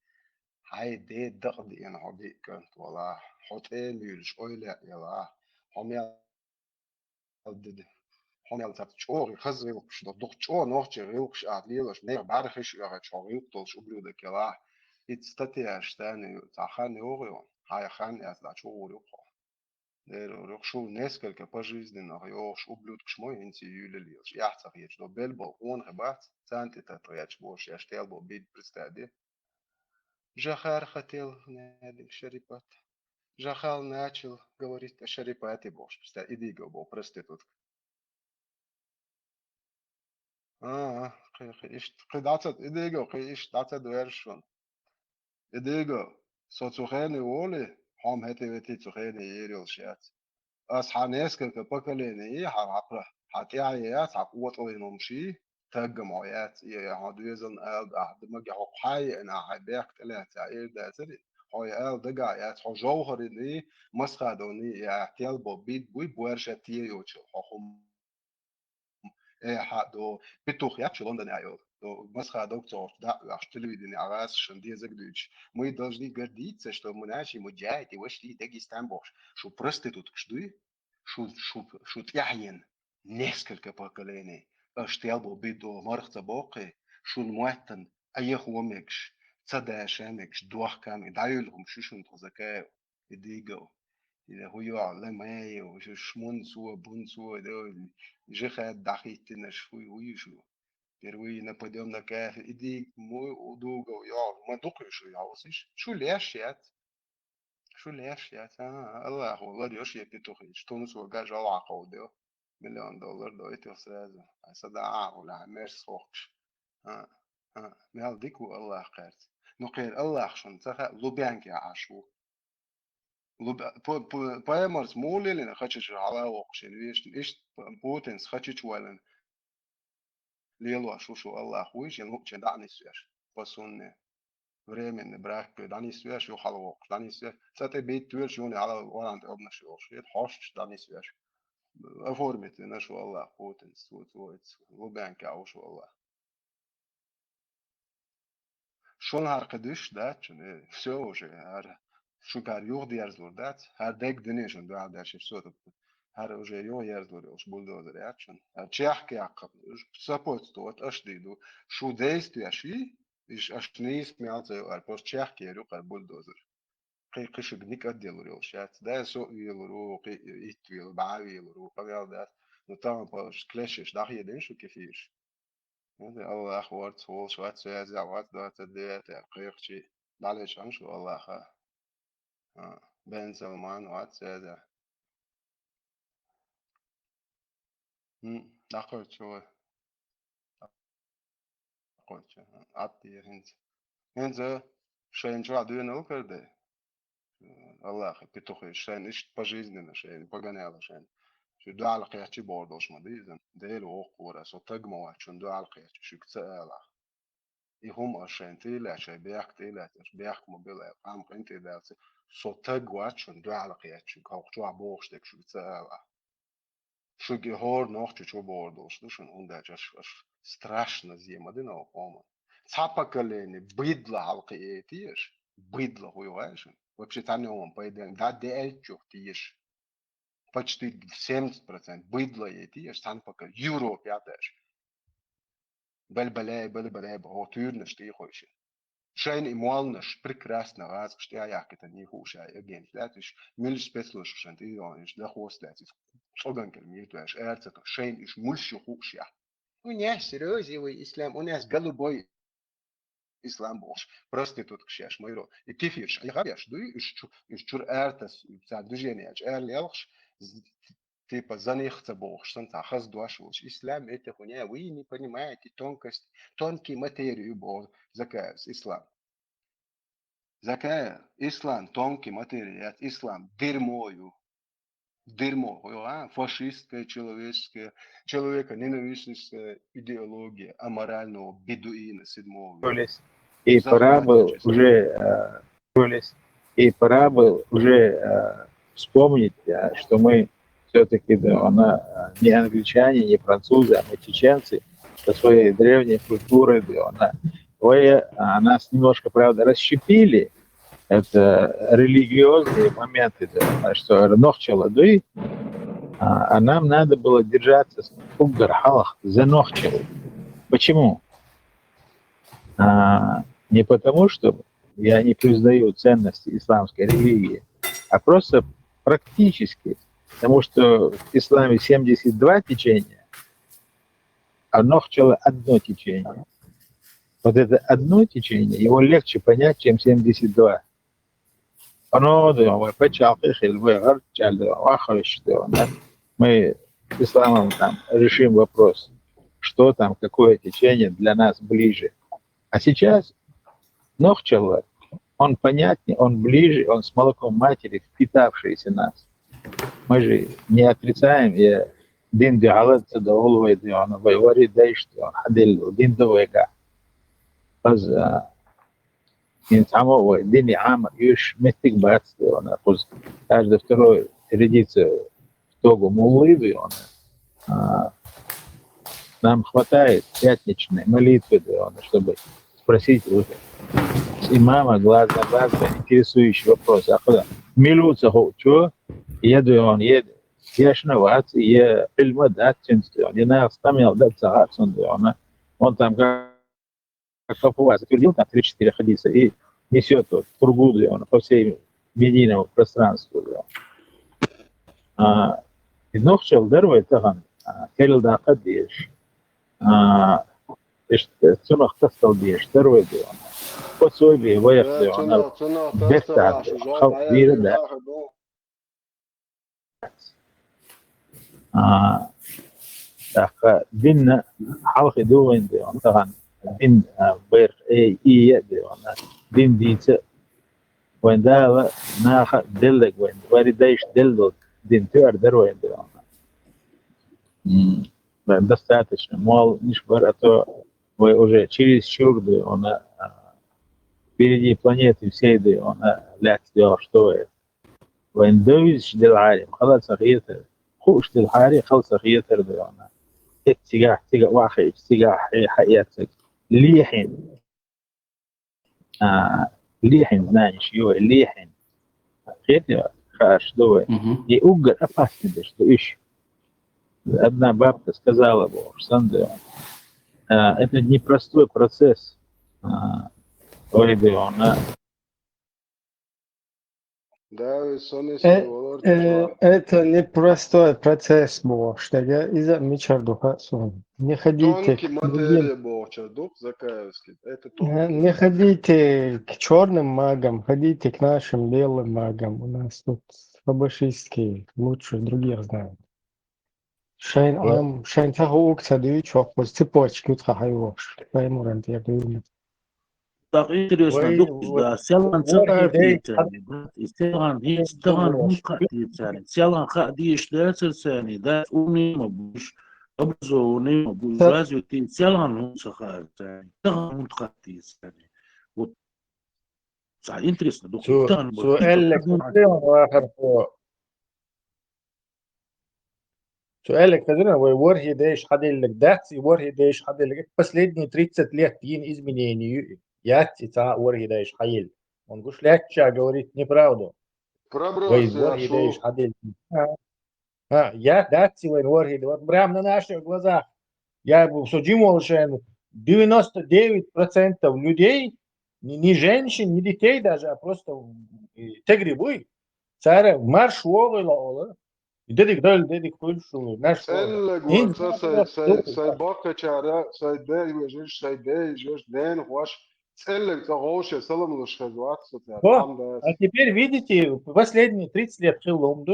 هاي دي دقدي أنا هدي كنت ولا حط إيه ميلش أويلا يلا هم يلدد هم يلتقط شو يخزر وش ضد شو نوخش يوكش عدليلش نير بعرفش يا شو يقتلش وبلودك يلا يتستطيعش ثاني تاخان يوريون هاي خان يطلع شو يوقع شو الناس كلك пожизненно يوش وبلودك شمو انتي يوليلش يحصل يش دو بلبو اون غبات سانتي تطرياتش بوش يشتيل بو بيت برستادي Жахар хотел над Шарипат. Жахал начал говорить о Шарипате Бош. Иди го был проститутка. Қидацат иди го қиш дацат вершон. Иди го соцухени оли хам хети вети цухени ерил шат. As حناس كبكليني حرقة حتيعيات عقوة نمشي تجمعات يهدوزن ألد أحد مجا حي أنا حبيك ثلاثة إير داتري هاي ألد جايات حجوهر إني مسخدوني يعتيل ببيت بوي بورشة تيوتش حكم إيه حدو بتوخ يابش لندن أيوه مسخة دكتور да телевидение арас шанди загдуч мы должны гордиться что мы наши муджахиды вошли в Дагестан бош что проституток жду شو تيحين несколько поколений اشتيالبو بيدو مرخصة بوقي شو المواطن ايه ومكش تصدق شامكش دوح كامي دايلهم شو تزكاو يديجو إذا هو يعلم ايه وشو شمون سوا بون سوا دول جخات دحيتنا شوي ويشو Первые нападем на кафе, иди мой удуга, я ما دقيش يا وسيش شو ليش يات شو ليش يات الله والله ديوش يبتوخي تونس وقاج على عقوديو $1,000,000 دو يتوسازو صداع ولا عمير صوقش مال ديكو الله قارت نقير الله خشن تخا لوبيانك يا عاشو بايمرز مولي لنا خاتش على وقشين ويش بوتنس خاتش ولن ليلو شو الله خويش ينوك دعني سويش بسون временный брак дани свяж ю халвок дани свяж сате бит туеш юни ала варант обнаш yoш ет хош дани свяж оформит наш Allah путин сует лубянка ауш Allah шон харкадыш да чуне все уже шукар юг диярзлур да хар дек денешн да даш все тут هر уже يو يرزلوش بولدوزر ياتشن تشيحكي عقب سابوت توت اشديدو شو действия شي إيش أشنيس ميعطي أربوش تشيحكي يروق بولدوزر قي قش جنيك أديلو ريوشات ده سوق يلورو قي يتويل بعاوي يلورو قبل ده نطعم باش كلاشش ده هي دينشو كيفيش هذا الله أخوات صول شوات سوازي عوات ده تديت قيق شي معلش أمشو الله خا بن سلمان وات سوازي دقيت شو قلت عطي هنز شاين شو عدوين وكرده الله بتوخي شاين إيش بجيزنا شاين بجنالا شاين شو دو على قياتي بوردوش مديزن ديل وقورة سو تجمع شو دو على قياتي شو كتالا يهم عشان تيلا شاي بيحك تيلا بيحك موبيلا قام قنتي دالسي سو تجوا شو دو على قياتي شو كوكتو عبوش دك شو كتالا شو جهور نوخ شو بوردوش دوشن هوندا جاش страшно зима дина опома цапакалени быдло алкиетиш быдло хуеваешь вообще там он поеден да дельчух тиш почти 70% быдло етиш там пока Европе аташ бельбелей богатырнеш ты хочешь Шайн и молнеш прекрасно раз что я это не хуша again латиш миль спецлош шан ты он да хост латиш шоганкер мир туаш эрцак шайн иш мульш хуша У нас серьезный ислам, у нас голубой ислам бош. Проститутка шеш мойро. И кефирш. Я говоришь, ду иш чур эртас, за движение, эрлелш, типа за них бош, санта хаз дуашуш. Ислам это хуйня, вы не понимаете тонкость, тонкие материи бо закая ислам. Закая ислам тонкий материи, ислам дерьмою. Дерьмо, фашистская, человека ненавистная идеология аморального бедуина седьмого века. И пора был уже вспомнить, что мы все-таки да, она не англичане, не французы, а мы чеченцы со своей древней культурой, да, нас немножко, правда, расщепили. Это религиозные моменты, да, что нохчалады, а нам надо было держаться в горах за нохчал. Почему? Не потому, что я не признаю ценности исламской религии, а просто практически. Потому что в исламе 72 течения, а нохчало одно течение. Вот это одно течение, его легче понять, чем 72. Оно, мы с исламом там решим вопрос, что там, какое течение для нас ближе. А сейчас нохчало, он понятнее, он ближе, он с молоком матери, впитавшийся нас. Мы же не отрицаем, я дин диалет цадоулвай диана вайвари дайшту хадил дин довега. Аз интамовой дин ам юш метик бац диана. Пусть каждый второй рядится в тогу муллы диана. Нам хватает пятничной молитвы диана, чтобы спросить с имама глаз на глаз интересующий вопрос. А куда? Милуца что? Еду он едет. Я шноват, я фильмодат, я на оставил дать сагатсон, он там как папуа затвердил там 3-4 хадиса и несет вот пургу по всей медийному пространству. И нохчал дервай таган, келда кадиш, цунах тастал диш, дервай дион. По свой воях дион, бестар, хав вирда. دين حلق دوين ديون طبعا دين بير اي ديون دين ديت وين دا ناخ دلك وين وردايش دلو دين تور دروين ديون достаточно мол ниш барато вы уже через чур дион впереди планеты всей дион лет что это وين دويش دل عالم خلاص غيرت خوش الحاري خلص غيرت ديون اتجاه واحد اتجاه حياتك ليحين ليحين نانش يو ليحين خير خاش دوي يوجد опасность что ищ одна бабка сказала бы что это непростой процесс Это непростой процесс был, что я из-за Мичардуха не ходите к другим, не ходите к черным магам, ходите к нашим белым магам. У нас тут фабашистские лучше других знают. Шайн тахук садui чохпо цепочки утхахайвош. Поймуран я говорю. Так интересно, да, селан цахатицани, селан естаган мухатицани, селан хадиш дацерсани, да унима буш, абзо унима буш, разве ты селан мухатицани, селан мухатицани. Вот, интересно, доктор. سؤالك تدري ورهي دايش حد اللي داتي ورهي دايش حد اللي последние 30 лет yin изменений яти та ورهي дайш хаил. Он гушляча говорит неправду. Проброс ورهي дайш حد я дати ورهي вот прямо на наших глазах. Я судим уже 99% людей, не женщин, не детей даже, а просто тегрибуй. Царь марш волы dedik döl dedik kulşu naş say bakka çara say de jeş say de jeş den hoş целых загоше салам лошадват а теперь видите последние 30 лет хилумду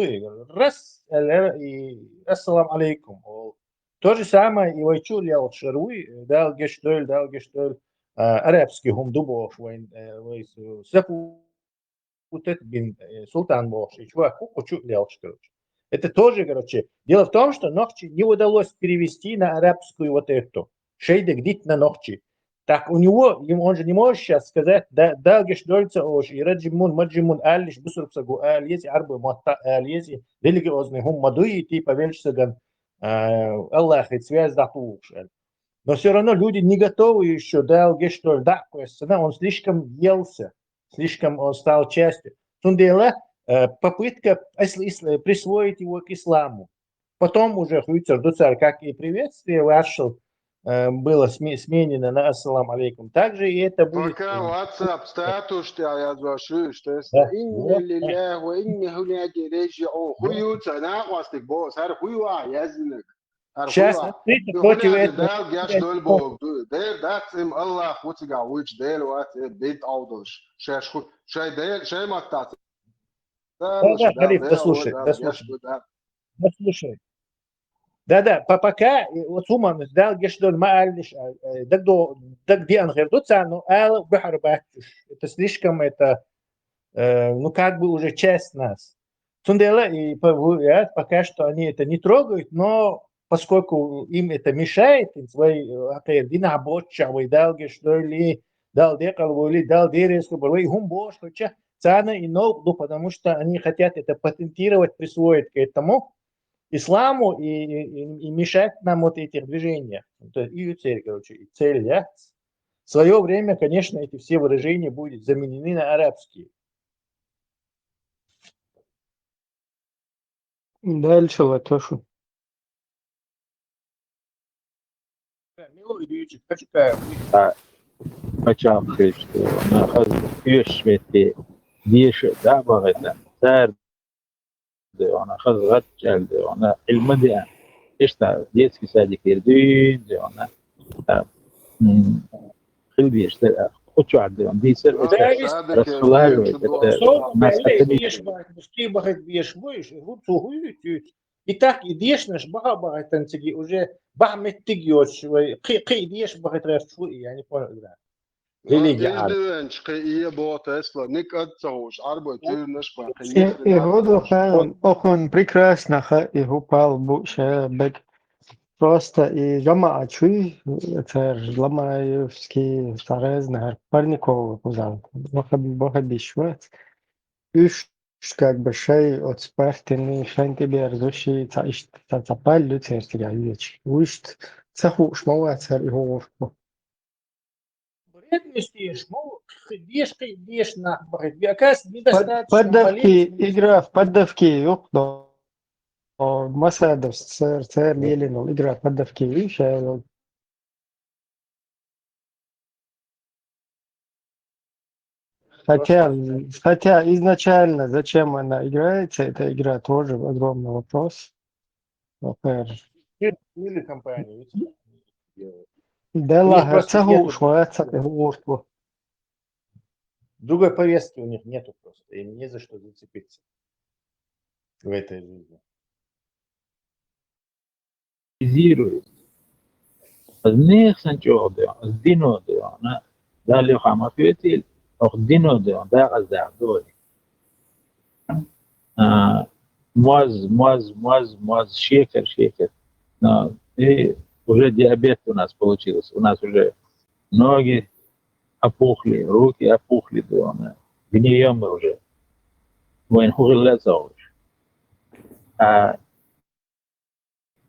раз и ассалам алейкум то же самое и вайчу лял шаруй дал гештоль арабский хумду бош вайн вайс сапу утет бин султан бош и чувак хочу лял короче. Это тоже, короче, дело в том, что Нохчи не удалось перевести на арабскую вот эту. Шейдек дит на Нохчи. Так у него, он же не может сейчас сказать, да, гештольца ош, и раджимун, маджимун, алиш, бусурпсагу, алиези, арбы, матта, алиези, религиозный, хум мадуи, типа вельшсаган, Аллах, и связь датуш. Но все равно люди не готовы еще, да, гештоль, да, он слишком елся, слишком он стал частью. Тундела попытка присвоить его к исламу. Потом уже Хуйцер Дуцар, как и приветствие ваше, было сменено на ассалам алейкум. Также и это будет... Пока WhatsApp статус, что я зашу, что инна лилляхи ва инна илейхи раджиун. Хуйцер, на хвастик босс, ар хуйва язник. Сейчас открыто против этого. Дацим Аллах, вот тебя уч дел, вот бит аудош. Шай дел, шай мактат. Да, Халиф, дослушай. Да, пока вот Суман дал гештоль маалиш, так где он гердуца, но ал бахарбатуш. Это слишком, это, ну как бы уже часть нас. Тундела и пока что они это не трогают, но поскольку им это мешает, им свои дина обочавы, дал гештоль, дал декалволи, дал дерескуболи, гумбош, хотя цана и новду, потому что они хотят это патентировать, присвоить к этому исламу и мешать нам вот этих движениях. Это и цель, короче, и цель, да? В свое время, конечно, эти все выражения будут заменены на арабские. Дальше Латошу. Почему что на хаз юшмети дишь да багата сар ده أنا خذ قال ده أنا المديان إشتا ديت في سادي كيردين ده أنا خلبي إشتا خدشوا عدي دي سر رسول и так идешь наш баба танцги уже бахмет тигёш кы идешь бахет расчу я не понял да И он прекрасно и упал бэк просто и жама чуй это ламаевский старезный парникова кузан бога бишват үш как бы шей от спартины шантибе арзуши цапал люцерстига юч үш цаху шмауацар и говорку поддавки игра в поддавки ёхно Масадов цэр Ленин игра в поддавки еще хотя изначально зачем она играется, эта игра тоже огромный вопрос. Или компания. Да ладно, другой повестки у них нету просто, им не за что зацепиться в этой жизни. Них Санчо с Дино она дали хамафетил, ох Дино да газдой. Маз шекер. И уже диабет у нас получился. У нас уже ноги опухли, руки опухли, гнием мы уже.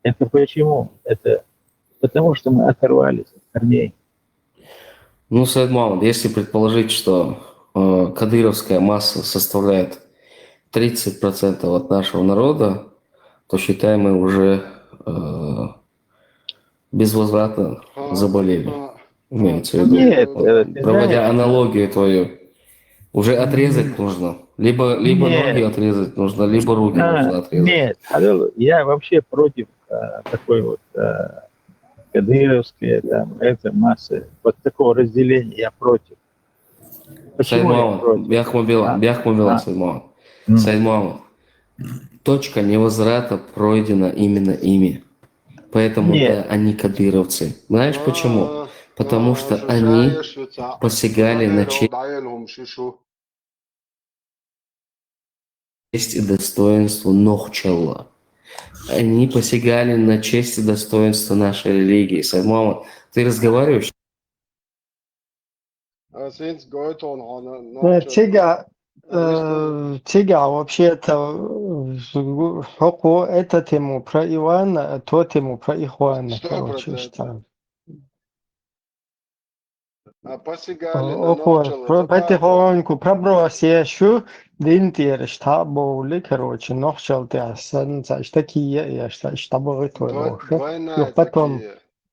Это почему? Это потому, что мы оторвались от корней. Ну, Саид Мухаммад, если предположить, что кадыровская масса составляет 30% от нашего народа, то считаем мы уже безвозвратно заболели. Имеется в виду. Нет, проводя аналогию твою, уже отрезать нужно. Либо ноги отрезать нужно, либо руки нужно отрезать. Нет, я вообще против такой вот кадыровской этой массы. Вот такого разделения я против. Почему я против? Бяхмубила, Саид Мухаммад. Точка невозврата пройдена именно ими. Поэтому да, они кадыровцы. Знаешь почему? Потому что они посягали на честь и достоинство Нохчалла. Они посягали на честь и достоинство нашей религии. Саид Мухаммад, ты разговариваешь? Сенс Гойтон, он Тига, вообще-то, это тему про Ивана, то тему про Ихуана, короче, 100%. что. Посигали Потихоньку пробросишь, динтируешь табули, короче, нахчал ты асан, знаешь, такие, я что было. двойная Потом,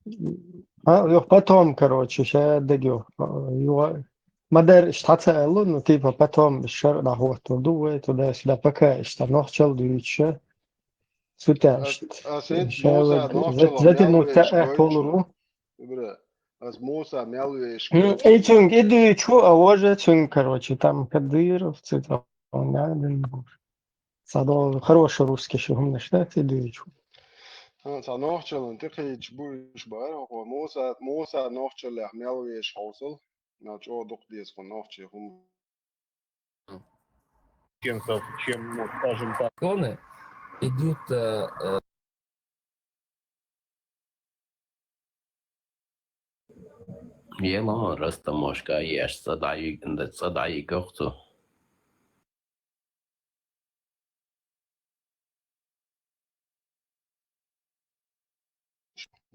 такие. потом, короче, сейчас даю. Модер штата ну типа потом еще работу дует туда-сюда, пока что нахчал дуючи. Сюда, Сенс Моса нахчал затянуть мялвеш полуру. Гойчу. Моса мялвеш И чунг, иду чу, а уже чунг, короче, там кадыровцы, там, садов, хороший русский, что умный штат, иду чу. نوخچل انت خیلی بوش باید و موسا نوخچل ملویش حاصل نچو دق دیس کن نوخچه هم чем, скажем так, Законы идут Yellow röstmoska yes sadai gohtu.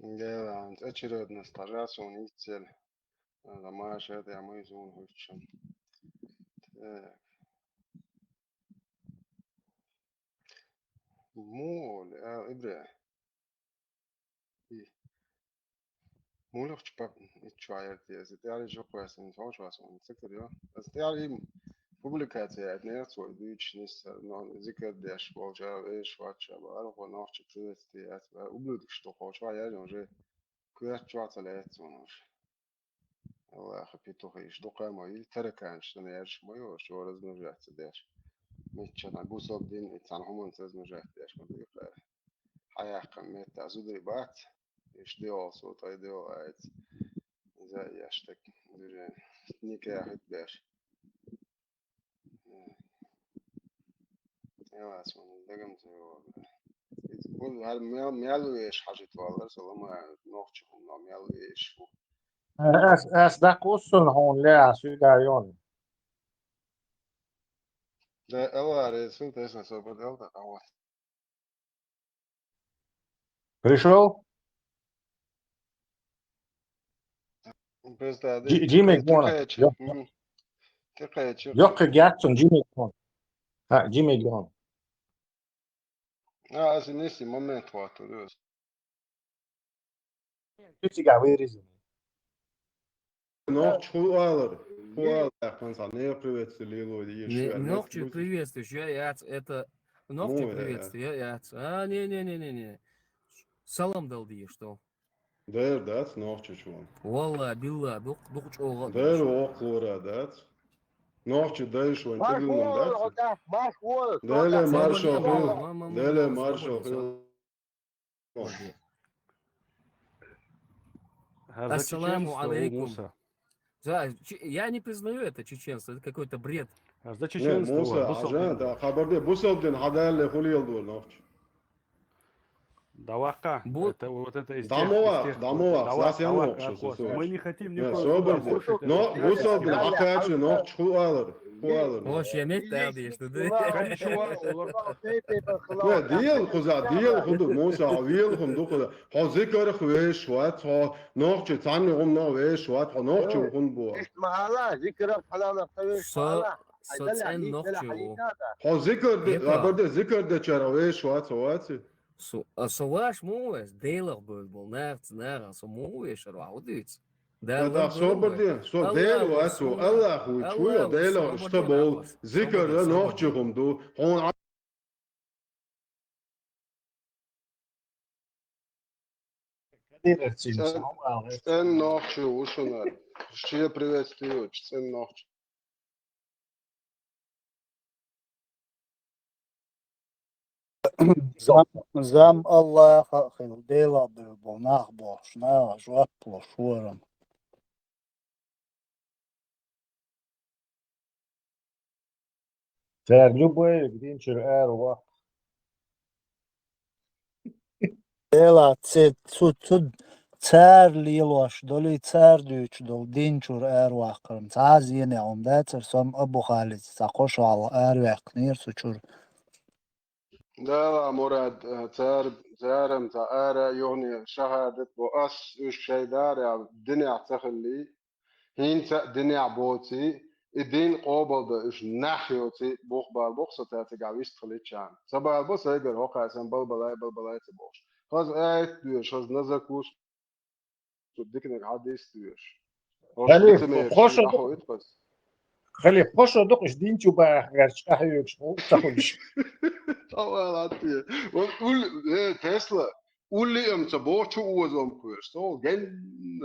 Да, очередная стажация, у них цель. Замаешь это, а мы зон хочем. Так. Мол, ибре. Мулах чпап, чуает здесь. Это я же question, то что он цикл, я. Это я им публикация, это не свой личность, но зикр дэш, волжа, эш, вача, баро, нахче, приветствие, это ублюдок, что хочешь, а я уже кверчваться лет, он уже. الله خبيتو خيش دوقا موي تركانش انا يارش موي وشو размножаться داش ميتشنا بوصل دين انسان هم размножать داش ما بيقى حياة قمت ازودري بات ايش ديو صوت اي ديو ايت زي ياشتك درين نيكا حد باش يا اسمه دقم زو كل هال ميالو ايش حاجة والله سلام نوختشهم ميالو ايش da kussun hon läs där. ده الله رسول تسمع صوت الله أول Пришел? просто Jimmy Gordon. Jocke Jackson, Jimmy Gordon. Jimmy Gordon. assim nesse momento ator Tysiga вырезаны. Ног чхуалар. Хуал, ахманса, не приветствие лило, ешвер. Ногче приветствуешь, это ногче приветствие, не. Салам дал дие, что? Дэр, дат, ногче чуан. Валла, билла, дух чоға. Дэр оқлора, дат. Ногче дэш ван, тыгылман, дат. Дэле маршал хил. Дэле маршал хил. Ассаламу алейкум. Я не признаю это чеченство, это какой-то бред. Не, Муса, ажан, да, хабарде, бусалдин, хадале хулил дур, ногче. Давака, это вот это из Дамова, сласяно, мы не хотим никого. Но бусалдин, акачи, ног чхуалар. Hoş yemek derdi işte. Ne değil kuza değil kudu Musa değil kudu kuda. Ha zikr khwe shwat ha noqche tani um no we shwat ha noqche kun bu. اسمعنا ذكر حلال So sen noqche. Ha zikr de aberde zikr de chara we shwat hawati. Savaş mues deler bol ner so mues raudits. Да, соборди, со дело асо Аллаху чуя дело что бол зикр noqche kum du. Он Цен ногче ушунар. Ще приветствую, цен ногче. Зам Аллаха хил дела был нахбош, на жвак плошуром. Так, любой гринчер эрва. Дела цит цар лилош, доли цар дюч, дол динчур эрвахкрм. Цазине омдецер сом Абу Халид. Сакош ал эрвах нир сучур. لا مراد زارم زارة يوني شهادة بؤس وش شي دار الدنيا تخلي هين دنيا بوتي الدين قابل ده إيش نحيوتي بوخصة تاتي خليت شان سبا البوس هيجر هو قاسم بلبلاي تبوش خلاص دوش خلاص نزكوش تديك إنك عادي يستويش هوش خلي إتميرش خوش يبقى إتبس خلي خوش دقش دينتو بقى أحيوش تخلش طبعا عطيه وقول تسلا قول لي امتى بوشو وزم كويستو جن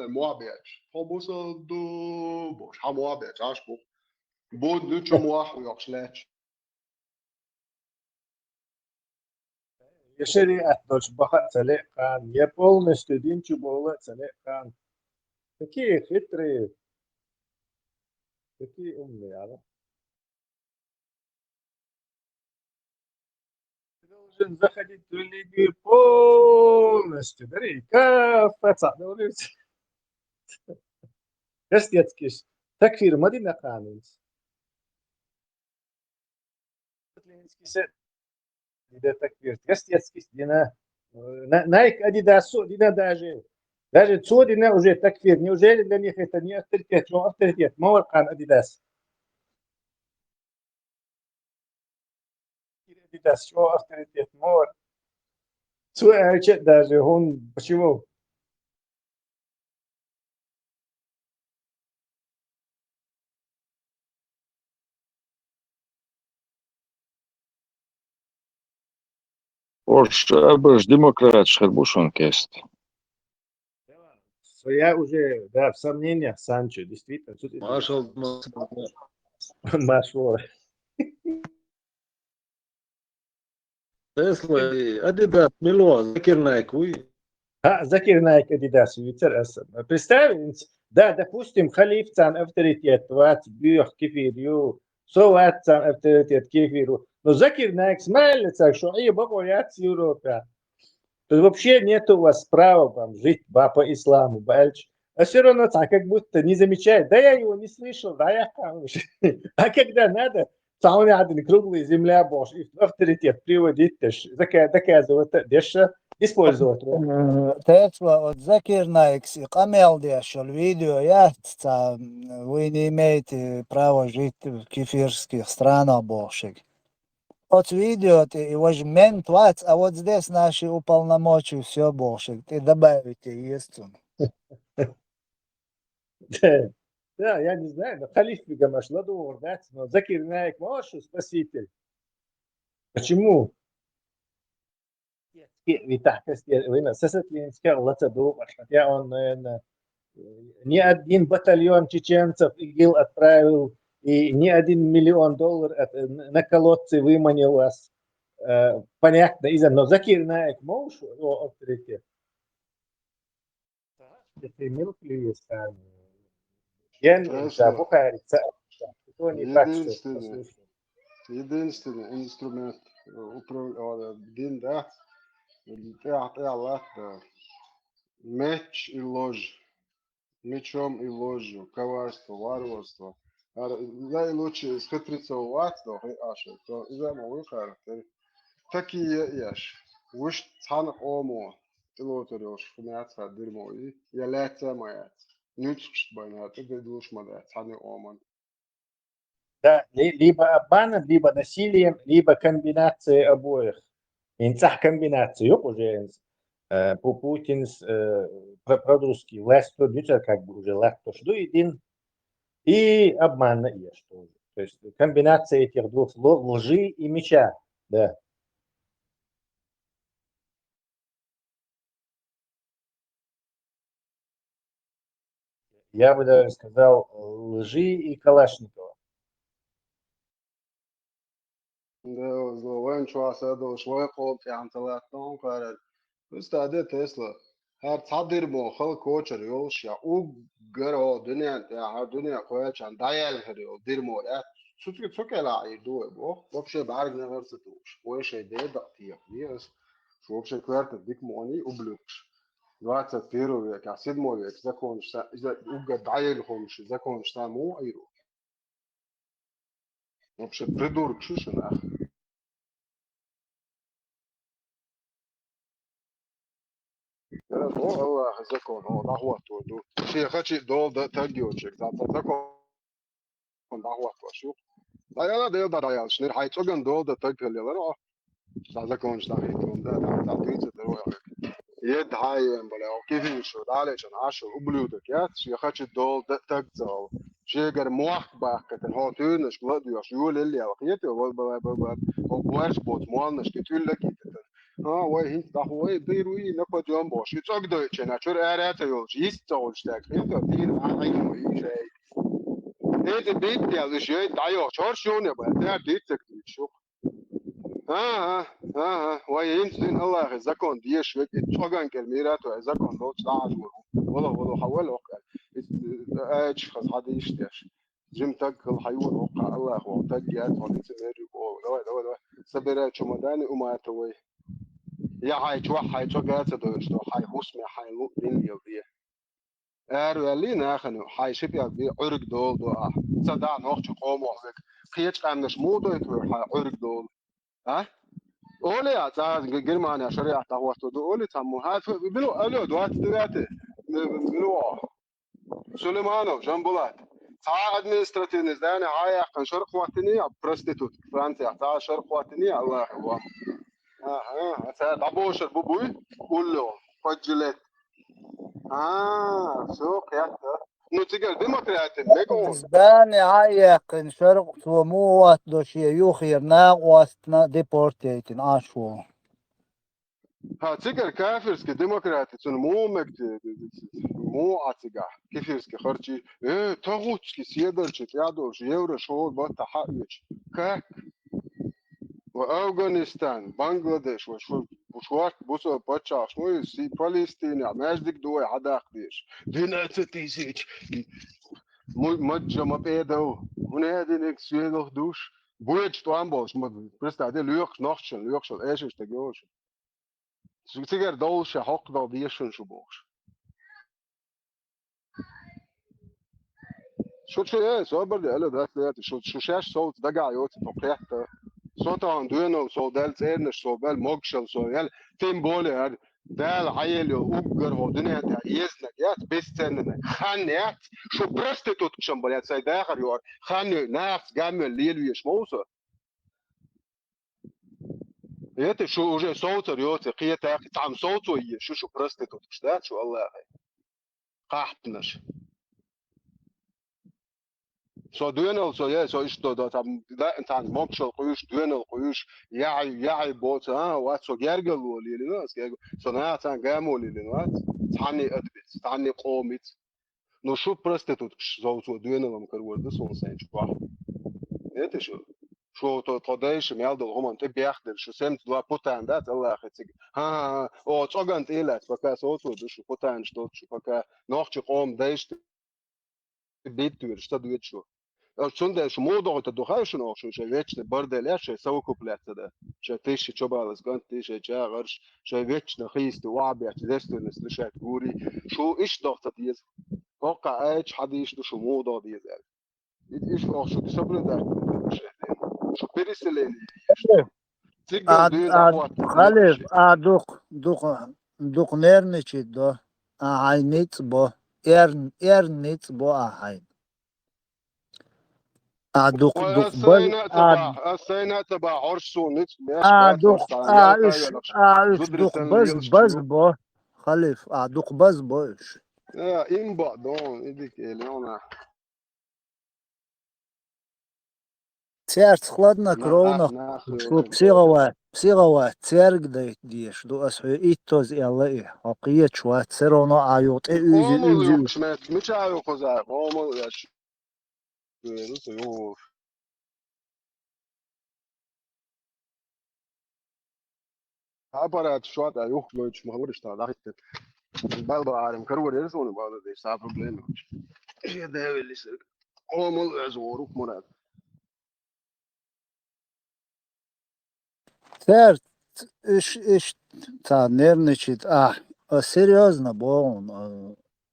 موابيش فبوس دو بوش ها موابيش عاش بو بود نوتشو موح ويوكسلاتش يشري أحدش بخت سلقان يبول نستدين تبولة سلقان تكي خطري تكي أمي على جن زخدي تولي بول نستدري كافة صعدوريس بس يتكش تكفير مدينة قانونس إذا تكفير تكست يتكش دينا نايك أديداسو دينا даже цодина уже такфир, неужели для них это не авторитет, но авторитет, Маваркан Адидас. Адидас, что авторитет, Мавар. Цуачет даже, он, почему? Ош абыш демократ шхербушон кест. Я уже, да, в сомнениях, Санчо, действительно. Машал. Машло. Тесла Адидас Мило, Закир Найк, Закир Найк Адидас, Витер Асад. Представь, да, допустим, халиф цан авторитет, ват бюх кефирю, соват цан авторитет кефирю. Но Закир Найк смайлится, что и бабоят с Европы. То вообще нет у вас права там, жить по исламу, бальч. А все равно так, как будто не замечает. Да я его не слышал, да я хороший. А когда надо, там один круглый земля Божь, и авторитет приводить, доказывать, дальше использовать. Тесла от Закир Найкс и Камелдешал видео яхтца, вы не имеете права жить в кефирских странах бошек. От видео ты возьмем плац, а вот здесь наши уполномочия все бошек. Ты добавите есть. Да, я не знаю, но халиф Бегамаш Ладур, да, но Закир Найк Мошу спаситель. Почему? Хотя он, наверное, ни один батальон чеченцев ИГИЛ отправил, и ни $1 миллион на колодцы выманил вас. Понятно, но Закир Найк Мошу, его авторитет. Это имел плюс. Единственный инструмент управления да, меч и ложь, мечом и ложью, коварство, варварство. Лучше схитриться у вас, то из-за моего характера. Такие яш. Уж цан омо, ты лотерёшь, фунятся дерьмо, я лето моя. Нюцкшт байна, ты дедуш моя, цаны оман. Да, либо обманом, либо насилием, либо комбинацией обоих. Инцах комбинацию уже Путин про-русский власть продюсер как бы уже легко что един и обман есть тоже. То есть комбинация этих двух слов лжи и меча, да. Я бы даже сказал лжи и Калашникова. Да, وين شو عسادو شوي قوت يعني ثلاثة قارن استعداد تسلا هر تصدر مو خل كوتشر يوش يا او جرو دنيا يا دنيا كويس عن دايل هريو دير مو يا شو كلا يدو بو وبشي بعرق نغير ستوش ويش يدي دقتي يس شو بشي كوارت ديك موني وبلوكش Двадцать первый век, а 7 век закончится, угадайельхомши закончится му айру. Вообще придурок шишина. О, Аллах закон, о, дахвату, ду. Все хочу дол да тагиочек, закон дахвату шу. Да я да я шнир хайцоган дол да тагелера. закон штахи, да тыцы дорога. Jed haien bale o kevin sho dale chan asho ublude kat shi khachi dol tak zal sheger mocht ba kat ho tunes glad du as jul el ya qiyet o boers bot moan as ketul kit ha way hint da way biru na ko jom bo shi tsog do chena chur arat yol is tsol shtak hint din ayn mo shay et bit ya du shay da yo chor shone ba der dit tak shu وای این الله زکون دیش وقت چوگان کلمیرات و زکون دوت داعش والله حول وقع ايش خذ هذا يشتاش جم تك الحيوان وقع الله هو تجيات ولا تمر و سبرات شمداني وما توي يا هاي شو هاي شو قاعد تدوش تو هاي حسمي هاي لو بين يوديه اللي ناخنو هاي شبيه بعرق دول دو صدع نوخ قوم وحك خيش قامنش مو دو هاي عرق دول ها اولي يا تاز جرمانيا شريعه تاوتو دو اولي تمو هات بلو الو دوات دغاتي بلو سليمانو جنبولات تا ادمنستراتيف زاني هاي كان شرق وطني بروستيتوت فرنسا تا شرق وطني الله هو تا دابوش بوبوي كله فجلت سوق يا نتيجه ديمقراطي ميجون زباني عايق شرق وموات دوشي يوخير ناقوستنا ديبورتيتن عاشو تيجر كافرسكي ديمقراطي تون مو مو عتيجا كيفيرسكي خرجي تاغوتسكي سيادرچ يادوش يورو شو بات حقيش كاك وافغانستان بنغلاديش وشوات بوسو باتشاش مو سي فلسطين ماجدك دوي حداق ديش دينا تتيزيش مجا ما بيدو هنا دينك سيدو دوش بويتش تو امبوش برستا دي لوخ نوخشن لوخشن ايش تجوش تيجر دولش حق دا ديشن شو بوش شو ايه صبر لي قال ده شو شاش صوت دقع يوت توقيت صوت عن دوينو صوت دال تيرنش صوت بال موكشل صوت يال تيم بولي هاد دال عيل اوغر هو دنيا تا يزنك يات بيستن خانيات شو برستيتوت شمبليات ساي داخل يور خان ناس جامل ليلو يشموسه يات شو وجه صوت ريوت قيتا طعم صوته شو برستيتوت شتات شو الله قاحتنش So duenel so ja so ist da tam da intan mokshal quyush duenel quyush ya'i bot wat so gergel lili nas so na tan gamol lili nas tani adbit tani qomit no shu prostitut so duenelom karwurdu son sen chwa это شو تودايش ميالدو همان تبي ياخد شو سمت دوا بوتان دات الله يخطيك او تصوغانت إيلات فكا صوتو شو بوتان شتوت شو فكا نوخش قوم دايش بيتور شتدويت شو Sonda što modo da dohašno što je već barde leše sa okupljata da što tiši čobalas gan tiši čagarš što je već na histu wabi at desturnes lishat guri što ish dohta diz oqa ach hadish što modo diz ish och što sabr da što periseleni خالف دوق نرنچید دو عینیت با ارنیت با عین دوق السينة تبع عرس ونت دوق دوق بز با خليف دوق بز باش إن بعدون إديك إليونا تيار تخلدنا كورونا شو بسيغوا تيرق ديش دو أسحو إيتوز إلا إيه وقية شوات سيرونا عيوط إيه مش عيو خزاق قومو يش Apparat šādā juhlojuši mauriši tā dahite. Balbārim karori ir suni bādādīs tā problēma. Šie dēvilis ir omul ezoru murad. تيار إيش تا نرنشيد серьезно, бо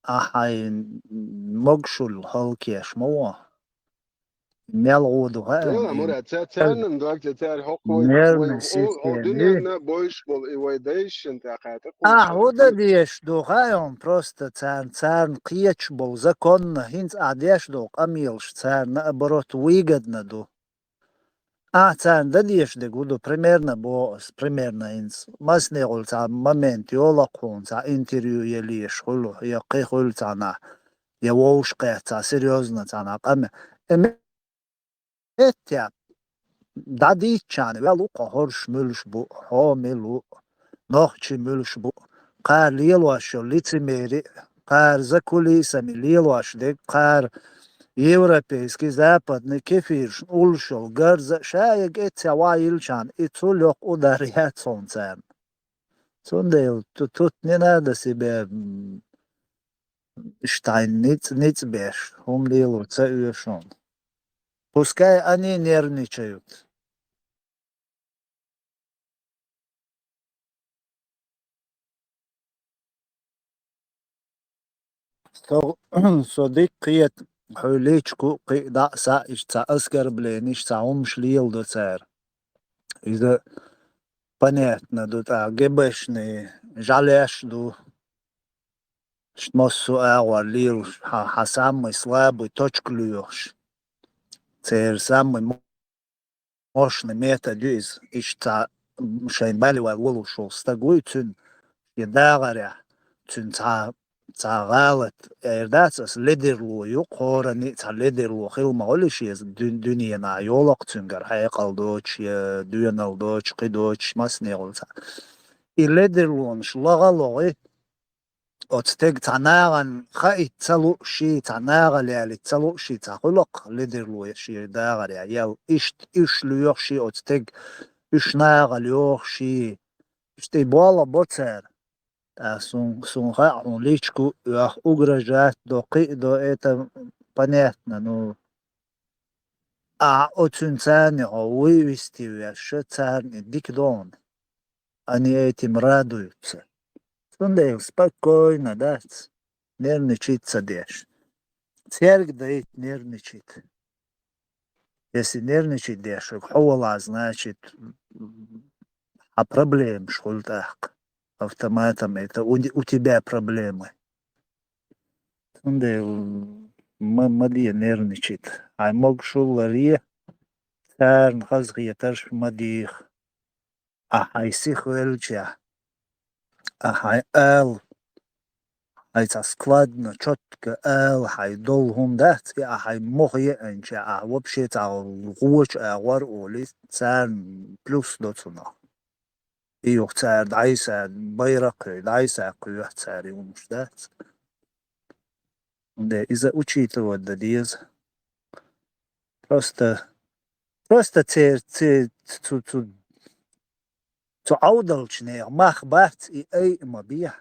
ахай могшул халкеш мова. Мелоду لا مرة تسألنا دلوقتي تسأل حق نرمي هو دنيا системе. بويش ويديش انت خاطر هودا ديش دوغايون просто царн киеч был законно хинц адеш дог амилш царн наоборот выгодно ду. Царн да диш де гуду примерно примерно инц масне гол ца момент yola кун ца интервью елиш хулу я кихул цана я воуш ца серьезно цана ам этя дади чан велу қохорш мулш бу хомилу нохчи мулш бу قار ليلواشو лицемери قار за кулисами лилоашде قار европейский западный кефирш ульшол гарза шая гетя ваилчан и цулёк ударят солнцем. Сундел тут не надо себе штайн ниц беш лилу цаюшон. Пускай они нервничают. صديقية حوليشكو قيدا سائش تا أسكر بلينيش تا عمشليل دو цар. إذا понятно, до гебешни жалеш до шмосу лил самый слабый точклюешь. Цер самый мощный метод из ишта шайбали валушул стагуй цун едагаря цун галат эрдацас лидерлу юқорани ца лидерлу хил маолишиз дунияна ёлақ цунгар хайқалдоч дуяналдоч қидоч маснеғулца и лидерлуон шлагалоғи отстег цанаган хаит цалу ши цанагаляли цалу ши цахулоқ лидерлу ши дагаря ял ишлуёқ ши отстег ишнагалёқ ши штей бола боцер сунха личку угрожать до это понятно, ну очень ценный вывести еще ценный дикдон. Они этим радуются. Сундейл спокойно, да, нервничать садишь. Церковь дает нервничать. Если нервничать дешь, хула, значит, проблем шультах. Автоматом, это у тебя проблемы. Мадия нервничает. А мог шулария, царн хазгияташ мадих. Хайсих велча. Хай эл. Хайца складно, четко эл, хай долгун дат, хай мохе энча, вообще цал гуч авар оли, царн плюс доцуна. И царь дайса байрак дайса куях царь умштат. Да из-за учитывать да диз. Просто царь цу аудалчне мах бат и эй мабия.